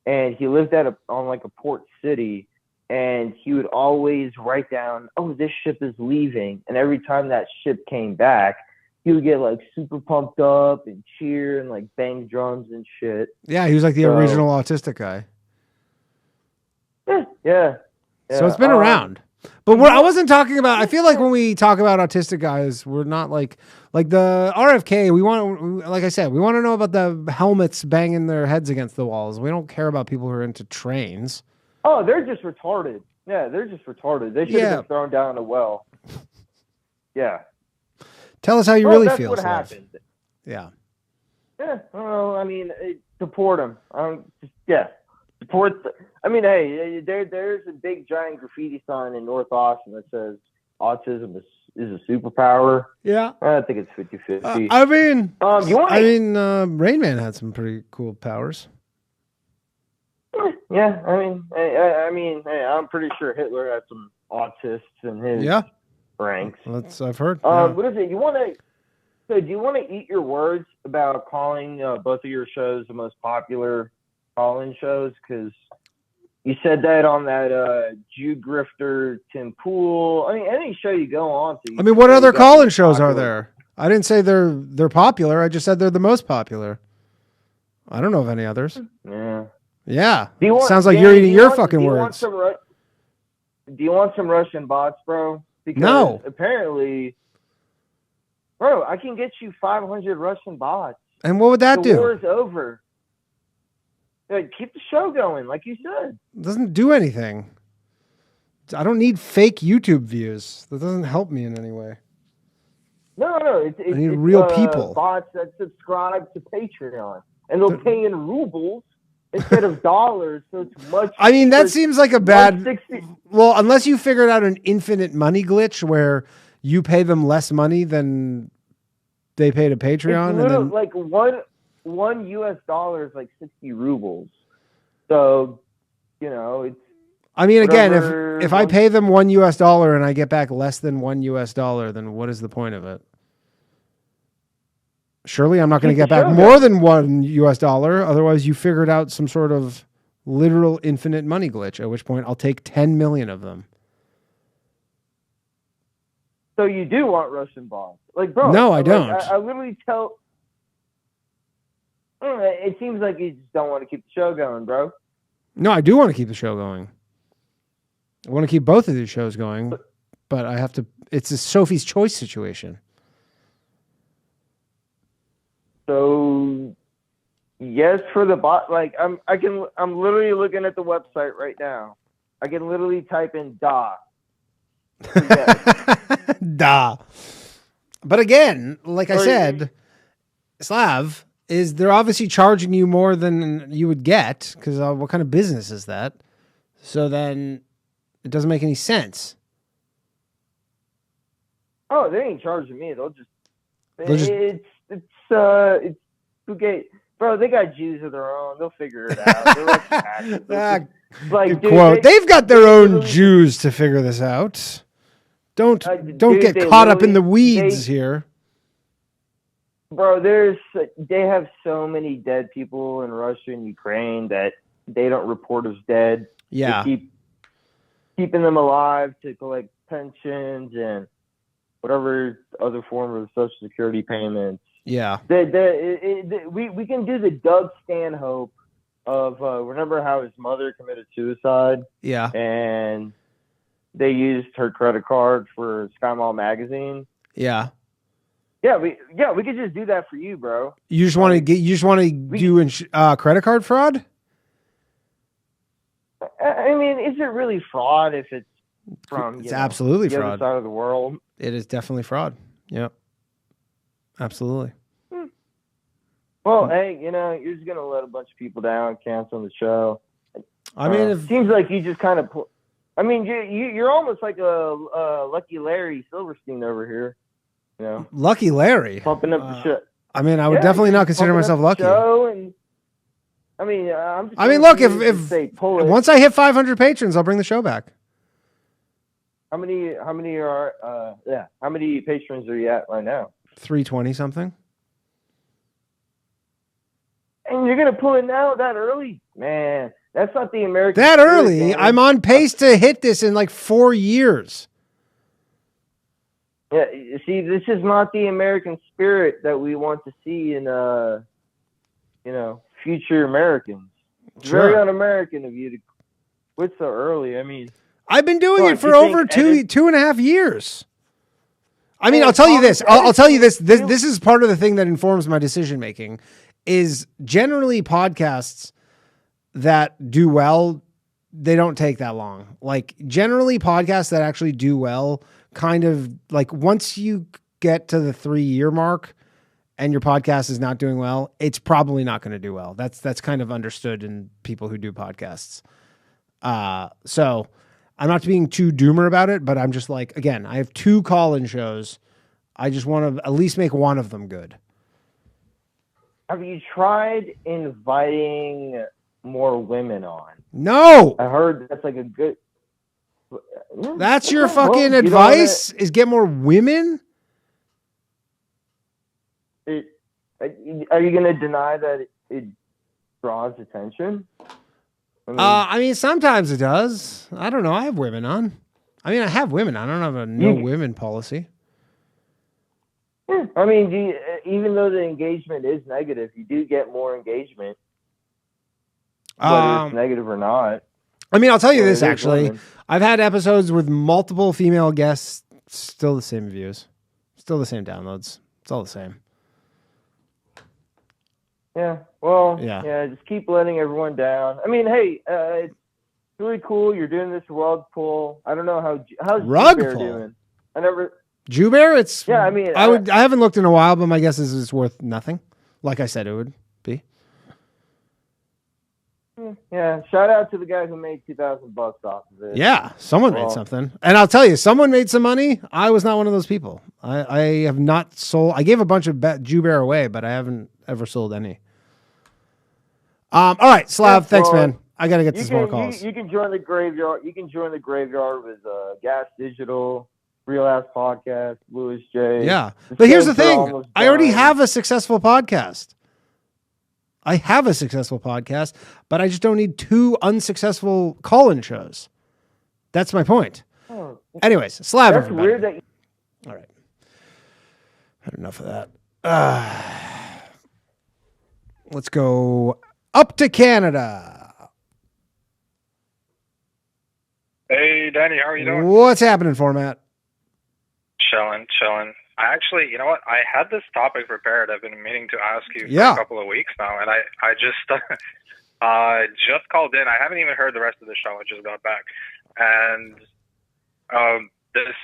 R: and he lived on like a port city, and he would always write down, oh, this ship is leaving, and every time that ship came back, he would get like super pumped up and cheer and like bang drums and shit.
H: Yeah, he was like the original autistic guy.
R: Yeah.
H: So it's been around. But I wasn't talking about. I feel like when we talk about autistic guys, we're not like the RFK. We want, like I said, we want to know about the helmets banging their heads against the walls. We don't care about people who are into trains.
R: Oh, they're just retarded. Yeah, they're just retarded. They should have been thrown down a well. Yeah.
H: Tell us how you really
R: that's
H: feel.
R: What
H: Slav.
R: happened?
H: Yeah.
R: Yeah. Well, I mean, deport them. Deport. I mean, hey, there's a big giant graffiti sign in North Austin that says autism is a superpower.
H: Yeah.
R: I think it's 50-50.
H: I mean,
R: Rain
H: Man had some pretty cool powers.
R: Yeah, I mean, hey, I'm pretty sure Hitler had some autists in his ranks.
H: I've heard.
R: What is it? Do you want to eat your words about calling both of your shows the most popular call-in shows? Because you said that on that Jew grifter Tim Pool. I mean, any show you go on to.
H: I mean, what other call-in shows are there? I didn't say they're popular. I just said they're the most popular. I don't know of any others.
R: Yeah.
H: Yeah. Sounds like you're eating your fucking words.
R: Do you want some Russian bots, bro? Because
H: no.
R: Apparently, bro, I can get you 500 Russian bots.
H: And what would that do?
R: The war's over. Keep the show going, like you said.
H: It doesn't do anything. I don't need fake YouTube views. That doesn't help me in any way.
R: No. I
H: need real people.
R: Bots that subscribe to Patreon, and they'll pay in rubles instead of dollars. So it's much.
H: I mean, that seems like a bad. Well, unless you figured out an infinite money glitch where you pay them less money than they pay to Patreon,
R: it's
H: and then
R: like one US dollar is like 60 rubles. So, it's.
H: I mean, again, if I pay them $1 US and I get back less than $1 US, then what is the point of it? Surely I'm not going to get back more than $1 US. Otherwise, you figured out some sort of literal infinite money glitch, at which point I'll take 10 million of them.
R: So you do want Russian bots? Like, bro.
H: No, I don't.
R: I literally tell. It seems like you just don't want to keep the show going, bro.
H: No, I do want to keep the show going. I want to keep both of these shows going, but I have to. It's a Sophie's Choice situation.
R: So, yes, for the bot. Like, I'm literally looking at the website right now. I can literally type in "da." Yes.
H: Da. But again, like I said, Slav, they're obviously charging you more than you would get, because what kind of business is that? So then it doesn't make any sense.
R: Oh, they ain't charging me. It's okay, bro. They got Jews of their own. They'll figure it out.
H: Good quote. They've got their own Jews to figure this out. Don't get caught up in the weeds here.
R: Bro, they have so many dead people in Russia and Ukraine that they don't report as dead.
H: Yeah.
R: They keep keeping them alive to collect pensions and whatever other form of Social Security payments.
H: Yeah.
R: We can do the Doug Stanhope of remember how his mother committed suicide?
H: Yeah.
R: And they used her credit card for Sky Mall magazine.
H: Yeah.
R: Yeah, we could just do that for you, bro.
H: You just want to do credit card fraud?
R: I mean, is it really fraud if it's from
H: it's absolutely
R: the
H: fraud.
R: other side of the world?
H: It is definitely fraud. Yep. Absolutely.
R: Well, hey, you're just gonna let a bunch of people down, cancel the show.
H: I mean,
R: it seems like you just kind of. You're almost like a Lucky Larry Silverstein over here. You know,
H: Lucky Larry.
R: pumping up the show.
H: I mean, I would definitely not consider
R: pumping up
H: myself
R: the
H: lucky.
R: show and, I mean, I'm just
H: I mean,
R: saying
H: look,
R: you
H: if
R: just say pull it.
H: once I hit 500 patrons, I'll bring the show back.
R: How many patrons are you at right now?
H: 320 something.
R: And you're gonna pull it now that early? Man, that's not the American
H: That
R: spirit,
H: early?
R: Danny.
H: I'm on pace to hit this in like 4 years.
R: Yeah, you see, this is not the American spirit that we want to see in future Americans. It's very un-American of you to quit so early. I mean,
H: I've been doing
R: What,
H: it for
R: you think
H: over
R: edit-
H: 2.5 years. I mean,
R: Yeah,
H: I'll tell you this. I'll tell you this.
R: editing-
H: This is part of the thing that informs my decision making. Is generally podcasts that do well, they don't take that long. Like generally podcasts that actually do well, kind of like once you get to the 3-year mark and your podcast is not doing well, it's probably not going to do well. That's kind of understood in people who do podcasts. So I'm not being too doomer about it, but I'm just like, again, I have 2 call-in shows. I just want to at least make one of them good.
R: have you tried inviting more women on?
H: No.
R: I heard that's like a good.
H: That's your
R: Okay, well,
H: fucking
R: you don't
H: advice is get more women?
R: Are you going to deny that it draws attention?
H: I mean, sometimes it does. I don't know. I have women on. I mean, I have women. I don't have a no women policy.
R: Yeah, I mean, even though the engagement is negative, you do get more engagement, whether it's negative or not.
H: I mean, I'll tell you
R: Well,
H: this,
R: it is
H: actually.
R: women.
H: I've had episodes with multiple female guests, still the same views, still the same downloads. It's all the same.
R: Yeah, well,
H: Yeah.
R: just keep letting everyone down. I mean, hey, it's really cool. You're doing this rug pull. I don't know how's
H: Rug
R: Bear
H: pull?
R: doing. I never.
H: Jewbear, it's
R: Yeah, I mean,
H: I haven't looked in a while, but my guess is it's worth nothing. Like I said, it would be.
R: Yeah, shout out to the guy who made $2,000 off of it.
H: Yeah, someone
R: Well,
H: made something. And I'll tell you, someone made some money. I was not one of those people. I have not sold. I gave a bunch of Jewbear away, but I haven't ever sold any. All right, Slav, thanks,
R: well,
H: man. I got to get to some more calls.
R: You can join the graveyard. You can join the graveyard with Gas Digital, Real Ass Podcast, Louis J.
H: Yeah.
R: The
H: But here's the
R: shows are
H: thing.
R: almost
H: I already
R: done.
H: have a successful podcast. I have a successful podcast, but I just don't need 2 unsuccessful call-in shows. That's my point.
R: Oh,
H: Anyways, Slav,
R: that's
H: everybody.
R: weird that.
H: All right. Had enough of that. Let's go up to Canada.
S: Hey, Danny, how are you doing?
H: What's happening, format?
S: Chilling. I actually, you know what? I had this topic prepared. I've been meaning to ask you for
H: Yeah.
S: a couple of weeks now, and I just just called in. I haven't even heard the rest of the show. I just got back, and this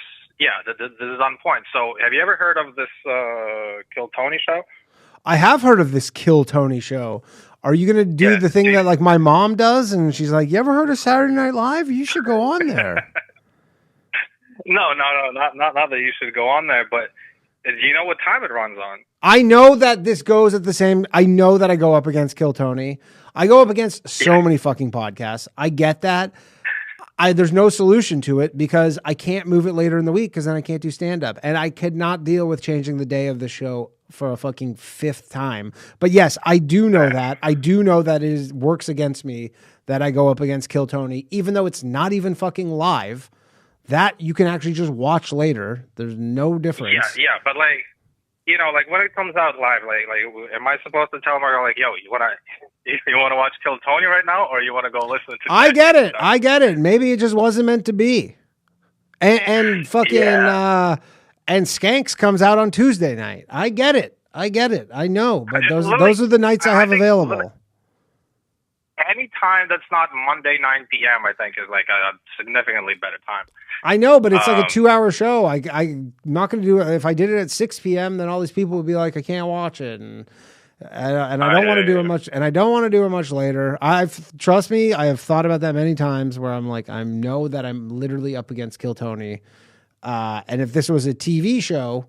S: is on point. So, have you ever heard of this Kill Tony show?
H: I have heard of this Kill Tony show. Are you going to do the thing that like my mom does? And she's like, you ever heard of Saturday Night Live? You should go on there.
S: No, not that you should go on there, but do you know what time it runs on?
H: I know that this goes at the same. I know that I go up against Kill Tony. I go up against so many fucking podcasts. I get that. There's no solution to it because I can't move it later in the week because then I can't do stand up. And I could not deal with changing the day of the show for a fucking 5th time. But yes, I do know that. I do know that it works against me that I go up against Kill Tony, even though it's not even fucking live. That you can actually just watch later. There's no difference.
S: Yeah, but like, you know, like when it comes out live, like, am I supposed to tell Margo like, yo, you wanna watch Kill Tony right now, or you wanna go listen to?
H: I get it. Maybe it just wasn't meant to be. And fucking and Skanks comes out on Tuesday night. I get it. I know, but those are the nights I have available.
S: Any time that's not Monday 9 p.m. I think is like a significantly better time.
H: I know, but it's like a 2-hour show. I'm not going to do it. If I did it at 6 p.m., then all these people would be like, I can't watch it. And I don't want to do it much. And I don't want to do it much later. Trust me, I have thought about that many times where I'm like, I know that I'm literally up against Kill Tony. And if this was a TV show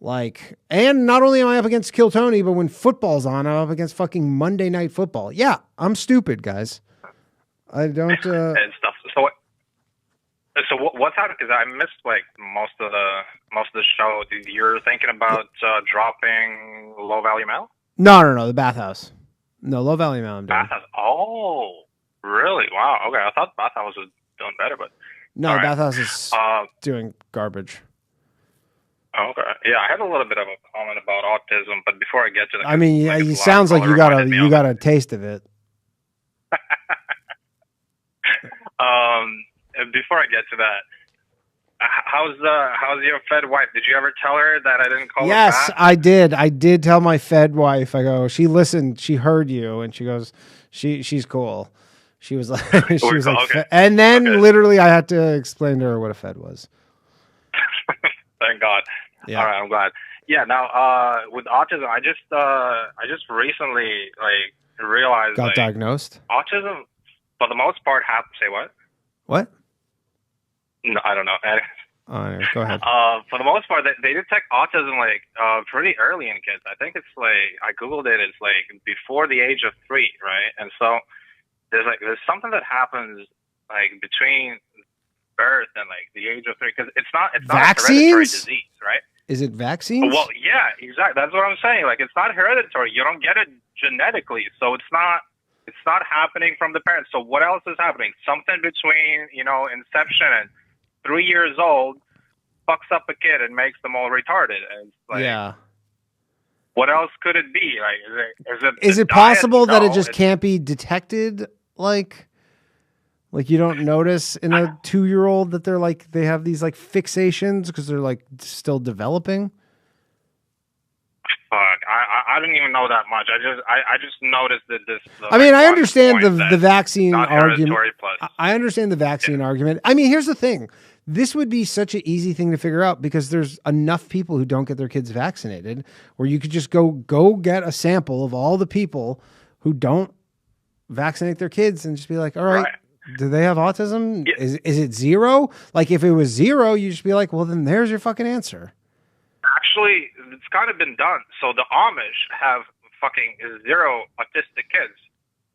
H: Like, and not only am I up against Kill Tony, but when football's on, I'm up against fucking Monday Night Football. Yeah, I'm stupid, guys. I don't.
S: And stuff. So what's happening? Because I missed like most of the show. You're thinking about dropping Low Value Mail?
H: No, the bathhouse. No, Low Value Mail. I'm doing.
S: Bathhouse. Oh, really? Wow. Okay, I thought Bathhouse was doing better, but
H: no, Bathhouse is doing garbage.
S: Okay. Yeah, I had a little bit of a comment about autism, but before I get to that,
H: I mean, yeah, it sounds like you got a taste of it.
S: Before I get to that, how's your fed wife? Did you ever tell her that I didn't call her
H: Yes,
S: fat?
H: I did. I did tell my fed wife. I go, she listened, she heard you, and she goes, she's cool. She was like,
S: okay.
H: And then literally I had to explain to her what a fed was.
S: Thank God.
H: Yeah.
S: All right, I'm glad. Yeah. Now, with autism, I just recently realized
H: Got diagnosed?
S: Autism, for the most part, say what?
H: What?
S: No, I don't know.
H: Anyway, go ahead.
S: For the most part, they detect autism pretty early in kids. I think it's I googled it. It's before the age of 3, right? And so there's something that happens between birth and the age of 3 because it's not a hereditary disease, right?
H: Is it vaccines?
S: Well, yeah, exactly. That's what I'm saying. It's not hereditary. You don't get it genetically, so it's not happening from the parents. So what else is happening? Something between inception and 3 years old fucks up a kid and makes them all retarded. And it's
H: yeah.
S: What else could it be?
H: Is it possible that it just can't be detected? Like you don't notice in a 2-year-old that they have these fixations because they're still developing.
S: Fuck, I didn't even know that much. I just noticed that this.
H: I mean, I understand the vaccine argument. I understand the vaccine argument. I mean, here's the thing. This would be such an easy thing to figure out because there's enough people who don't get their kids vaccinated where you could just go get a sample of all the people who don't vaccinate their kids and just be like, all right. Do they have autism? Yeah. Is it 0? If it was 0, you just be like, well, then there's your fucking answer.
S: Actually, it's kind of been done. So the Amish have fucking 0 autistic kids,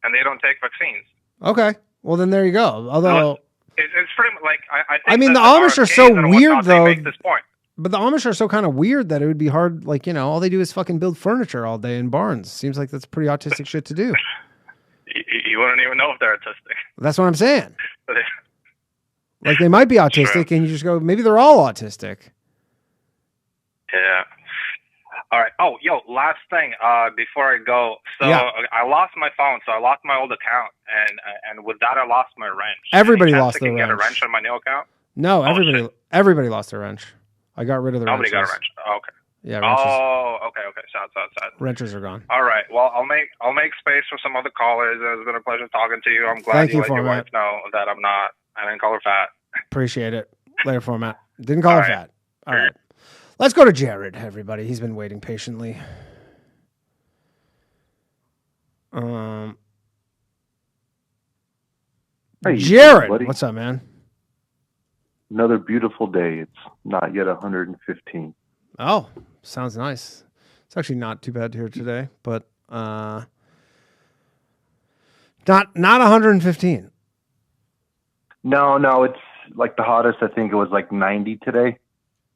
S: and they don't take vaccines.
H: Okay. Well, then there you go. Although
S: it's pretty much
H: I mean, the Amish are so weird, though. Make this point. But the Amish are so kind of weird that it would be hard. All they do is fucking build furniture all day in barns. Seems like that's pretty autistic shit to do.
S: You wouldn't even know if they're autistic.
H: That's what I'm saying. They might be autistic, and you just go, maybe they're all autistic.
S: Yeah. All right. Oh, last thing before I go. So I lost my phone, so I lost my old account, and with that, I lost my wrench.
H: Everybody lost their wrench.
S: Get a wrench on my new account?
H: No, everybody lost their wrench. I got rid of the wrench.
S: Nobody got a wrench. Oh, okay.
H: Yeah. Wrenches.
S: Oh, okay. Sad.
H: Wrenches are gone.
S: All right. Well, I'll make space for some other callers. It's been a pleasure talking to you. I'm glad you let your wife know that I didn't call her fat.
H: Appreciate it. Later, format. Didn't call her fat. All right. Let's go to Jared, everybody. He's been waiting patiently.
T: Hey,
H: Jared,
T: buddy.
H: What's up, man?
T: Another beautiful day. It's not yet 115.
H: Oh, sounds nice. It's actually not too bad here today, but not 115.
T: No, it's the hottest. I think it was 90 today.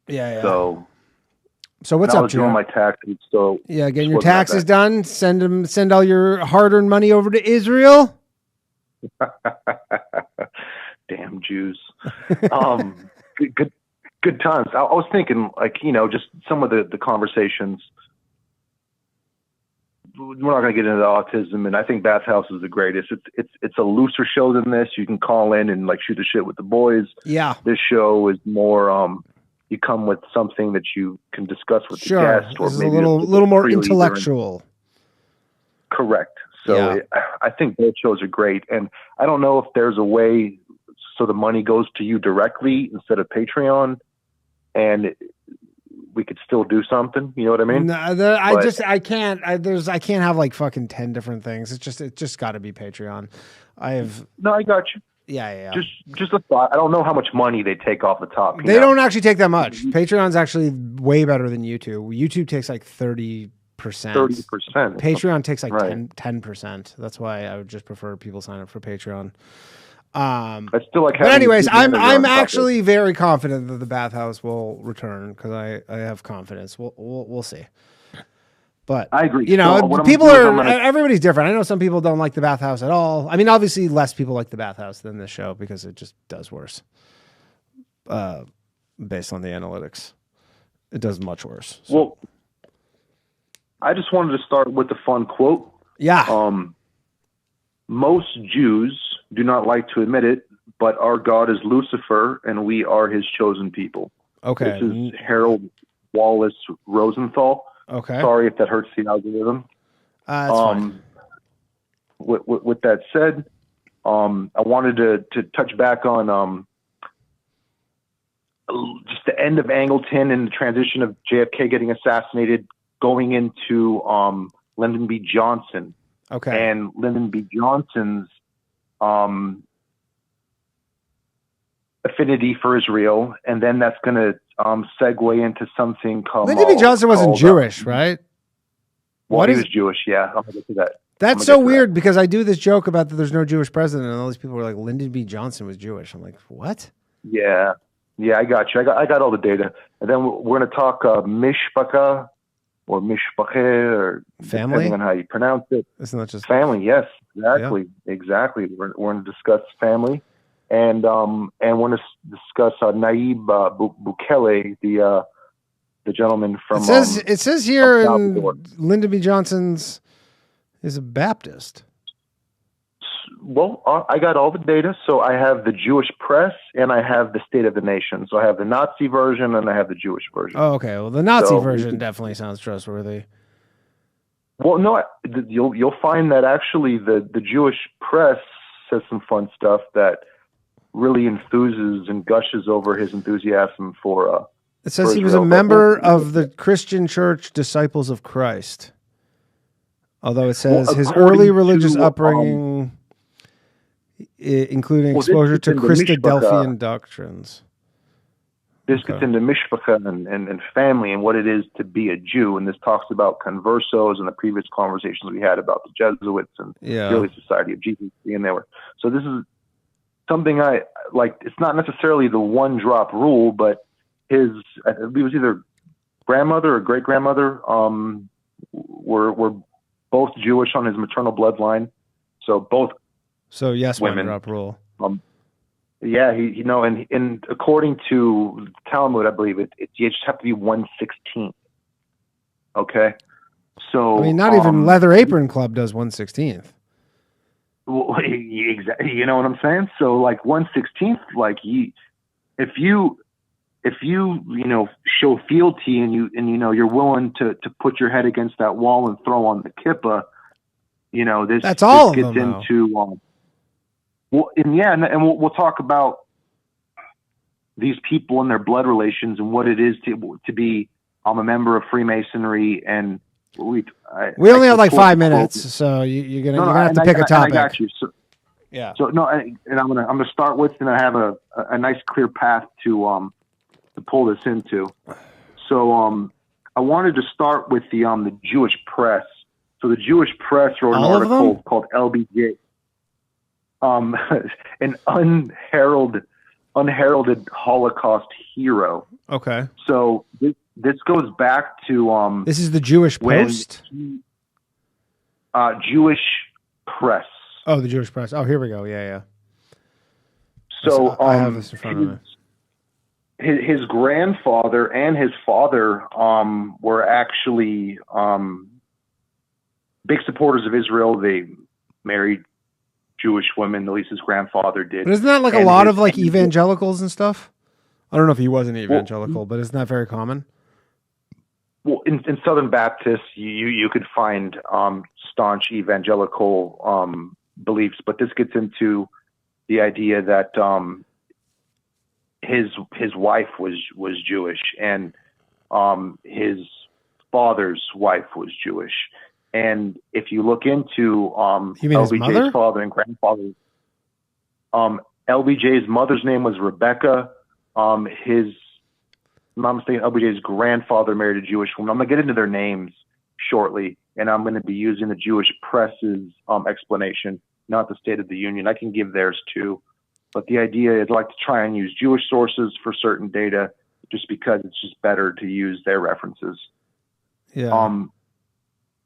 H: Yeah.
T: So
H: what's
T: I
H: up,
T: was doing
H: Jared?
T: my taxes. So
H: getting your taxes done. Send all your hard-earned money over to Israel.
T: Damn Jews. Good times. I was thinking, just some of the conversations. We're not going to get into autism, and I think Bathhouse is the greatest. It's a looser show than this. You can call in and shoot the shit with the boys.
H: Yeah.
T: This show is more. You come with something that you can discuss with the guest, or maybe
H: a little more intellectual.
T: Correct. So I think both shows are great, and I don't know if there's a way so the money goes to you directly instead of Patreon, and we could still do something. You know what I mean?
H: No, I can't. I can't have fucking 10 different things. It's just got to be Patreon.
T: No, I got you.
H: Yeah.
T: Just a thought. I don't know how much money they take off the top.
H: They don't actually take that much. Patreon's actually way better than YouTube. YouTube takes like 30%.
T: 30%.
H: Patreon takes like
T: Right.
H: 10%. That's why I would just prefer people sign up for Patreon.
T: I still like.
H: But
T: having
H: anyways,
T: people in there
H: I'm
T: on top of it.
H: actually very confident that the bathhouse will return because I have confidence. We'll see. But
T: I agree.
H: You know,
T: So what I'm
H: people
T: gonna do is
H: are
T: I'm gonna-
H: everybody's different. I know some people don't like the bathhouse at all. I mean, obviously, less people like the bathhouse than this show because it just does worse. Based on the analytics, it does much worse. So.
T: Well, I just wanted to start with the fun quote.
H: Yeah.
T: Most Jews do not like to admit it, but our God is Lucifer, and we are His chosen people.
H: Okay.
T: This is Harold Wallace Rosenthal.
H: Okay.
T: Sorry if that hurts the algorithm.
H: That's fine.
T: With that said, I wanted to touch back on just the end of Angleton and the transition of JFK getting assassinated, going into Lyndon B Johnson.
H: Okay.
T: And Lyndon B Johnson's affinity for Israel, and then that's going to segue into something called.
H: Lyndon B Johnson wasn't Jewish, right?
T: Well, he was Jewish, yeah. I'm gonna get to that.
H: That's so weird because I do this joke about that there's no Jewish president, and all these people were like, Lyndon B Johnson was Jewish. I'm like, what?
T: Yeah, I got you. I got all the data, and then we're going to talk mishpacha or mishpache or
H: family,
T: depending on how you pronounce it.
H: Isn't that just
T: family? Yes, exactly. We're going to discuss family, and we're going to discuss Nayib Bukele, the gentleman from.
H: It says here
T: Salvador.
H: Lyndon B Johnson's is a Baptist.
T: Well, I got all the data. So I have the Jewish press and I have the State of the Nation. So I have the Nazi version and I have the Jewish version.
H: Oh, okay. Well, the Nazi version definitely sounds trustworthy.
T: Well, no, you'll find that actually the Jewish press says some fun stuff that really enthuses and gushes over his enthusiasm for.
H: It says he was a member of the Christian Church Disciples of Christ. Although it says his early religious upbringing, including exposure to Christadelphian doctrines.
T: This gets into mishpacha and family and what it is to be a Jew. And this talks about conversos and the previous conversations we had about the Jesuits and the Early Society of Jesus being there. So this is something I like. It's not necessarily the one drop rule, but it was either grandmother or great grandmother were both Jewish on his maternal bloodline. So both.
H: So yes,
T: women.
H: One drop rule.
T: Yeah, and according to Talmud, I believe you just have to be 1/16. Okay, so
H: I mean, not even Leather Apron Club does 1/16.
T: Well, exactly. You know what I'm saying? So like 1/16, like if you show fealty and you're willing to put your head against that wall and throw on the kippah,
H: That's all
T: this
H: of
T: gets
H: them,
T: into and we'll talk about these people and their blood relations and what it is to be a member of Freemasonry. And we
H: only have like 5 minutes, so you're gonna have to pick a topic.
T: I got you. So,
H: yeah.
T: So no, and I'm gonna start with, and I have a nice clear path to pull this into. So I wanted to start with the Jewish press. So the Jewish press wrote an article called LBJ. An unheralded Holocaust hero.
H: Okay.
T: So this goes back to
H: this is the Jewish Post.
T: Jewish press.
H: Oh, the Jewish press. Oh, here we go. Yeah.
T: So
H: I have this in front of me.
T: His grandfather and his father were actually big supporters of Israel. They married Jewish women, at least his grandfather did.
H: But isn't that like a lot of like evangelicals and stuff? I don't know if he was an evangelical, but isn't that very common?
T: Well, in Southern Baptists, you could find staunch evangelical beliefs, but this gets into the idea that his wife was Jewish and his father's wife was Jewish. And if you look into
H: you mean his mother?
T: LBJ's father and grandfather, LBJ's mother's name was Rebecca. His, if I'm mistaken, LBJ's grandfather married a Jewish woman. I'm going to get into their names shortly, and I'm going to be using the Jewish press's explanation, not the State of the Union. I can give theirs too. But the idea is I like to try and use Jewish sources for certain data just because it's just better to use their references.
H: Yeah.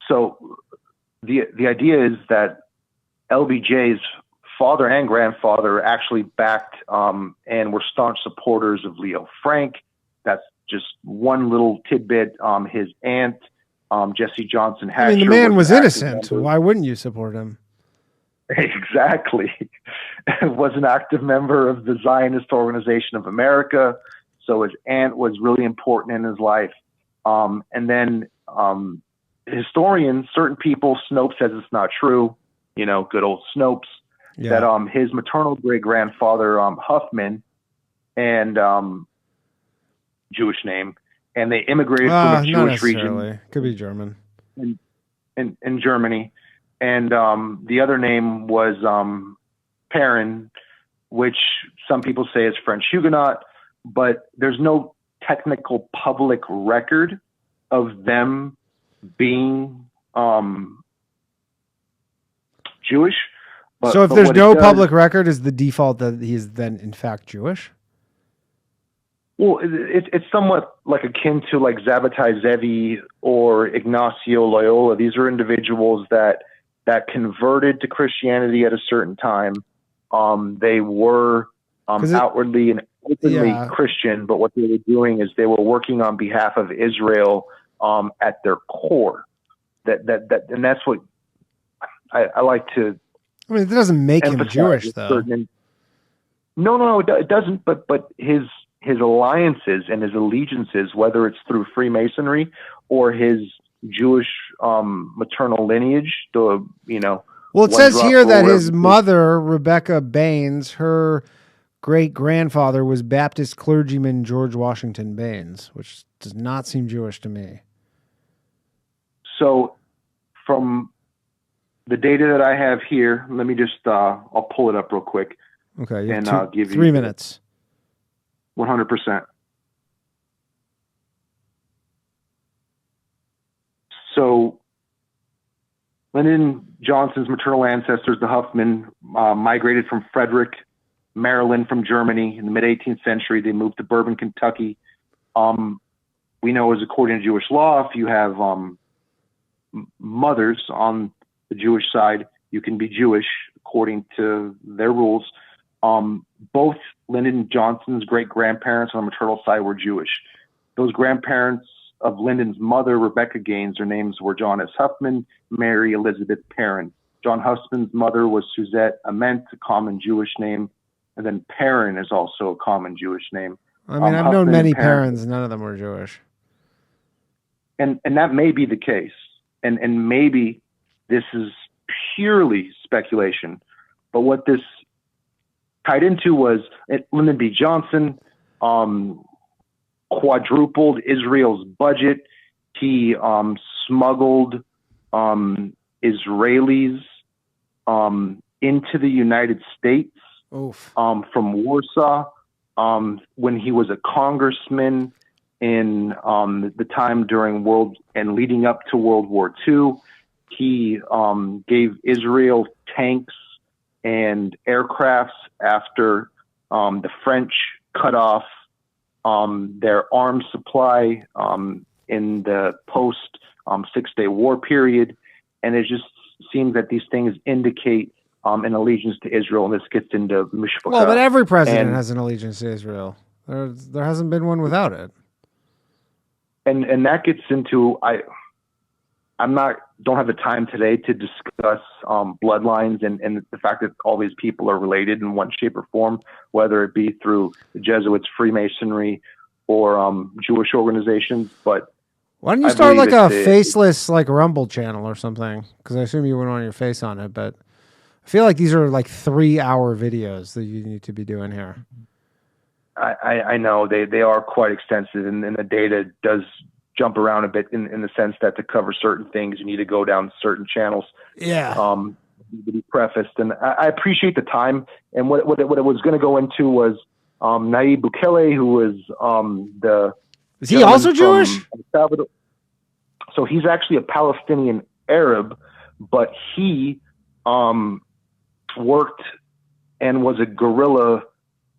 T: So the idea is that LBJ's father and grandfather actually backed and were staunch supporters of Leo Frank. That's just one little tidbit. His aunt, Jesse Johnson Hatcher.
H: I mean, the man was
T: an
H: innocent.
T: active member.
H: Why wouldn't you support him?
T: Exactly. Was an active member of the Zionist Organization of America. So his aunt was really important in his life. And then historians, certain people, Snopes says it's not true. You know, good old Snopes.
H: Yeah.
T: That his maternal great grandfather Huffman and Jewish name, and they immigrated from a
H: not
T: Jewish region.
H: necessarily. Could be German.
T: In Germany, and the other name was Perrin, which some people say is French Huguenot, but there's no technical public record of them being Jewish.
H: So if there's no public record, is the default that he is then in fact Jewish?
T: Well, it's somewhat like akin to like Zabbatai Zevi or Ignacio Loyola. These are individuals that converted to Christianity at a certain time. They were outwardly and openly Christian, but what they were doing is they were working on behalf of Israel at their core. And that's what I like to.
H: I mean, it doesn't make him Jewish, though.
T: No, it doesn't. But his alliances and his allegiances, whether it's through Freemasonry or his Jewish maternal lineage,
H: Well, it says here that his mother, Rebecca Baines, her great-grandfather was Baptist clergyman George Washington Baines, which does not seem Jewish to me.
T: So from the data that I have here, let me just, I'll pull it up real quick.
H: Okay,
T: and I'll give
H: 3
T: you
H: minutes.
T: 100%. So Lyndon Johnson's maternal ancestors, the Huffman, migrated from Frederick, Maryland, from Germany in the mid-18th century. They moved to Bourbon, Kentucky. We know, as according to Jewish law, if you have mothers on the Jewish side, you can be Jewish according to their rules. Both Lyndon Johnson's great-grandparents on the maternal side were Jewish. Those grandparents of Lyndon's mother, Rebecca Gaines, their names were John S. Huffman, Mary Elizabeth Perrin. John Huffman's mother was Suzette Ament, a common Jewish name, and then Perrin is also a common Jewish name.
H: I mean, I've known many parents, none of them were Jewish.
T: And that may be the case. And maybe this is purely speculation. But what this tied into was Lyndon B Johnson quadrupled Israel's budget. He smuggled Israelis into the United States from Warsaw when he was a congressman in the time during and leading up to World War II. He gave Israel tanks and aircrafts after the French cut off their arms supply in the post 6-Day War period. And it just seems that these things indicate an allegiance to Israel, and this gets into mishpachah.
H: Well, but every president has an allegiance to Israel. There hasn't been one without it.
T: And that gets into don't have the time today to discuss bloodlines and the fact that all these people are related in one shape or form, whether it be through the Jesuits, Freemasonry, or Jewish organizations. But
H: why don't you start like a faceless like Rumble channel or something? Because I assume you wouldn't want your face on it, but I feel like these are like 3-hour videos that you need to be doing here.
T: I know they are quite extensive, and the data does jump around a bit in the sense that to cover certain things, you need to go down certain channels.
H: Yeah.
T: to be prefaced, and I appreciate the time. And what it was going to go into was Nayib Bukele, who was the
H: is he also Jewish?
T: Salvador. So he's actually a Palestinian Arab, but he worked and was a guerrilla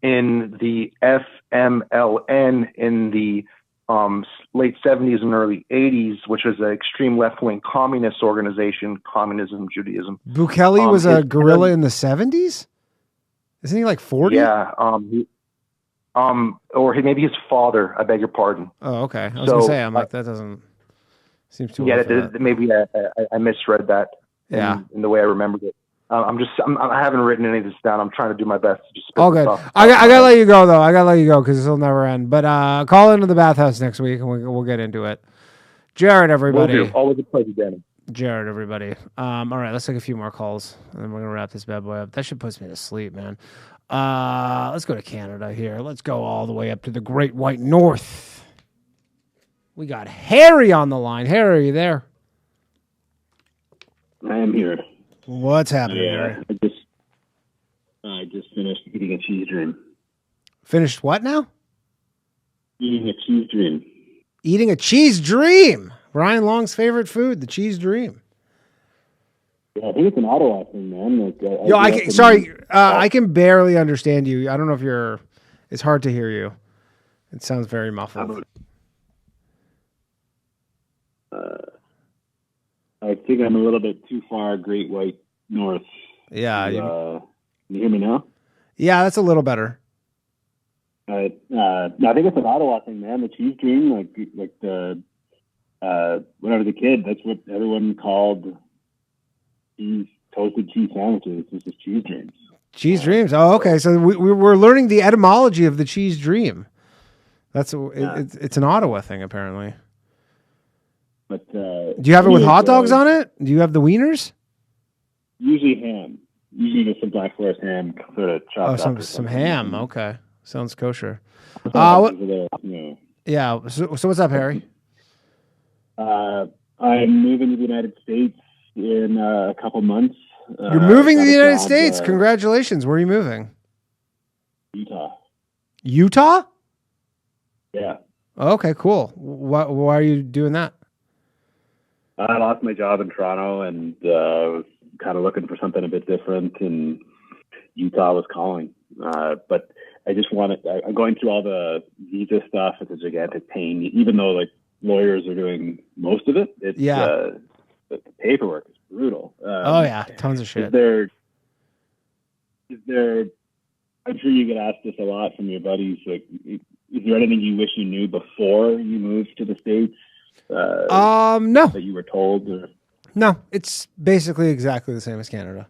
T: in the FMLN in the late 70s and early 80s, which was an extreme left-wing communist organization, Communism, Judaism.
H: Bukele was a guerrilla in the 70s? Isn't he like 40?
T: Yeah. Maybe his father, I beg your pardon.
H: Oh, okay. I was going to say, I'm like, that doesn't seem too
T: yeah,
H: old for that.
T: maybe I misread that in the way I remembered it. I haven't written any of this down. I'm trying to do my best to just spit
H: All good.
T: this off.
H: I gotta let you go though. I gotta let you go because this will never end. But call into the bathhouse next week and we'll get into it. Jared, everybody.
T: Will do. Always a pleasure, Danny.
H: Jared, everybody. All right, let's take a few more calls and then we're gonna wrap this bad boy up. That should put me to sleep, man. Let's go to Canada here. Let's go all the way up to the Great White North. We got Harry on the line. Harry, are you there?
U: I am here.
H: What's happening,
U: Yeah,
H: Harry?
U: I just finished eating a cheese dream.
H: Finished what now?
U: Eating a cheese dream.
H: Eating a cheese dream. Ryan Long's favorite food, the cheese dream.
U: Yeah, I think it's an Ottawa thing, man. Like,
H: I can barely understand you. I don't know if you're. It's hard to hear you. It sounds very muffled.
U: I think I'm a little bit too far Great White North.
H: Yeah.
U: Can you hear me now?
H: Yeah, that's a little better.
U: No, I think it's an Ottawa thing, man. The cheese dream, like the when I was a kid, that's what everyone called toasted cheese sandwiches. This is cheese dreams.
H: Cheese dreams. Oh, okay. So we're learning the etymology of the cheese dream. It's an Ottawa thing, apparently.
U: But
H: do you have it with hot dogs on it? Do you have the wieners?
U: Usually ham. Usually just some Black Forest ham, sort of chopped up.
H: Some ham. Okay, sounds kosher. Yeah. So what's up, Harry?
U: I'm moving to the United States in a couple months.
H: You're moving to the United States. Congratulations. Where are you moving?
U: Utah.
H: Utah?
U: Yeah.
H: Okay, cool. Why are you doing that?
U: I lost my job in Toronto and was kind of looking for something a bit different, and Utah was calling. But I just I'm going through all the visa stuff. It's a gigantic pain, even though like lawyers are doing most of it. It's, the paperwork is brutal.
H: Tons of shit.
U: Is there, I'm sure you get asked this a lot from your buddies, like, is there anything you wish you knew before you moved to the States?
H: No.
U: That you were told? Or?
H: No, it's basically exactly the same as Canada.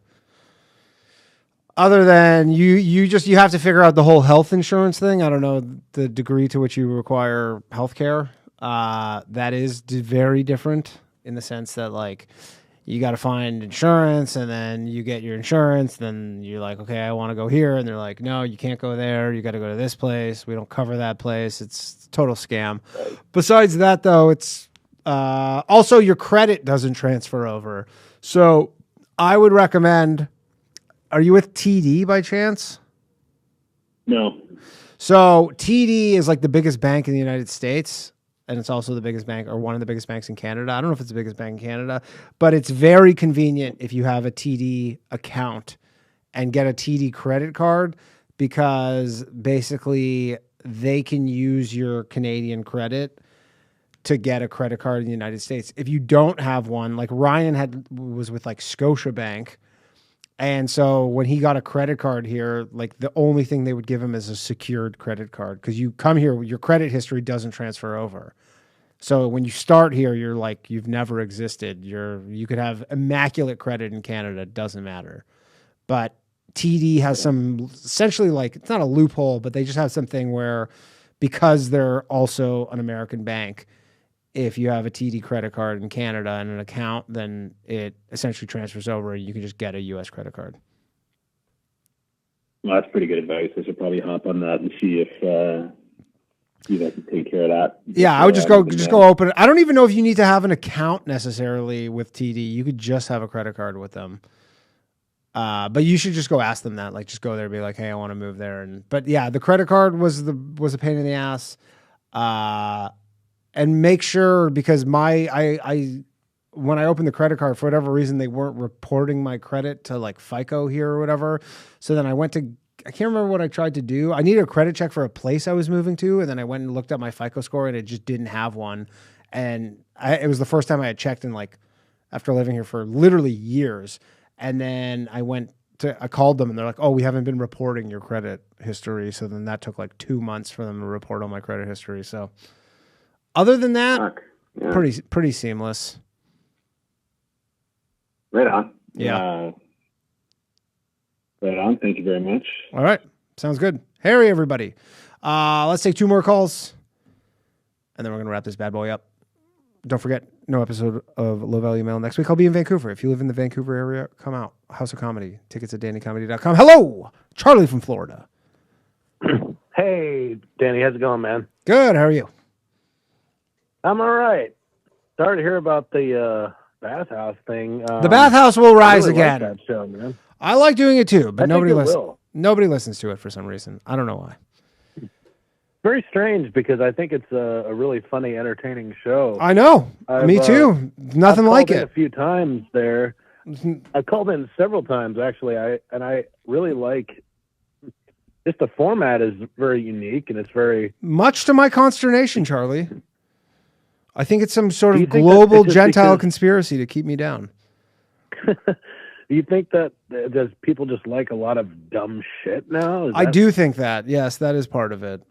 H: Other than you have to figure out the whole health insurance thing. I don't know the degree to which you require health care. That is very different in the sense that, like, you got to find insurance, and then you get your insurance. Then you're like, okay, I want to go here. And they're like, no, you can't go there. You got to go to this place. We don't cover that place. It's a total scam. Right. Besides that, though, it's also your credit doesn't transfer over. So I would recommend, are you with TD by chance?
U: No.
H: So TD is like the biggest bank in the United States. And it's also the biggest bank, or one of the biggest banks in Canada. I don't know if it's the biggest bank in Canada, but it's very convenient if you have a TD account and get a TD credit card, because basically they can use your Canadian credit to get a credit card in the United States. If you don't have one, like Ryan was with like Scotiabank. And so when he got a credit card here, like the only thing they would give him is a secured credit card, because you come here, your credit history doesn't transfer over. So when you start here, you're like, you've never existed. You could have immaculate credit in Canada. It doesn't matter. But TD has some, essentially, like, it's not a loophole, but they just have something where, because they're also an American bank, if you have a TD credit card in Canada and an account, then it essentially transfers over and you can just get a U.S. credit card.
U: Well, that's pretty good advice. I should probably hop on that and see if you guys can take care of that.
H: Yeah, I would just go open it. I don't even know if you need to have an account necessarily with TD. You could just have a credit card with them. But you should just go ask them that. Like, just go there and be like, hey, I want to move there. But yeah, the credit card was a pain in the ass. And make sure, because when I opened the credit card, for whatever reason, they weren't reporting my credit to like FICO here or whatever. So then I can't remember what I tried to do. I needed a credit check for a place I was moving to. And then I went and looked at my FICO score and it just didn't have one. And it was the first time I had checked in like after living here for literally years. And then I called them and they're like, oh, we haven't been reporting your credit history. So then that took like 2 months for them to report on my credit history. So other than that, pretty seamless.
U: Right on.
H: Yeah.
U: Right on. Thank you very much.
H: All right. Sounds good. Harry, everybody. Let's take 2 more calls and then we're going to wrap this bad boy up. Don't forget, no episode of Low Value Mail next week. I'll be in Vancouver. If you live in the Vancouver area, come out. House of Comedy. Tickets at DannyComedy.com. Hello, Charlie from Florida.
A: Hey, Danny. How's it going, man?
H: Good. How are you?
A: I'm all right. Sorry to hear about the bathhouse thing.
H: The bathhouse will rise again.
A: Like that show, man.
H: I like doing it too, but nobody
A: will.
H: Nobody listens to it for some reason. I don't know why.
A: Very strange because I think it's a really funny, entertaining show.
H: I know. Me too. Nothing
A: I've
H: like
A: called in
H: it.
A: a few times there. I've called in several times actually. I really like. Just the format is very unique and it's very
H: much to my consternation, Charlie. I think it's some sort of global Gentile conspiracy to keep me down.
A: Do you think that does people just like a lot of dumb shit now?
H: I do think that. Yes, that is part of it.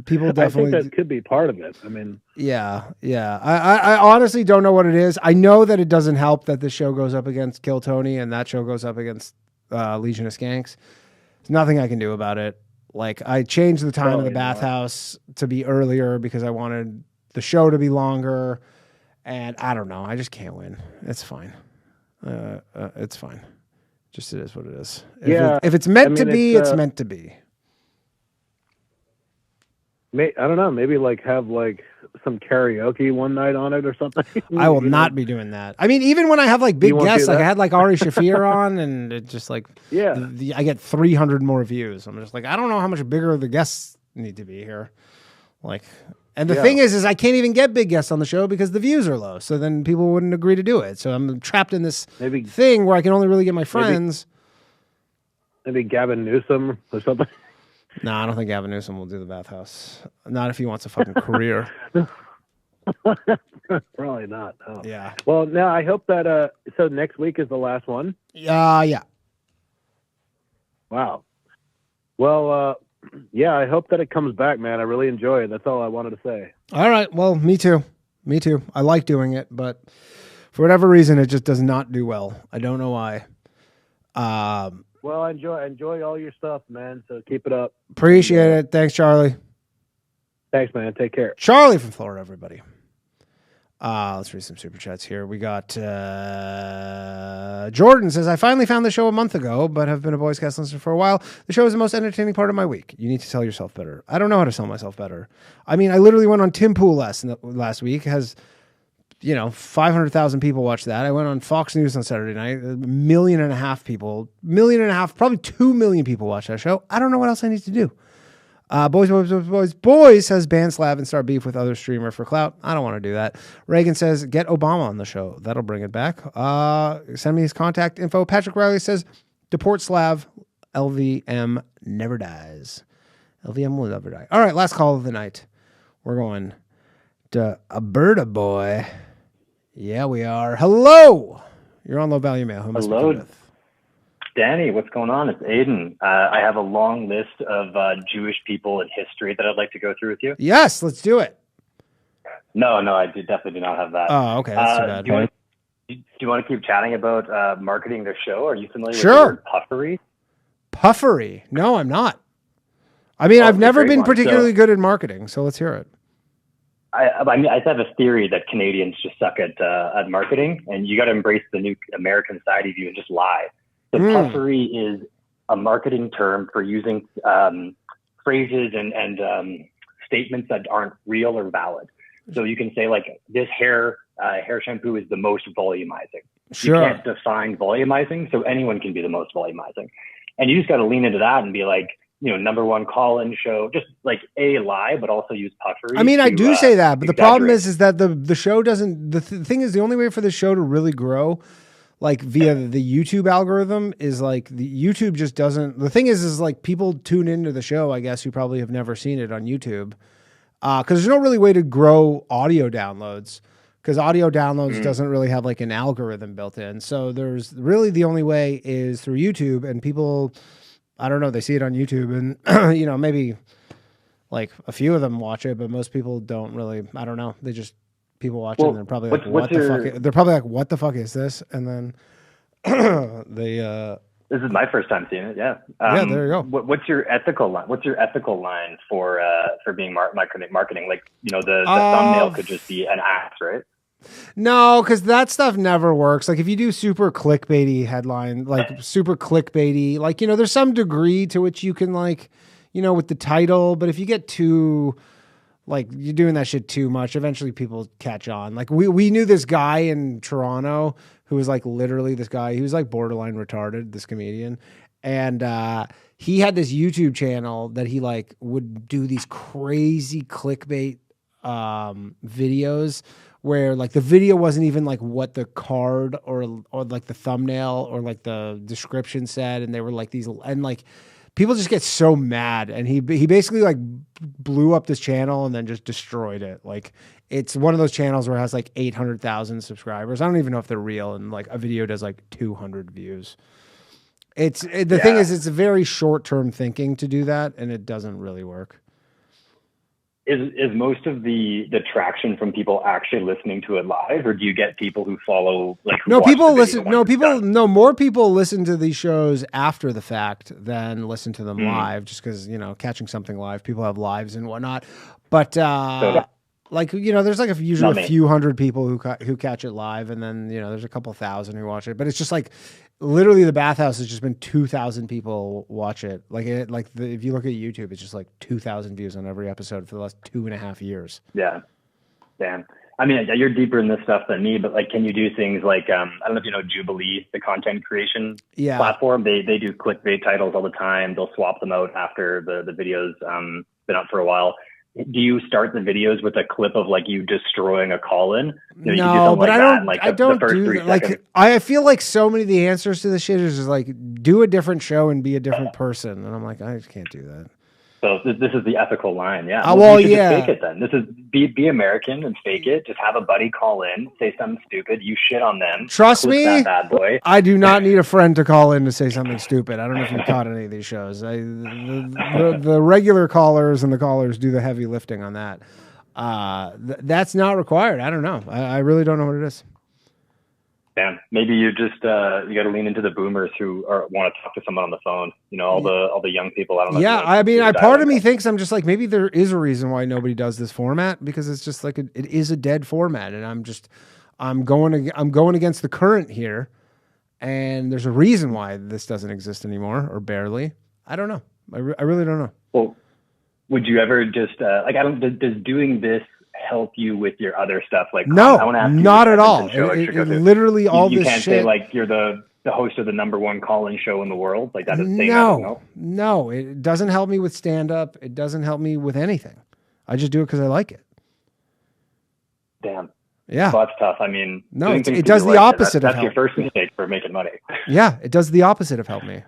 H: People definitely.
A: I think that could be part of it. I mean,
H: yeah. I honestly don't know what it is. I know that it doesn't help that this show goes up against Kill Tony and that show goes up against Legion of Skanks. There's nothing I can do about it. Like, I changed the time of the bathhouse to be earlier because I wanted the show to be longer, and I don't know. I just can't win. It's fine. It's fine. Just it is what it is. If it's meant to be, it's meant to be.
A: I don't know. Maybe have some karaoke one night on it or something.
H: I will not be doing that. I mean, even when I have big guests, I had Ari Shafir on, and it just I get 300 more views. I'm just I don't know how much bigger the guests need to be here. And the thing is I can't even get big guests on the show because the views are low. So then people wouldn't agree to do it. So I'm trapped in this thing where I can only really get my friends.
A: Maybe Gavin Newsom or something.
H: No, I don't think Gavin Newsom will do the bathhouse. Not if he wants a fucking career.
A: Probably not. No.
H: Yeah.
A: Well, now I hope that. So next week is the last one.
H: Yeah.
A: Wow. Well, yeah. I hope that it comes back, man. I really enjoy it. That's all I wanted to say.
H: All right. Well, me too. I like doing it, but for whatever reason, it just does not do well. I don't know why.
A: Well, enjoy all your stuff, man. So keep it up.
H: Appreciate it. Thanks, Charlie.
A: Thanks, man. Take care.
H: Charlie from Florida, everybody. Let's read some super chats here. We got Jordan says, I finally found the show a month ago, but have been a Boys Cast listener for a while. The show is the most entertaining part of my week. You need to sell yourself better. I don't know how to sell myself better. I mean, I literally went on Tim Pool last week. Has 500,000 people watch that. I went on Fox News on Saturday night. 1.5 million people, probably 2 million people watch that show. I don't know what else I need to do. Boys says ban Slav and start beef with other streamer for clout. I don't want to do that. Reagan says get Obama on the show. That'll bring it back. Send me his contact info. Patrick Riley says deport Slav. LVM never dies. LVM will never die. All right, last call of the night. We're going to Alberta, boy. Yeah, we are. Hello. You're on Low Value Mail. Who am I speaking with?
V: Danny, what's going on? It's Aiden. I have a long list of Jewish people in history that I'd like to go through with you.
H: Yes, let's do it.
V: No, I definitely do not have that.
H: Oh, okay. That's too bad.
V: Do you want to keep chatting about marketing their show? Are you familiar with the
H: Sure.
V: word puffery?
H: Puffery? No, I'm not. I mean, I've never been particularly good at marketing, so let's hear it.
V: I mean, I have a theory that Canadians just suck at marketing, and you got to embrace the new American side of you and just lie. So puffery is a marketing term for using phrases and statements that aren't real or valid. So you can say this hair hair shampoo is the most volumizing.
H: Sure.
V: You can't define volumizing, so anyone can be the most volumizing. And you just got to lean into that and be like, number one call-in show, just like a lie, but also use Puffery.
H: I mean, I do say that, but the problem
V: exaggerate.
H: is that the show doesn't. The thing is, the only way for the show to really grow, like via the YouTube algorithm, is like the YouTube just doesn't. The thing is like people tune into the show, I guess, who probably have never seen it on YouTube, because there's no really way to grow audio downloads. Because audio downloads doesn't really have like an algorithm built in. So there's really the only way is through YouTube, and people, I don't know, they see it on YouTube and, maybe like a few of them watch it, but most people don't really, I don't know. They just, people watch it and they're probably like, they're probably like, what the fuck is this? And then they,
V: this is my first time seeing it. Yeah.
H: Yeah, there you go.
V: What's your ethical line? What's your ethical line for being marketing? Like, the thumbnail could just be an axe, right?
H: No, because that stuff never works. Like if you do super clickbaity headline, like super clickbaity, like, there's some degree to which you can like, with the title, but if you get too, like you're doing that shit too much, eventually people catch on. Like we knew this guy in Toronto who was like literally this guy, he was like borderline retarded, this comedian. And he had this YouTube channel that he like would do these crazy clickbait videos where like the video wasn't even like what the card or like the thumbnail or like the description said, and they were like these, and like people just get so mad, and he basically like blew up this channel and then just destroyed it. Like it's one of those channels where it has like 800,000 subscribers. I don't even know if they're real, and like a video does like 200 views. The thing is, it's a very short-term thinking to do that, and it doesn't really work.
V: Is most of the traction from people actually listening to it live, or do you get people who follow like? Who
H: More people listen to these shows after the fact than listen to them live, just because catching something live, people have lives and whatnot. But like there's like usually a few hundred people who catch it live, and then there's a couple thousand who watch it. But it's just like literally the bathhouse has just been 2,000 people watch it. Like if you look at YouTube, it's just like 2,000 views on every episode for the last 2.5 years.
V: Yeah, damn. I mean, you're deeper in this stuff than me, but like, can you do things like I don't know if you know Jubilee, the content creation platform? They do clickbait titles all the time. They'll swap them out after the videos been up for a while. Do you start the videos with a clip of like you destroying a call-in?
H: No, but I don't do that. Like I feel like so many of the answers to the shit is just like do a different show and be a different person, and I'm like, I just can't do that.
V: So this is the ethical line, yeah.
H: You
V: just fake it then. This is be American and fake it. Just have a buddy call in, say something stupid. You shit on them.
H: Trust me,
V: that bad boy.
H: I do not need a friend to call in to say something stupid. I don't know if you've caught any of these shows. The regular callers and the callers do the heavy lifting on that. That's not required. I don't know. I really don't know what it is.
V: Damn, maybe you just you got to lean into the boomers who want to talk to someone on the phone. All the young people. I don't know.
H: Yeah, I mean, part of me thinks I'm just like maybe there is a reason why nobody does this format, because it's just like it is a dead format, and I'm going against the current here, and there's a reason why this doesn't exist anymore or barely. I don't know. I really don't know.
V: Well, would you ever just does doing this help you with your other stuff? Like,
H: no,
V: I want to ask
H: not at all. Literally all
V: you
H: this
V: can't
H: shit.
V: say like you're the host of the #1 call-in show in the world. Like that doesn't
H: No, it doesn't help me with stand-up. It doesn't help me with anything. I just do it because I like it.
V: Damn.
H: Yeah.
V: Well, that's tough. I mean,
H: no, it does the opposite of
V: that's
H: help.
V: your first mistake for making money.
H: Yeah, it does the opposite of help me.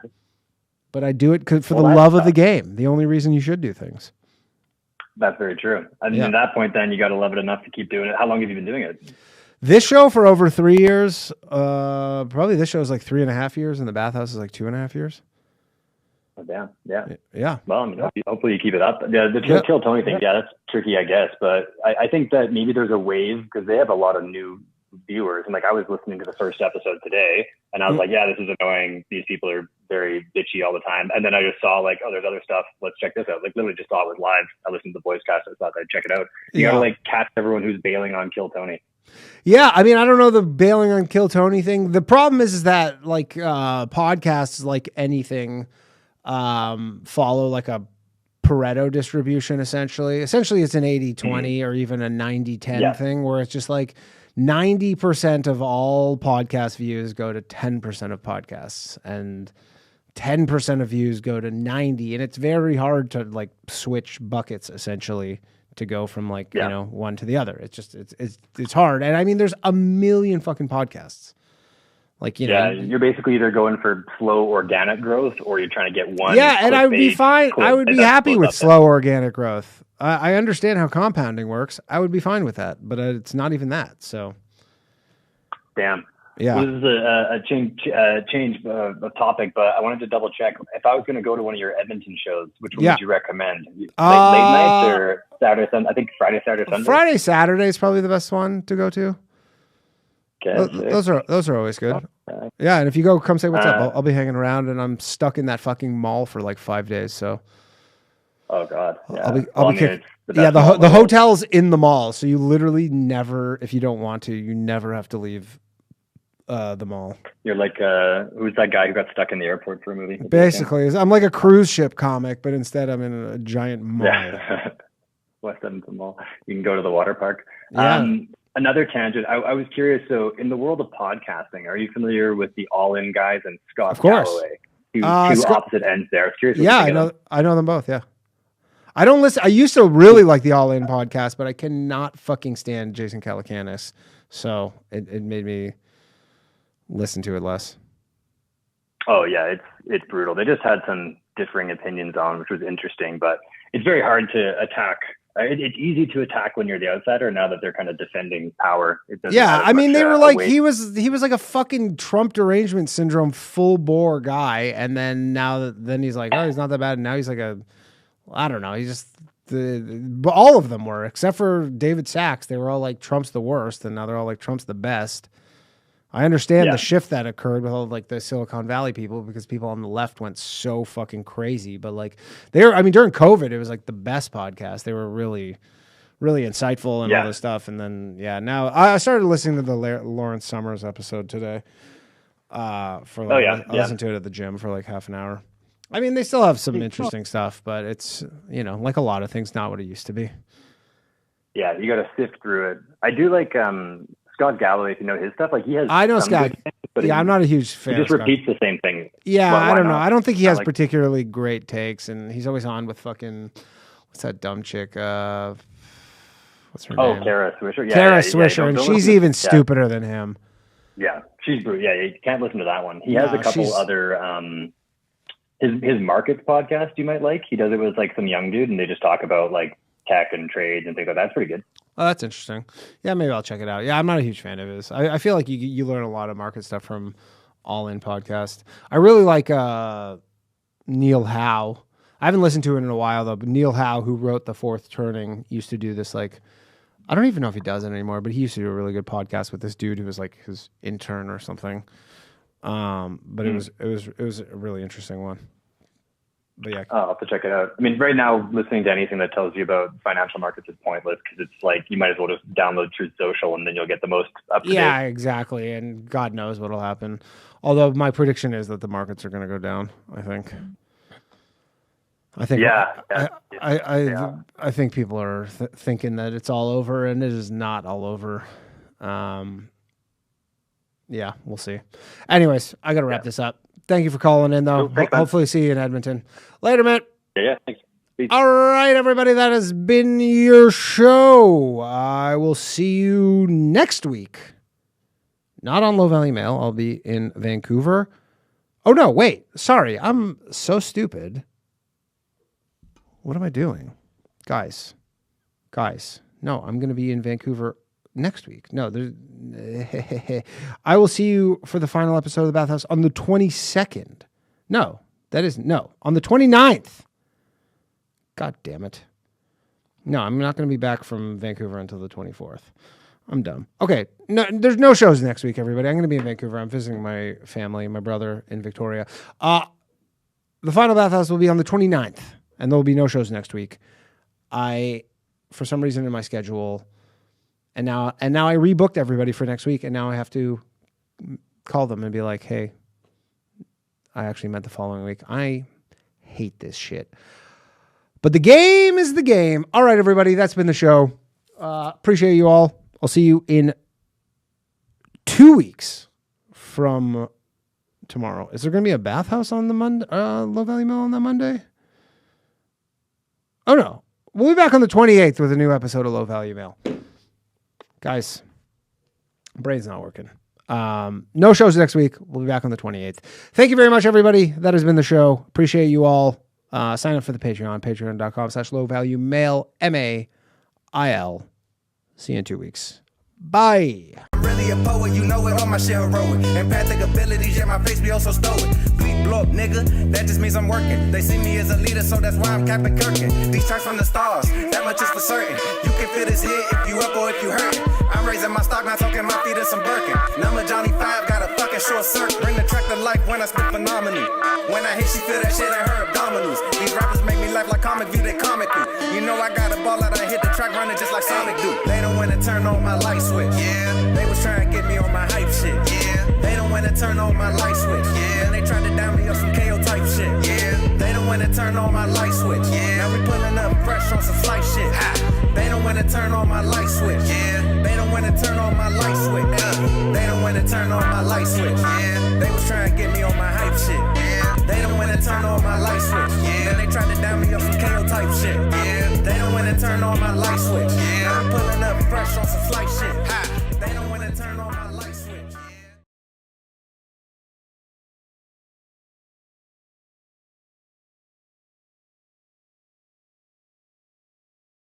H: But I do it for the love of the game. The only reason you should do things.
V: That's very true. I mean, at that point, then you got to love it enough to keep doing it. How long have you been doing it?
H: This show for over 3 years. Probably this show is like 3.5 years, and the bathhouse is like 2.5 years.
V: Oh, damn. Yeah.
H: Yeah.
V: Well, I mean, hopefully you keep it up. Yeah, the Kill Tony thing, that's tricky, I guess. But I think that maybe there's a wave because they have a lot of new viewers. And like I was listening to the first episode today, and I was like, yeah, this is annoying. These people are very bitchy all the time. And then I just saw like, oh, there's other stuff. Let's check this out. Like literally just saw it was live. I listened to the Boys Cast. I thought I'd check it out. You gotta like catch everyone who's bailing on Kill Tony.
H: Yeah, I mean, I don't know the bailing on Kill Tony thing. The problem is that like podcasts, like anything, follow like a Pareto distribution essentially. Essentially, it's an 80-20 or even a 90-10 thing where it's just like 90% of all podcast views go to 10% of podcasts, and 10% of views go to 90. And it's very hard to like switch buckets essentially to go from like, you know, one to the other. It's just, it's hard. And I mean, there's a million fucking podcasts. Like, you know,
V: you're basically either going for slow organic growth or you're trying to get one.
H: Yeah, and I would be fine. I would be happy with slow
V: there.
H: organic growth. I understand how compounding works. I would be fine with that, but it's not even that. So,
V: damn.
H: Yeah.
V: Well, this is a change of topic, but I wanted to double check. If I was going to go to one of your Edmonton shows, which one would you recommend? Late nights or Saturday, Sunday? I think Friday, Saturday, Sunday.
H: Friday, Saturday is probably the best one to go to.
V: Okay,
H: those are always good. Yeah, and if you go, come say what's up. I'll be hanging around, and I'm stuck in that fucking mall for like 5 days. So.
V: Oh God. Yeah.
H: I'll be kicked. Yeah, the hotel's in the mall, so you literally never, if you don't want to, you never have to leave the mall.
V: You're like who's that guy who got stuck in the airport for a movie?
H: Basically, I'm like a cruise ship comic, but instead I'm in a giant mall.
V: Yeah. West Edmonton Mall. You can go to the water park.
H: Yeah.
V: Another tangent. I was curious. So, in the world of podcasting, are you familiar with the All In guys and Scott
H: Of course.
V: Galloway? Two opposite ends there. I was curious.
H: Yeah, I know them both. Yeah. I don't listen. I used to really like the All In podcast, but I cannot fucking stand Jason Calacanis. So it made me listen to it less.
V: Oh yeah, it's brutal. They just had some differing opinions on, which was interesting, but it's very hard to attack. It's easy to attack when you're the outsider. Now that they're kind of defending power, it doesn't.
H: Yeah, I mean, they were like
V: weight.
H: he was like a fucking Trump derangement syndrome full bore guy, and then then he's like, oh, he's not that bad. And now he's like I don't know. He's just but all of them were, except for David Sachs. They were all like Trump's the worst, and now they're all like Trump's the best. I understand the shift that occurred with all like the Silicon Valley people because people on the left went so fucking crazy. But like I mean, during COVID, it was like the best podcast. They were really, really insightful and all this stuff. And then now I started listening to the Lawrence Summers episode today. I listened to it at the gym for like half an hour. I mean, they still have some interesting stuff, but it's, you know, like a lot of things, not what it used to be.
V: Yeah, you got to sift through it. I do like Scott Galloway, if you know his stuff. Like he has.
H: I know Scott.
V: Things,
H: I'm not a huge fan.
V: He just
H: of Scott.
V: repeats the same thing.
H: Yeah,
V: well,
H: I don't know.
V: Not?
H: I don't think he has
V: like,
H: particularly great takes, and he's always on with fucking what's that dumb chick? What's her name?
V: Oh, Kara Swisher.
H: Kara Swisher, and she's even stupider than him.
V: Yeah, she's brutal. Yeah, you can't listen to that one. He has a couple other. His markets podcast you might like. He does it with like some young dude, and they just talk about like tech and trades and things like that. That's pretty good.
H: Oh, that's interesting. Yeah, maybe I'll check it out. Yeah, I'm not a huge fan of his. I feel like you learn a lot of market stuff from All In podcast. I really like Neil Howe. I haven't listened to it in a while though, but Neil Howe, who wrote The Fourth Turning, used to do this like, I don't even know if he does it anymore, but he used to do a really good podcast with this dude who was like his intern or something. But it was a really interesting one. But yeah,
V: I'll have to check it out. I mean, right now, listening to anything that tells you about financial markets is pointless because it's like you might as well just download Truth Social and then you'll get the most up to date.
H: Yeah, exactly. And God knows what'll happen. Although my prediction is that the markets are going to go down. I think. I think people are thinking that it's all over, and it is not all over. Yeah, we'll see. Anyways, I got to wrap this up. Thank you for calling in, though. Hopefully see you in Edmonton. Later, man.
V: Yeah, thanks. Peace.
H: All right, everybody. That has been your show. I will see you next week. Not on Low Valley Mail. I'll be in Vancouver. Oh, no, wait. Sorry. I'm so stupid. What am I doing? Guys. No, I'm going to be in Vancouver next week. No, I will see you for the final episode of The Bathhouse on the 22nd. No, on the 29th. God damn it. No, I'm not going to be back from Vancouver until the 24th. I'm dumb. Okay, no, there's no shows next week, everybody. I'm going to be in Vancouver. I'm visiting my family, my brother in Victoria. The final Bathhouse will be on the 29th, and there will be no shows next week. For some reason in my schedule, and now I rebooked everybody for next week, and now I have to call them and be like, hey, I actually meant the following week. I hate this shit. But the game is the game. All right, everybody, that's been the show. Appreciate you all. I'll see you in 2 weeks from tomorrow. Is there going to be a bathhouse on the Monday, Low Value Mail on that Monday? Oh, no. We'll be back on the 28th with a new episode of Low Value Mail. Guys, brain's not working. No shows next week. We'll be back on the 28th. Thank you very much, everybody. That has been the show. Appreciate you all. Sign up for the Patreon, patreon.com/lowvaluemail, MAIL. See you in 2 weeks. Bye.
F: I'm really a poet, you know it, all my shit heroic. Empathic abilities, yeah, my face be also stoic. Bleep blow up, nigga, that just means I'm working. They see me as a leader, so that's why I'm Captain Kirkin. These tracks from the stars, that much is for certain. You can feel this hit if you up or if you hurtin'. I'm raising my stock, not talking my feet in some Birkin. Number Johnny 5, got a fucking short circuit. Bring the track to life when I spit phenomenally. When I hit, she feel that shit in her abdominals. These rappers make me laugh like comic view, they comic through. You know I got a ball out, I hit the track running just like Sonic do. They don't wanna turn on my light switch. Yeah, they was trying to get me on my hype shit. Yeah, they don't wanna turn on my light switch. Yeah, and they tried to down me up some KO type shit. Yeah, they don't wanna turn on my light switch. Yeah, now we pulling up fresh on some flight shit. Ha. They don't wanna turn on my light switch. Yeah, they don't wanna turn on my light switch. They don't wanna turn on my light switch. Yeah, they was trying to get me on my hype shit. Yeah, they don't wanna turn on my light switch. Yeah, then they tried to down me up some KO type shit. Yeah, they don't wanna turn on my light switch. Yeah, I'm pulling up fresh on some flight shit.